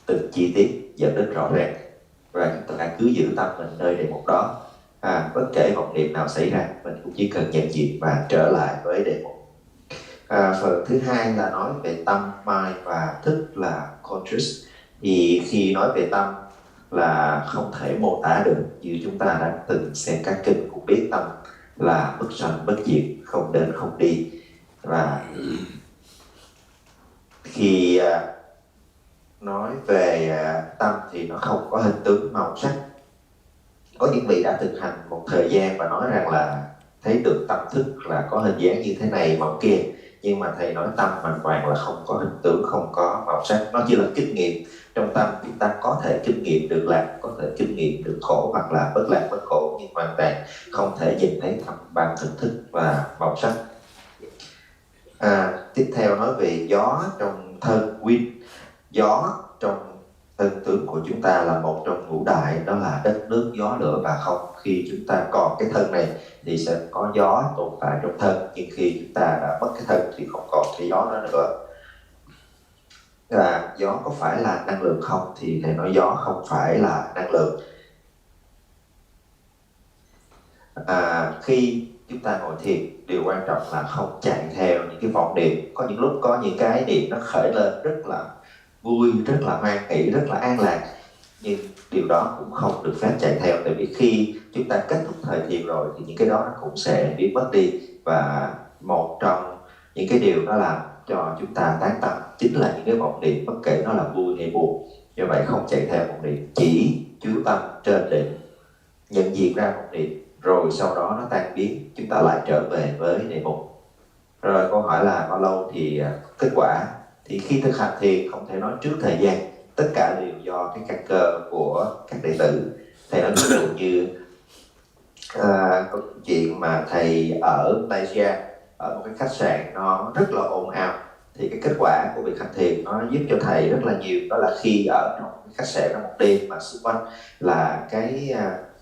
từng chi tiết dẫn đến rõ ràng, và chúng ta cứ giữ tâm mình nơi đề mục đó. Bất kể vọng niệm nào xảy ra, mình cũng chỉ cần nhận diện và trở lại với đề mục. Phần thứ hai là nói về tâm, mind, và thức là conscious. Thì khi nói về tâm là không thể mô tả được, như chúng ta đã từng xem các kinh cũng biết tâm là bất sanh bất diệt, không đến không đi. Và khi nói về tâm thì nó không có hình tướng màu sắc. Có những vị đã thực hành một thời gian và nói rằng là thấy được tâm thức là có hình dáng như thế này màu kia, nhưng mà thầy nói tâm hoàn toàn là không có hình tướng, không có màu sắc. Nó chỉ là kinh nghiệm. Trong tâm chúng ta có thể kinh nghiệm được lạc, có thể kinh nghiệm được khổ hoặc là bất lạc bất khổ, nhưng hoàn toàn không thể nhìn thấy tâm bằng hình thức và màu sắc. Tiếp theo nói về gió trong thân, wind. Gió trong thân tướng của chúng ta là một trong ngũ đại, đó là đất, nước, gió, lửa và không. Khi chúng ta còn cái thân này thì sẽ có gió tồn tại trong thân, nhưng khi chúng ta đã mất cái thân thì không còn cái gió đó nữa. Gió có phải là năng lượng không? Thì thầy nói gió không phải là năng lượng. Khi chúng ta ngồi thiền, điều quan trọng là không chạy theo những cái vọng niệm. Có những lúc có những cái niệm nó khởi lên rất là vui, rất là hoan hỷ, rất là an lạc, nhưng điều đó cũng không được phép chạy theo. Tại vì khi chúng ta kết thúc thời thiền rồi thì những cái đó nó cũng sẽ biến mất đi. Và một trong những cái điều nó làm cho chúng ta tán tâm chính là những cái vọng niệm, bất kể nó là vui hay buồn. Do vậy không chạy theo vọng niệm, chỉ chú tâm trên định, nhận diện ra vọng niệm, rồi sau đó nó tan biến, chúng ta lại trở về với đề mục. Rồi câu hỏi là bao lâu thì kết quả? Thì khi thực hành thiền không thể nói trước thời gian, tất cả đều do cái căn cơ của các đệ tử. Thầy nói ví dụ như câu chuyện mà thầy ở Malaysia, ở một cái khách sạn nó rất là ồn ào, thì cái kết quả của việc hành thiền nó giúp cho thầy rất là nhiều. Đó là khi ở trong cái khách sạn đó một đêm mà xung quanh là cái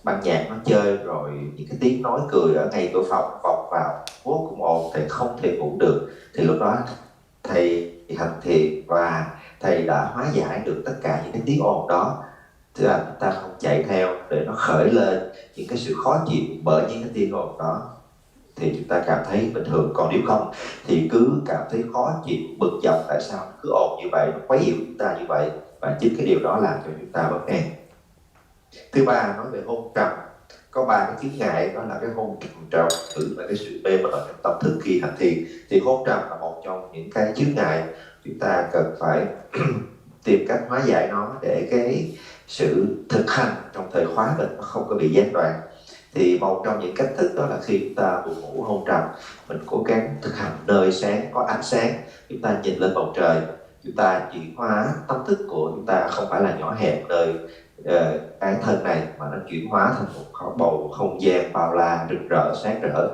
ban nhạc nó chơi, rồi những cái tiếng nói cười ở ngay cửa phòng vọng vào vô cùng ồn, thầy không thể ngủ được. Thì lúc đó thầy hành thiền và thầy đã hóa giải được tất cả những cái tiếng ồn đó. Tức là chúng ta không chạy theo để nó khởi lên những cái sự khó chịu bởi những cái tiếng ồn đó, thì chúng ta cảm thấy bình thường. Còn nếu không thì cứ cảm thấy khó chịu, bực dọc, tại sao nó cứ ồn như vậy, nó quấy nhiễu chúng ta như vậy, và chính cái điều đó làm cho chúng ta bất an. Thứ ba, nói về hôn trầm. Có 3 cái chướng ngại, đó là cái hôn trầm thử và cái sự mê mờ trong tâm thức khi hành thiền. Thì hôn trầm là một trong những cái chướng ngại chúng ta cần phải tìm cách hóa giải nó, để cái sự thực hành trong thời khóa mình nó không có bị gián đoạn. Thì một trong những cách thức đó là khi chúng ta buồn ngủ hôn trầm, mình cố gắng thực hành nơi sáng, có ánh sáng, chúng ta nhìn lên bầu trời, chúng ta chuyển hóa tâm thức của chúng ta không phải là nhỏ hẹp nơi cái thân này, mà nó chuyển hóa thành một bầu không gian bao la, rực rỡ, sáng rỡ.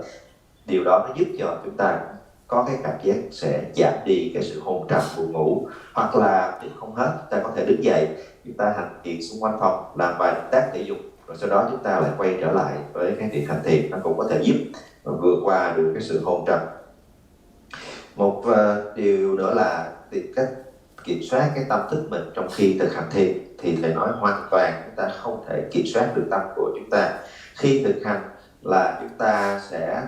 Điều đó nó giúp cho chúng ta có cái cảm giác sẽ giảm đi cái sự hôn trầm buồn ngủ. Hoặc là nếu không hết, chúng ta có thể đứng dậy, chúng ta hành thiền xung quanh phòng, làm vài động tác thể dục, rồi sau đó chúng ta lại quay trở lại với cái việc hành thiền. Nó cũng có thể giúp vượt qua được cái sự hôn trầm. Một điều nữa là tìm cách kiểm soát cái tâm thức mình trong khi thực hành thiền. Thì thầy nói hoàn toàn chúng ta không thể kiểm soát được tâm của chúng ta. Khi thực hành là chúng ta sẽ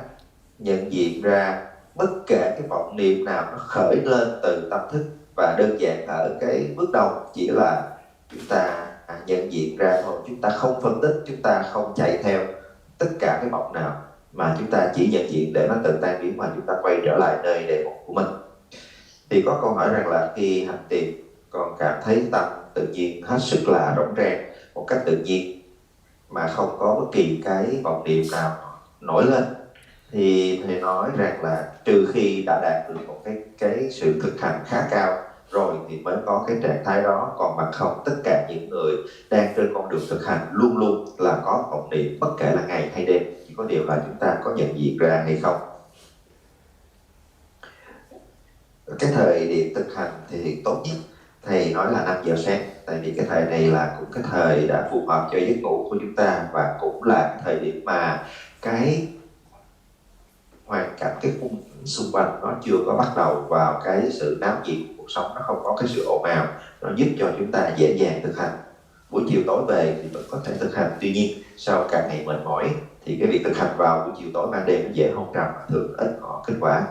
nhận diện ra bất kể cái vọng niệm nào nó khởi lên từ tâm thức, và đơn giản ở cái bước đầu chỉ là chúng ta nhận diện ra thôi. Chúng ta không phân tích, chúng ta không chạy theo tất cả cái vọng nào, mà chúng ta chỉ nhận diện để nó tự tan biến, mà chúng ta quay trở lại nơi đề mục của mình. Thì có câu hỏi rằng là khi hành thiền còn cảm thấy tâm tự nhiên hết sức là rỗng rang, một cách tự nhiên mà không có bất kỳ cái vọng niệm nào nổi lên, thì thầy nói rằng là trừ khi đã đạt được một cái sự thực hành khá cao rồi thì mới có cái trạng thái đó, còn bằng không tất cả những người đang trên con đường thực hành luôn luôn là có vọng niệm, bất kể là ngày hay đêm, chỉ có điều là chúng ta có nhận diện ra hay không. Cái thời điểm thực hành thì tốt nhất thầy nói là 5 giờ sáng, tại vì cái thời này là cũng cái thời đã phù hợp cho giấc ngủ của chúng ta, và cũng là cái thời điểm mà cái hoàn cảnh, cái khung xung quanh nó chưa có bắt đầu vào cái sự náo nhiệt của cuộc sống, nó không có cái sự ồn ào, nó giúp cho chúng ta dễ dàng thực hành. Buổi chiều tối về thì vẫn có thể thực hành, tuy nhiên sau cả ngày mệt mỏi thì cái việc thực hành vào buổi chiều tối ban đêm nó dễ hôn trầm, thường ít có kết quả.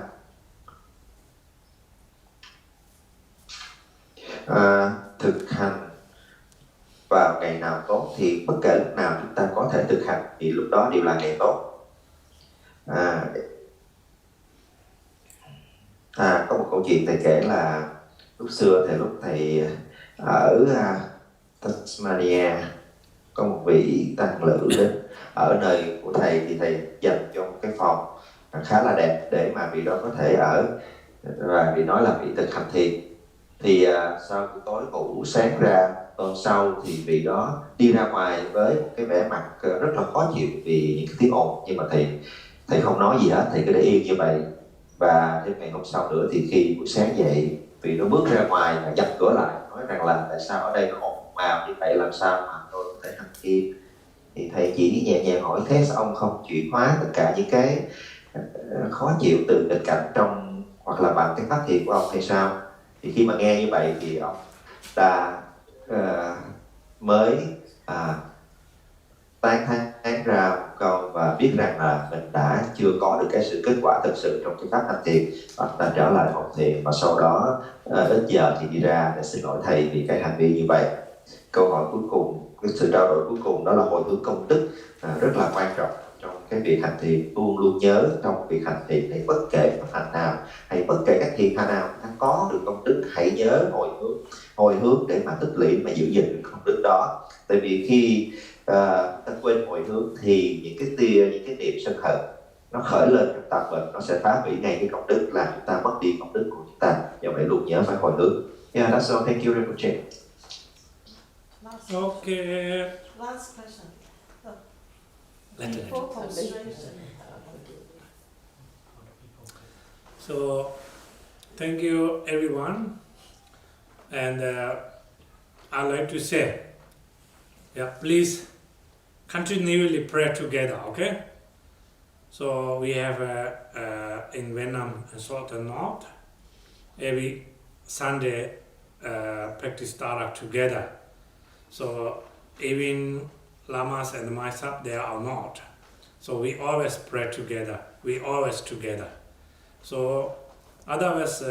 Thực hành vào ngày nào tốt thì bất kể lúc nào chúng ta có thể thực hành thì lúc đó đều là ngày tốt. Có một câu chuyện thầy kể là lúc xưa thì lúc thầy ở Tasmania, có một vị tăng lữ đến ở nơi của thầy, thì thầy dành cho một cái phòng khá là đẹp để mà vị đó có thể ở, và vị nói là vị thực hành thiền. Thì sau buổi tối ngủ, sáng ra tuần sau thì vị đó đi ra ngoài với một cái vẻ mặt rất là khó chịu vì những cái tiếng ồn, nhưng mà thầy không nói gì hết, thầy cứ để yên như vậy. Và đến ngày hôm sau nữa thì khi buổi sáng dậy, vị đó bước ra ngoài và dập cửa lại, nói rằng là tại sao ở đây nó ồn ào như vậy, làm sao mà tôi có thể hành thiền. Thì thầy chỉ nhẹ nhàng hỏi, thế sao ông không chuyển hóa tất cả những cái khó chịu từ nghịch cảnh trong, hoặc là bằng cái phát hiện của ông hay sao? Thì khi mà nghe như vậy thì ông ta mới tán thán ra một câu và biết rằng là mình đã chưa có được cái sự kết quả thực sự trong cái pháp hành thiền, và ta trở lại phòng thiền, và sau đó ít giờ thì đi ra để xin lỗi thầy vì cái hành vi như vậy. Câu hỏi cuối cùng, cái sự trao đổi cuối cùng đó là hồi hướng công đức, rất là quan trọng trong cái việc hành thiền. Luôn luôn nhớ trong việc hành thiền này, bất kể pháp hành nào hay bất kể các thiền hành nào ta có được công đức, hãy nhớ hồi hướng để mà tích lũy, mà giữ gìn công đức đó. Tại vì khi ta quên hồi hướng thì những cái niệm sân hận nó khởi lên trong tâm mình, nó sẽ phá hủy ngay cái công đức, làm chúng ta mất đi công đức của chúng ta. Do vậy luôn nhớ phải hồi hướng. Yeah, that's all. Thank you, Rinpoche. Okay. Last question. Before constraint. So, thank you everyone, and I'd like to say, please continually pray together, okay? So we have in Vietnam and Southern North, every Sunday practice Tara together. So even Lamas and myself, they are not. So we always pray together. We always together. So otherwise,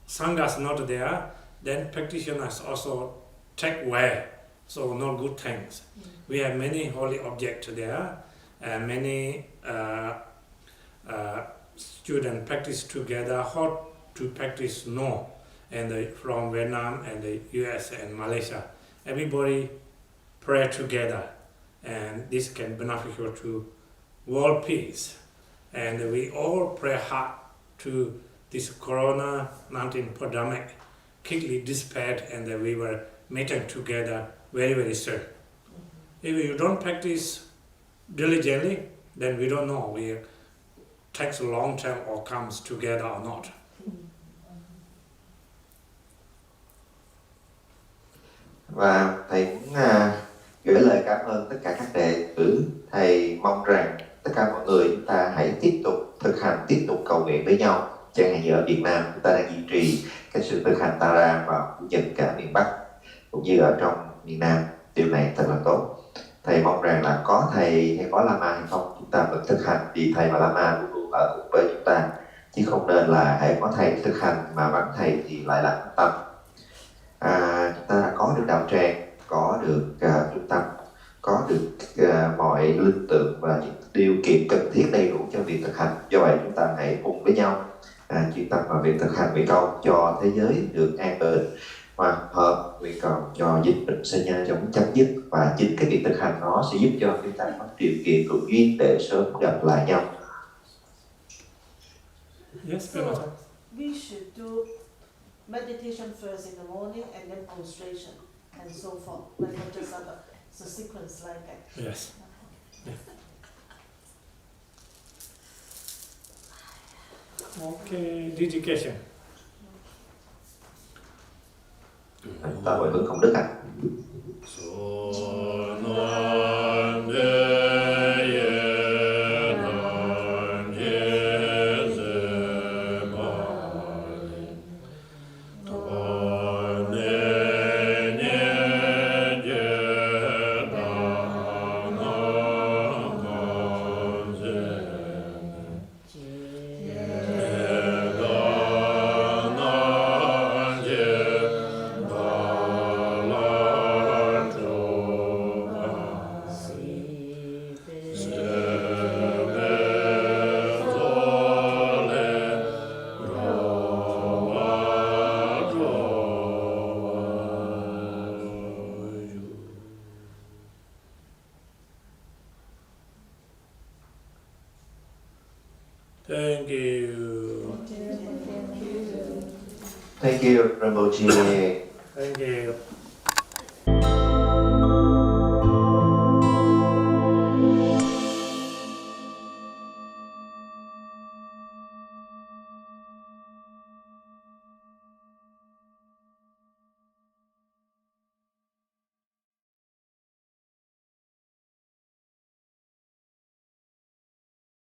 Sangha's not there, then practitioners also take away. So no good things. We have many holy objects there, and many students practice together. How to practice? No. And from Vietnam and the US and Malaysia, everybody pray together, and this can beneficial to world peace. And we all pray hard to this Corona-19 pandemic quickly dissipate, and we were meeting together very, very soon. If you don't practice diligently, then we don't know it takes a long time or comes together or not. Và thầy cũng gửi lời cảm ơn tất cả các đệ tử. Thầy mong rằng tất cả mọi người chúng ta hãy tiếp tục thực hành, tiếp tục cầu nguyện với nhau. Chẳng hạn như ở Việt Nam chúng ta đang duy trì cái sự thực hành Tara vào Chủ nhật cả miền Bắc cũng như ở trong miền Nam. Điều này thật là tốt. Thầy mong rằng là có thầy hay có Lama hay không, chúng ta vẫn thực hành, vì thầy và Lama luôn luôn ở cùng với chúng ta, chứ không nên là hãy có thầy thực hành mà vắng thầy thì lại là tâm. Chúng ta đã có được đạo tràng, có được trung tâm, có được mọi linh tượng và những điều kiện cần thiết đầy đủ cho việc thực hành. Do vậy chúng ta hãy cùng với nhau chuyên tâm vào việc thực hành, nguyện cầu cho thế giới được an bình, hòa hợp, nguyện cầu cho dịch bệnh sẽ nhanh chóng chấm dứt, và chính cái việc thực hành nó sẽ giúp cho chúng ta có điều kiện đủ duyên để sớm gặp lại nhau. Yes, So Premata. we should do meditation first in the morning and then prostration and so forth. Like I just said, it's a sequence like that. Yes. Okay, dedication. Ta hồi hướng công đức ạ. Thank you. Thank you, Rinpoche. Thank you.